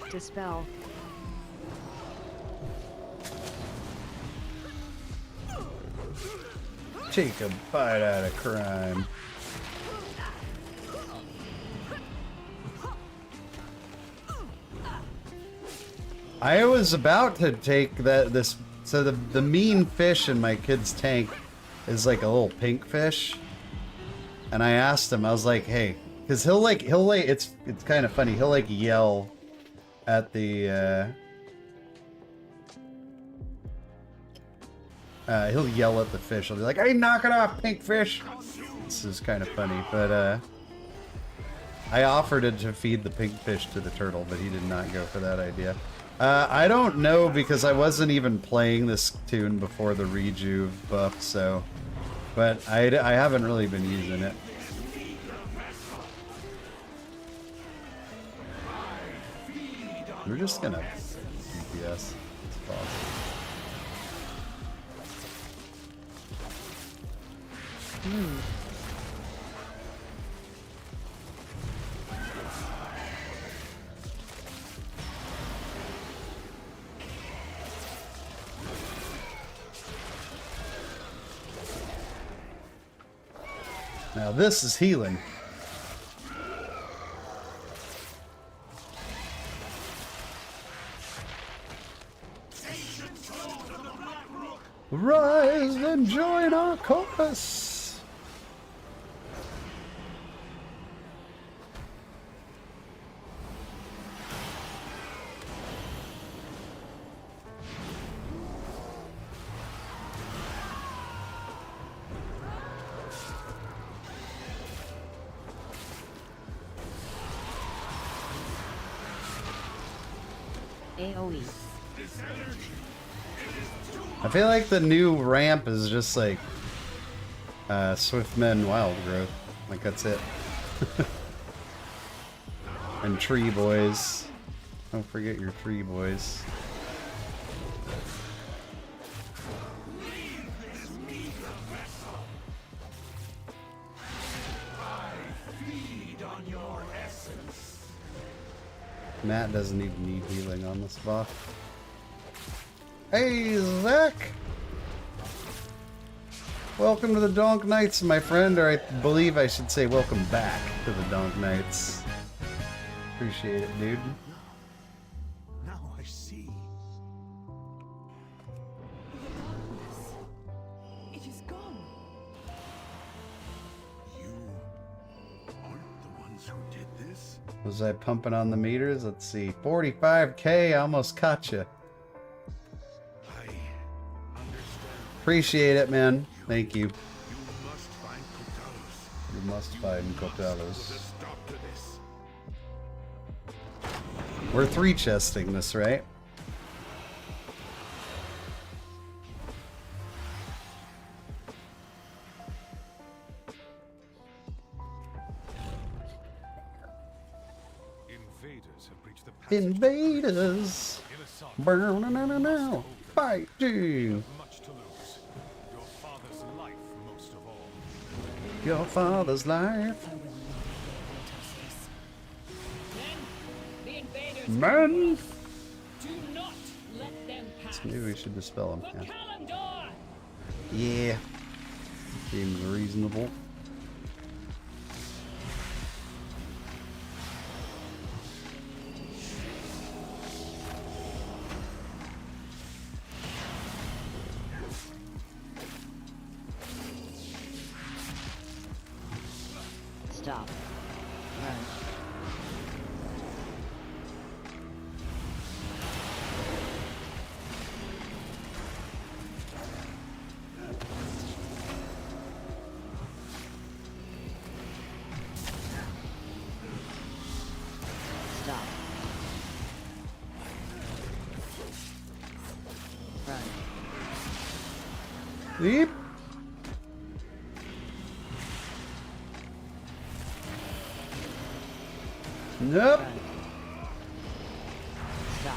Dispel. Take a bite out of crime. I was about to take this. So the mean fish in my kid's tank is like a little pink fish, and I asked him. I was like, "Hey," because he'll like it's kind of funny. He'll like yell at the. He'll yell at the fish. He'll be like, "Hey, knock it off, pink fish!" This is kind of funny, but I offered it to feed the pink fish to the turtle, but he did not go for that idea. I don't know because I wasn't even playing this tune before the rejuve buff, so... But I haven't really been using it. We're just gonna DPS. It's possible. Now this is healing. Rise and join our chorus. AoE. I feel like the new ramp is just like Swiftmen Wild Growth. Like that's it. And Tree Boys. Don't forget your Tree Boys. Matt doesn't even need healing on this buff. Hey, Zach! Welcome to the Donk Knights, my friend, or I believe I should say welcome back to the Donk Knights. Appreciate it, dude. Now I see. It is gone. You aren't the ones who did this? Was I pumping on the meters? Let's see. 45K, I almost caught you. I understand. Appreciate it, man. Thank you. You must find Kotalos. You must find Put a Kotalos. stop to this. We're 3-chesting this, right? Invaders have breached the passage. Invaders! Burn-a-na-na-na. Fighting! Much to lose. Your father's life most of all. Your father's life. The invaders Man! do not let them pass. So maybe we should dispel him. Yeah. Seems reasonable. Stop. Run. Stop. Run. Leap. Nope. Run. Stop.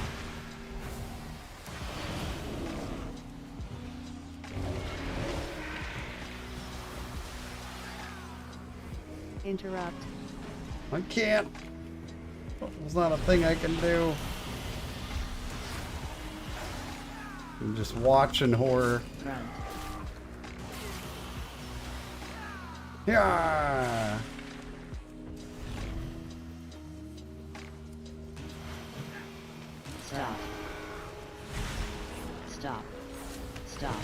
Interrupt. I can't. It's not a thing I can do. I'm just watching horror. Run. Yeah. Stop. Stop. Stop.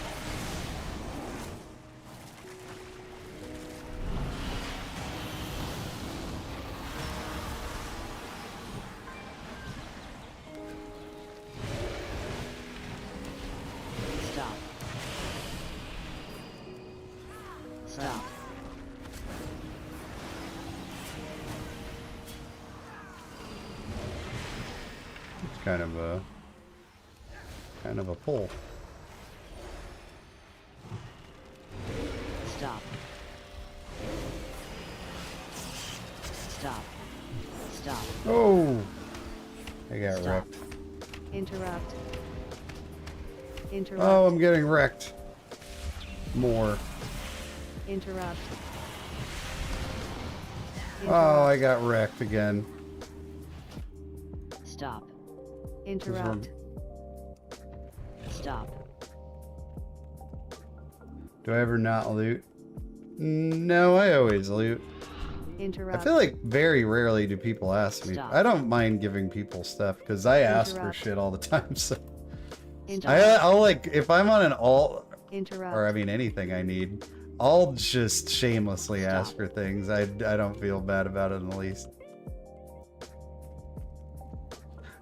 Stop. Stop. It's kind of a pull. Stop. Stop. Stop. Oh, I got Stop. wrecked. Interrupt. Interrupt. Oh, I'm getting wrecked. More. Interrupt. Oh, I got wrecked again. Stop. Interrupt. Stop. Do I ever not loot? No, I always loot. I Interrupt. feel like very rarely do people ask me. Stop. I don't mind giving people stuff because I ask for Interrupt. shit all the time. So Interrupt. I'll like, if I'm on an alt, Interrupt. or I mean anything I need, I'll just shamelessly Stop. ask for things. I don't feel bad about it in the least.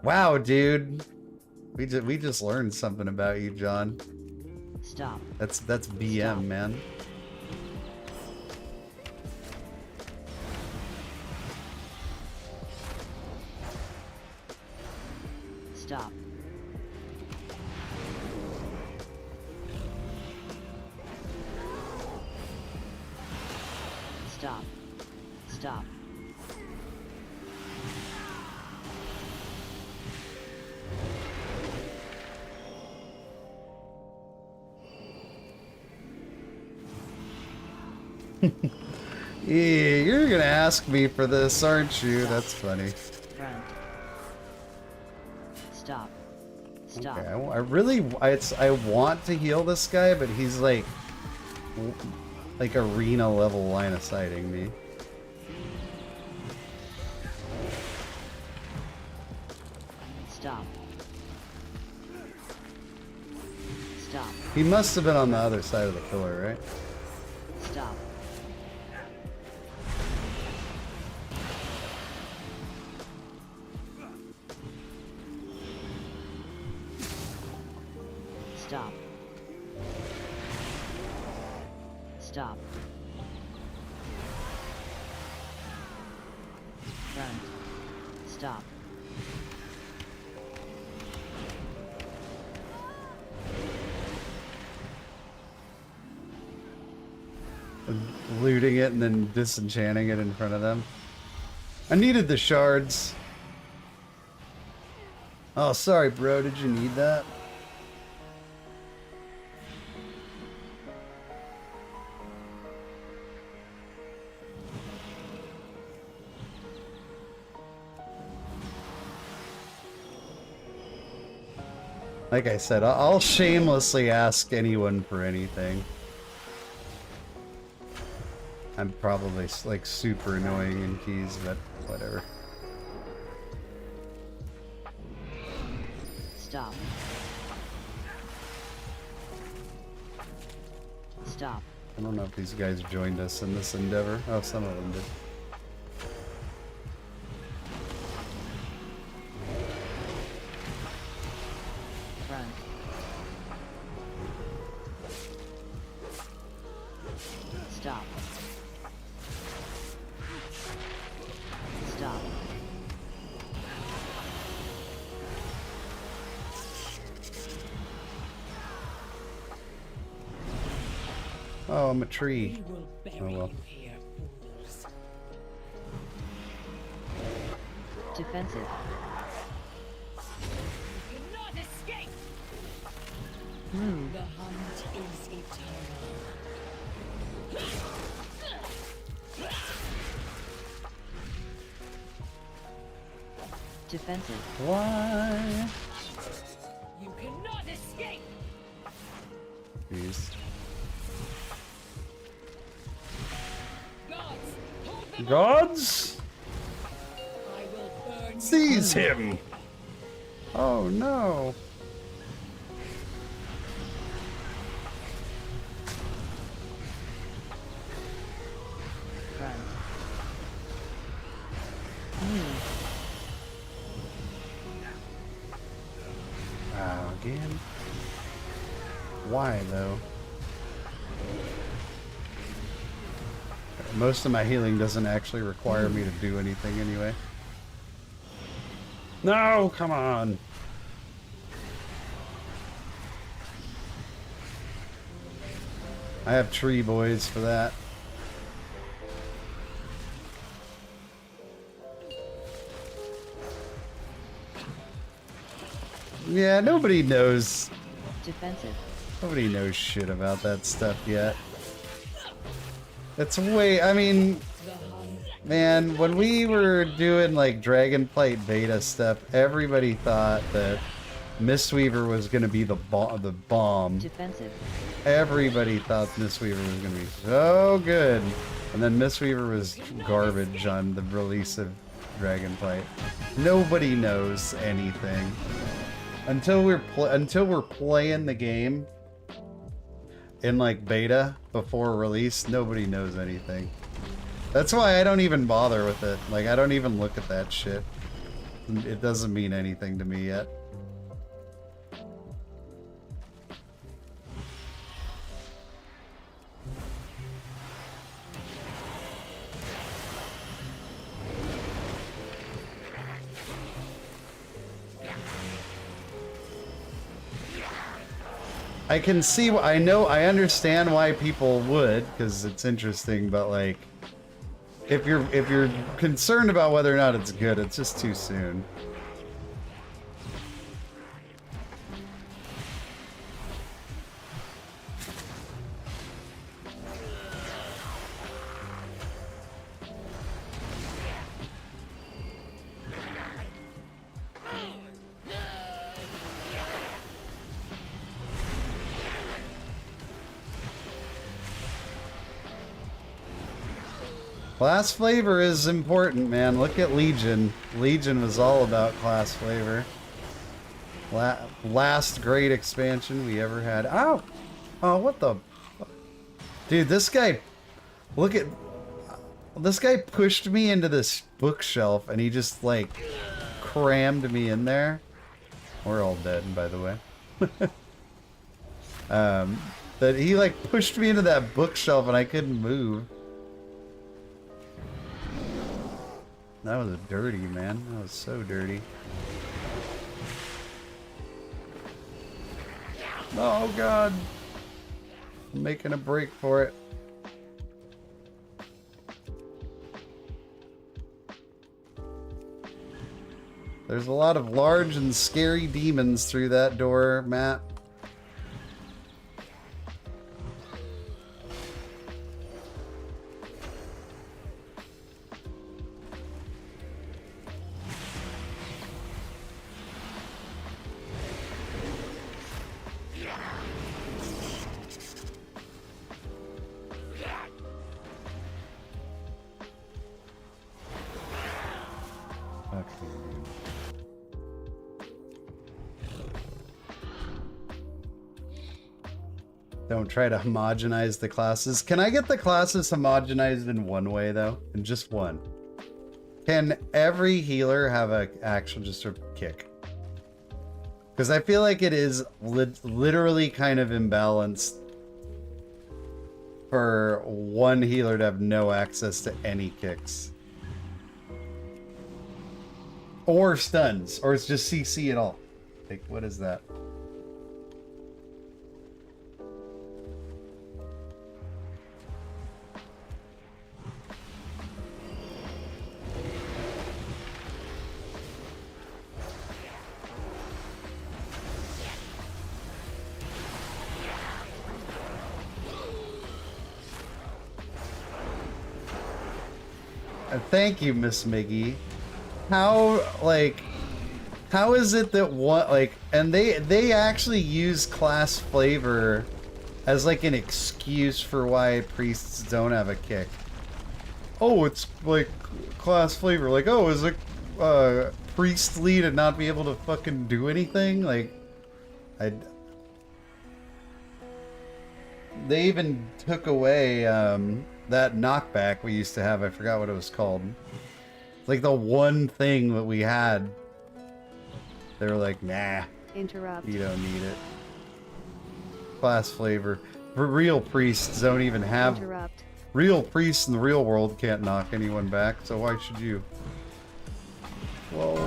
Wow, dude. We just learned something about you, John. Stop. That's BM, Stop. man. Stop. Stop. Stop. Yeah, you're gonna ask me for this, aren't you? That's funny. Front. Stop. Stop. Okay, I really, I want to heal this guy, but he's like arena level line of sighting me. Stop. Stop. He must have been on the other side of the pillar, right? Stop. Stop. Stop. Front. Stop. Looting it and then disenchanting it in front of them. I needed the shards. Oh, sorry, bro. Did you need that? Like I said, I'll shamelessly ask anyone for anything. I'm probably like super annoying in keys, but whatever. Stop. Stop. I don't know if these guys joined us in this endeavor. Oh, some of them did. Front. Stop. Stop. Oh, I'm a tree. Oh well. Defensive. Cannot escape. Move. The hunt is eternal. Defensive. Why? You cannot escape. Jeez. Gods, hold them. Gods? I will burn Seize him! Oh no. Front. Move. Wow, again? Why though? Most of my healing doesn't actually require me to do anything anyway. No, come on. I have tree boys for that. Yeah, nobody knows. Defensive. Nobody knows shit about that stuff yet. It's way, I mean, man, when we were doing like dragonflight beta stuff, everybody thought that Mistweaver was going to be the bomb. Defensive. Everybody thought Mistweaver was going to be so good. And then Mistweaver was garbage on the release of Dragonflight. Nobody knows anything. Until we're playing the game in like beta before release, nobody knows anything. That's why I don't even bother with it. Like, I don't even look at that shit. It doesn't mean anything to me yet. I can see, I understand why people would, because it's interesting, but like, if you're concerned about whether or not it's good, it's just too soon. Class flavor is important, man. Look at Legion. Legion was all about class flavor. Last great expansion we ever had. Ow! Oh, what the... Dude, this guy... Look at... This guy pushed me into this bookshelf and he just, like, crammed me in there. We're all dead, by the way. That he, like, pushed me into that bookshelf and I couldn't move. That was dirty, man. That was so dirty. Oh, God. I'm making a break for it. There's a lot of large and scary demons through that door, Matt. Don't try to homogenize the classes. Can I get the classes homogenized in one way though? In just one? Can every healer have a actual just a kick? Because I feel like it is literally kind of imbalanced for one healer to have no access to any kicks. Or stuns, or it's just CC at all. Like, what is that? Thank you, Miss Miggy. How, like, how is it that what, like, and they actually use class flavor as like an excuse for why priests don't have a kick. Oh, it's like class flavor. Like, oh, is it priestly to not be able to fucking do anything? Like, they even took away that knockback we used to have. I forgot what it was called. It's like the one thing that we had. They were like, nah. Interrupt. You don't need it. Class flavor. Real priests don't even have... Interrupt. Real priests in the real world can't knock anyone back, so why should you? Well,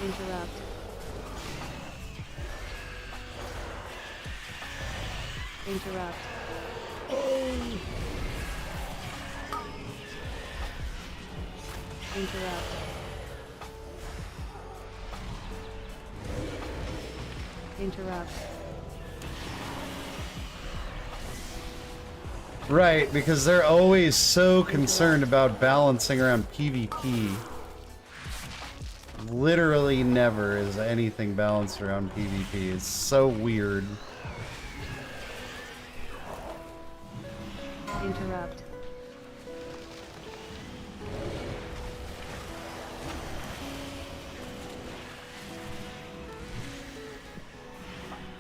Interrupt. Interrupt. Interrupt. Interrupt. right, because they're always so concerned about balancing around PvP. Literally never is anything balanced around PvP. It's so weird. Interrupt.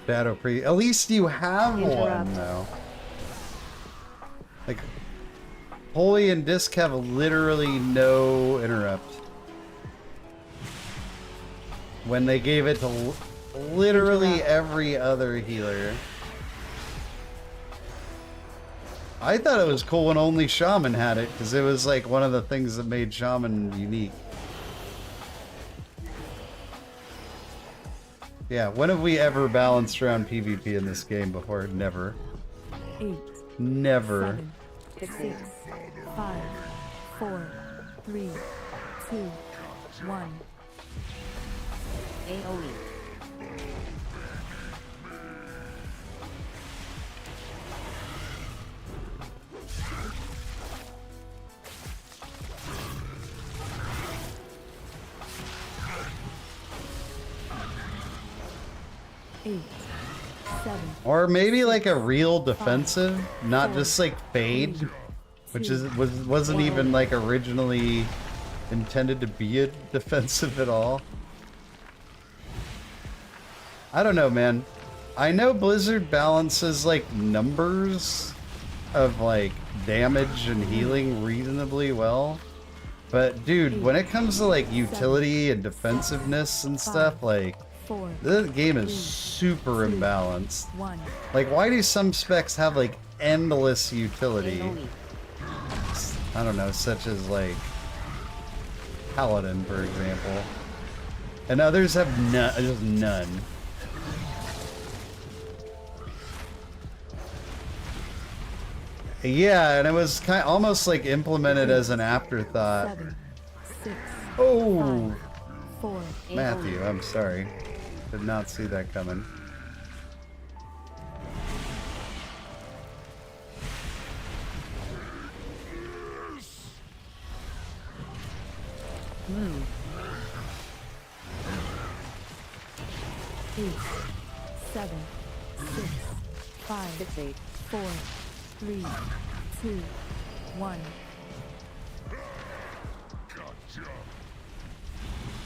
Shadow Priest. At least you have one, Interrupt. though. Like, Holy and Disc have literally no interrupt. When they gave it to literally Interrupt. every other healer. I thought it was cool when only Shaman had it, because it was like one of the things that made Shaman unique. Yeah, when have we ever balanced around PvP in this game before? Never. 8, Never. 7, 6, 5, 4, 3, 2, 1. AoE. Eight, 7. Or maybe like a real defensive, not just like fade, which wasn't even like originally intended to be a defensive at all. I don't know, man. I know Blizzard balances like numbers of like damage and healing reasonably well. But dude, when it comes to like utility and defensiveness and stuff, like 4, this game is super imbalanced. 1. Like, why do some specs have like endless utility? AoE. I don't know, such as like Paladin, for example, and others have just none. Yeah, and it was kind of almost like implemented as an afterthought. 7, 6, Oh, 4. Matthew, I'm sorry. Did not see that coming. Move. 8, 7, 6, 5, 6, 8. 4, 3, 2, 1.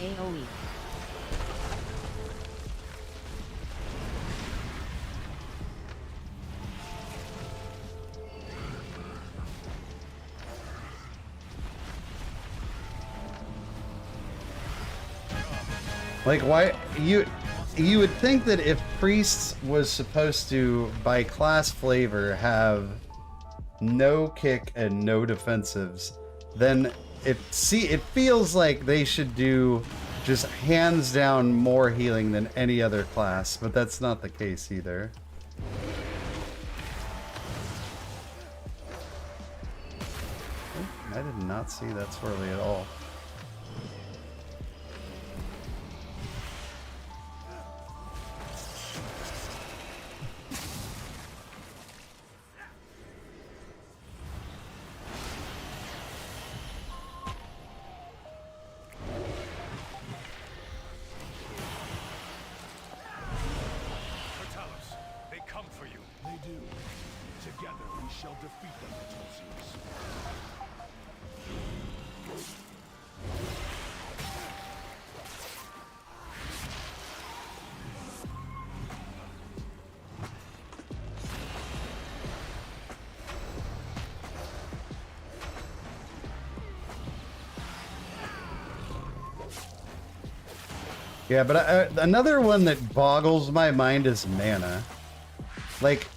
AoE. Like, why you would think that if priests was supposed to, by class flavor, have no kick and no defensives, then it feels like they should do just hands down more healing than any other class, but that's not the case either. Oh, I did not see that swirly at all. Yeah, but another one that boggles my mind is mana. Like,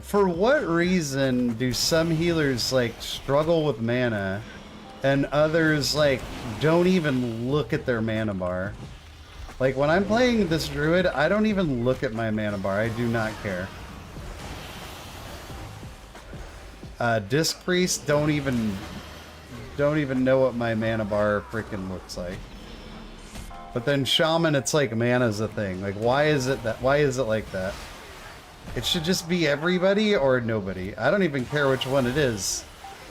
for what reason do some healers, like, struggle with mana, and others, like, don't even look at their mana bar? Like, when I'm playing this druid, I don't even look at my mana bar. I do not care. Disc Priest don't even know what my mana bar freaking looks like. But then Shaman, it's like mana's a thing. Like, why is it like that? It should just be everybody or nobody. I don't even care which one it is.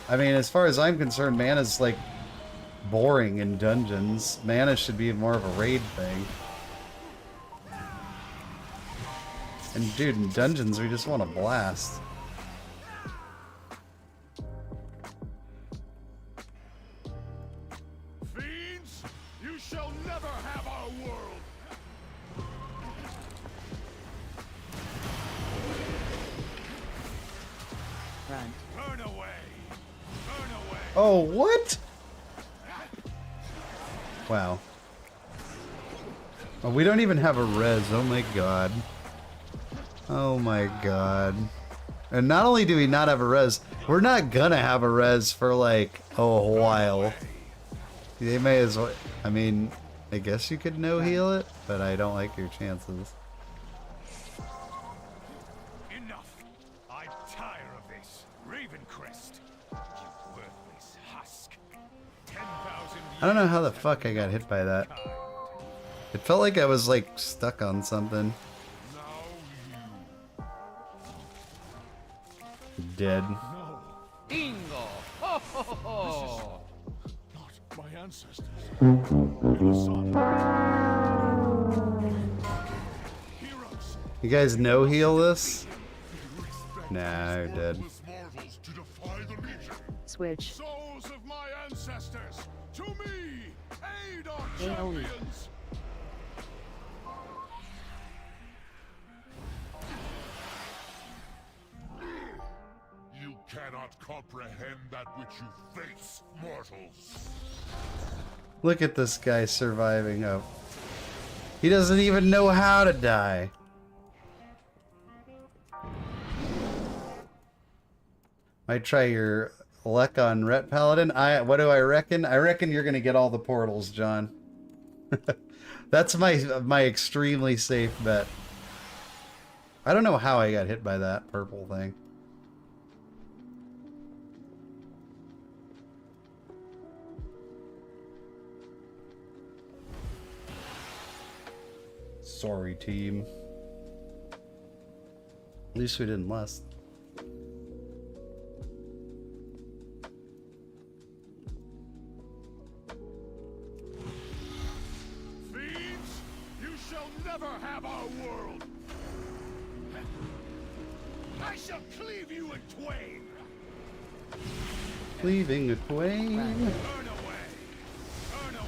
I mean, as far as I'm concerned, mana's like boring in dungeons. Mana should be more of a raid thing. And dude, in dungeons, we just want to blast. Oh, what? Wow. Oh, we don't even have a res. Oh my god. Oh my god. And not only do we not have a res, we're not gonna have a res for like a while. They may as well. I mean, I guess you could no heal it, but I don't like your chances. I don't know how the fuck I got hit by that. It felt like I was like stuck on something. Dead. Bingo! Ho ho ho! Not my ancestors. You guys no heal this? Nah, you're dead. Switch. Souls of my ancestors, to me, aid our AOE. champions. You cannot comprehend that which you face, mortals. Look at this guy surviving up. He doesn't even know how to die. Might try your luck on Ret Paladin. What do I reckon? I reckon you're gonna get all the portals, John. That's my extremely safe bet. I don't know how I got hit by that purple thing. Sorry, team. At least we didn't last. Thieves, you shall never have our world. I shall cleave you in twain. Cleaving a twain. Turn away. Turn away.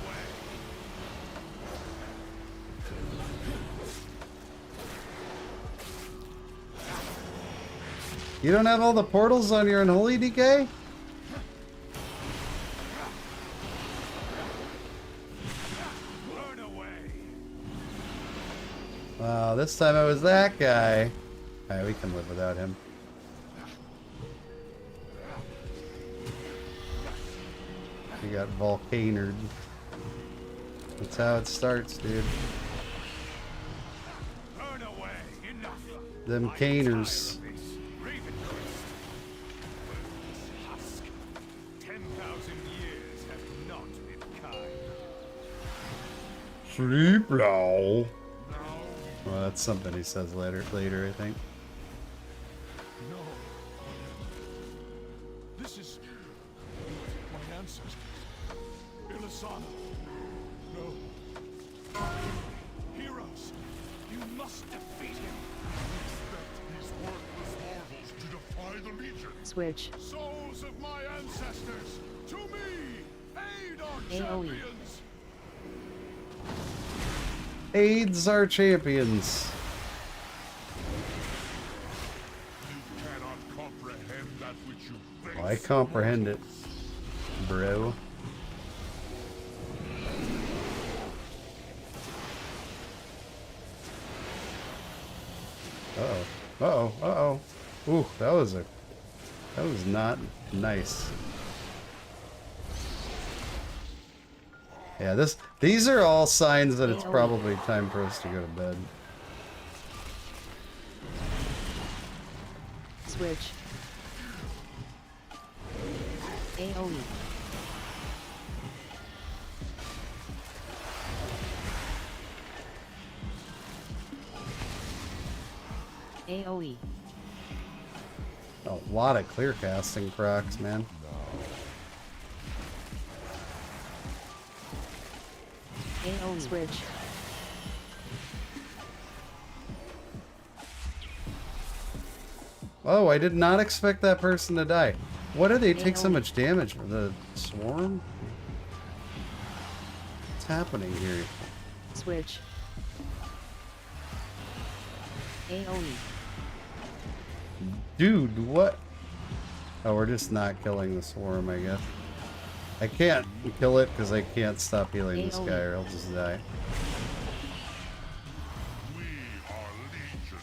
You don't have all the portals on your unholy DK? Burn away. Wow, this time it was that guy. Alright, we can live without him. He got volcanoed. That's how it starts, dude. Turn away. Enough. Them caners. Husk. 10,000 years have not been kind. Sleep now. Now, Well, that's something he says later, I think. no. This is my ancestors. Ilisana. No. Heroes, you must defeat him. Expect these worthless marvels to defy the Legion. Switch. Souls of my ancestors, to me! Aid our AoE. champions! AIDS our champions. You cannot comprehend that which you face. Oh, I comprehend it, bro. Uh-oh. Uh-oh. Uh-oh. Ooh, that was not nice. Yeah, these are all signs that it's probably time for us to go to bed. Switch. AoE. AoE. A lot of clear casting procs, man. AoE. Switch. Oh, I did not expect that person to die. What do they take so much damage from the swarm? What's happening here? Switch. AoE. Dude, what? Oh, we're just not killing the swarm, I guess. I can't kill it because I can't stop healing this guy or I'll just die. We are Legion.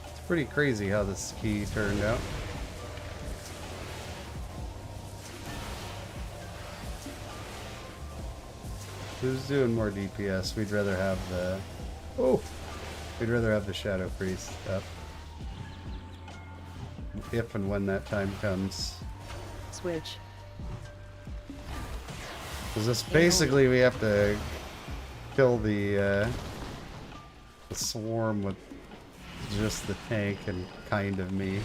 It's pretty crazy how this key turned out. Who's doing more DPS? We'd rather have the... Oh! We'd rather have the Shadow Priest up. If and when that time comes. Switch. Because this basically we have to kill the swarm with just the tank and kind of me.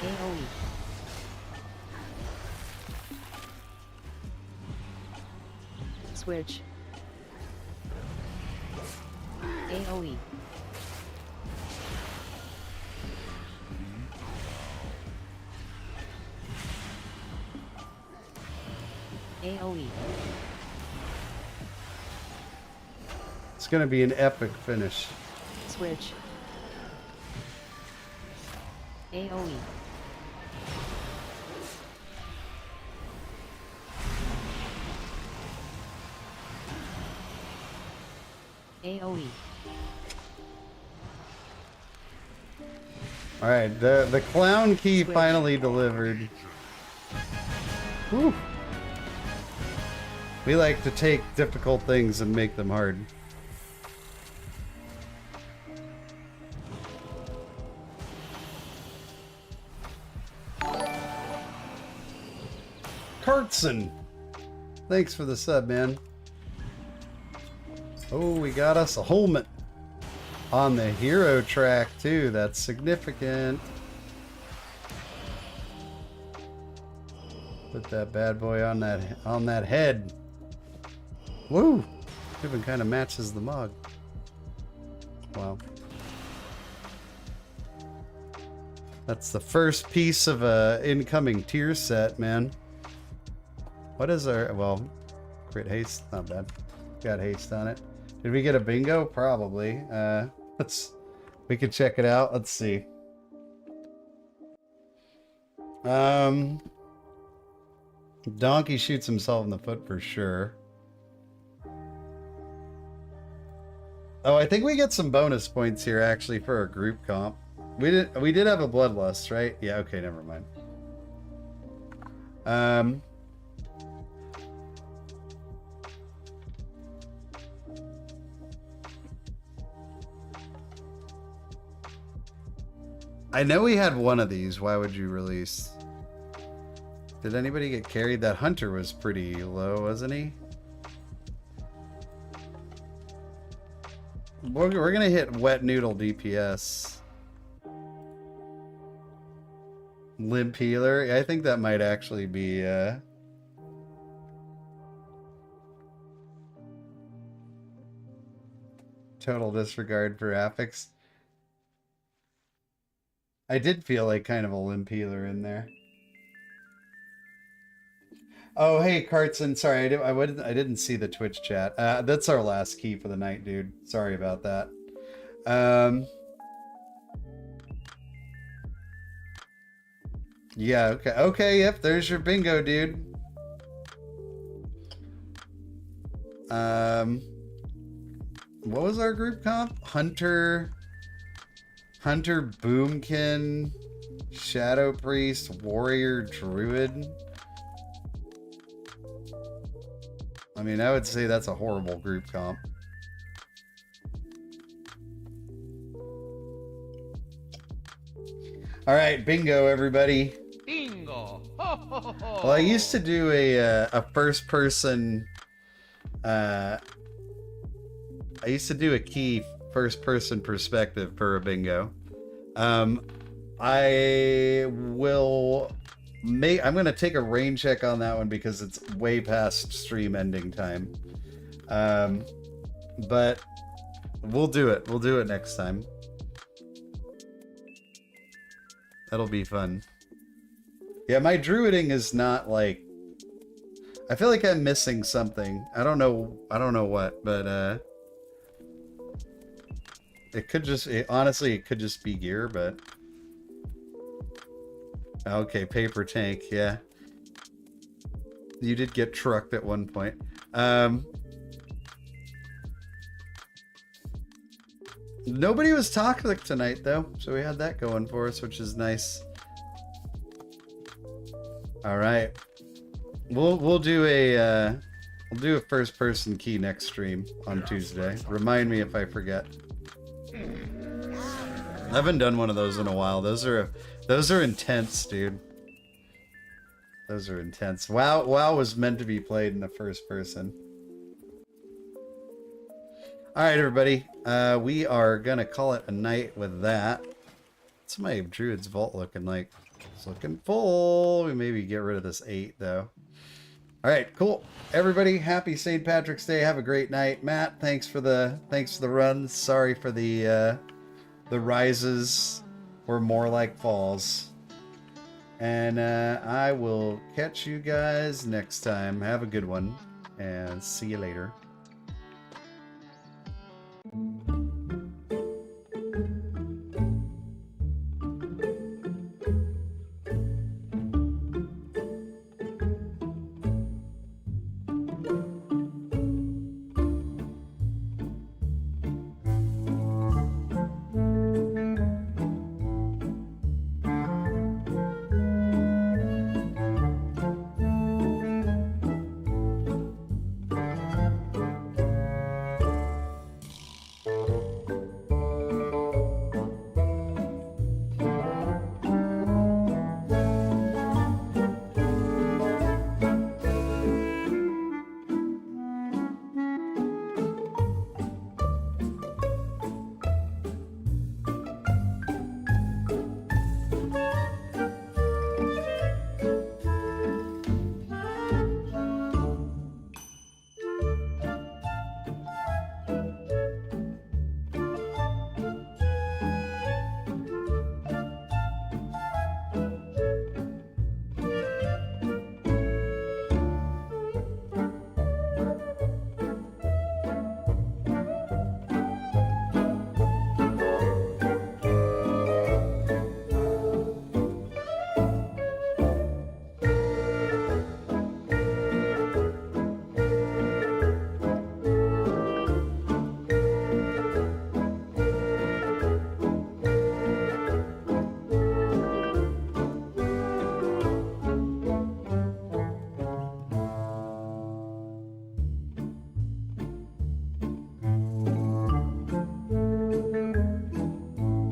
AoE. Switch. AoE. AoE. It's gonna be an epic finish. Switch. AoE. AoE. Alright, the clown key finally delivered. Whew. We like to take difficult things and make them hard. Cartson! Thanks for the sub, man. Oh, we got us a helmet. On the hero track, too. That's significant. Put that bad boy on that head. Woo! Even kind of matches the mug. Wow. That's the first piece of a incoming tier set, man. What is our... Well, crit haste. Not bad. Got haste on it. Did we get a bingo? Probably. We could check it out. Let's see. Donkey shoots himself in the foot for sure. Oh, I think we get some bonus points here actually for our group comp. We did have a bloodlust, right? Yeah, okay, never mind. I know we had one of these. Why would you release? Did anybody get carried? That hunter was pretty low, wasn't he? We're gonna hit wet noodle DPS. Limp healer. I think that might actually be total disregard for affix. I did feel like kind of a limp healer in there. Oh, hey, Cartson. Sorry, I didn't see the Twitch chat. That's our last key for the night, dude. Sorry about that. Yeah, okay. Okay, yep, there's your bingo, dude. What was our group comp? Hunter, Boomkin, Shadow Priest, Warrior, Druid. I mean, I would say that's a horrible group comp. All right, bingo, everybody. Bingo! Ho, ho, ho, ho. Well, I used to do a first-person. I used to do a key first-person perspective for a bingo. I will make. I'm gonna take a rain check on that one because it's way past stream ending time. But we'll do it. We'll do it next time. That'll be fun. Yeah, my druiding is not like. I feel like I'm missing something. I don't know what, but it could just honestly it could just be gear, but okay, paper tank, yeah. You did get trucked at one point. Nobody was toxic tonight though, so we had that going for us, which is nice. All right. We'll do a first person key next stream on Tuesday. Remind me if I forget. I haven't done one of those in a while. Those are intense, dude. Those are intense. WoW was meant to be played in the first person. All right, everybody. We are gonna call it a night with that. What's my Druid's Vault looking like? It's looking full. We maybe get rid of this 8 though. All right, cool. Everybody, happy St. Patrick's Day. Have a great night. Matt, thanks for the runs. Sorry for the rises were more like falls. And I will catch you guys next time. Have a good one and see you later.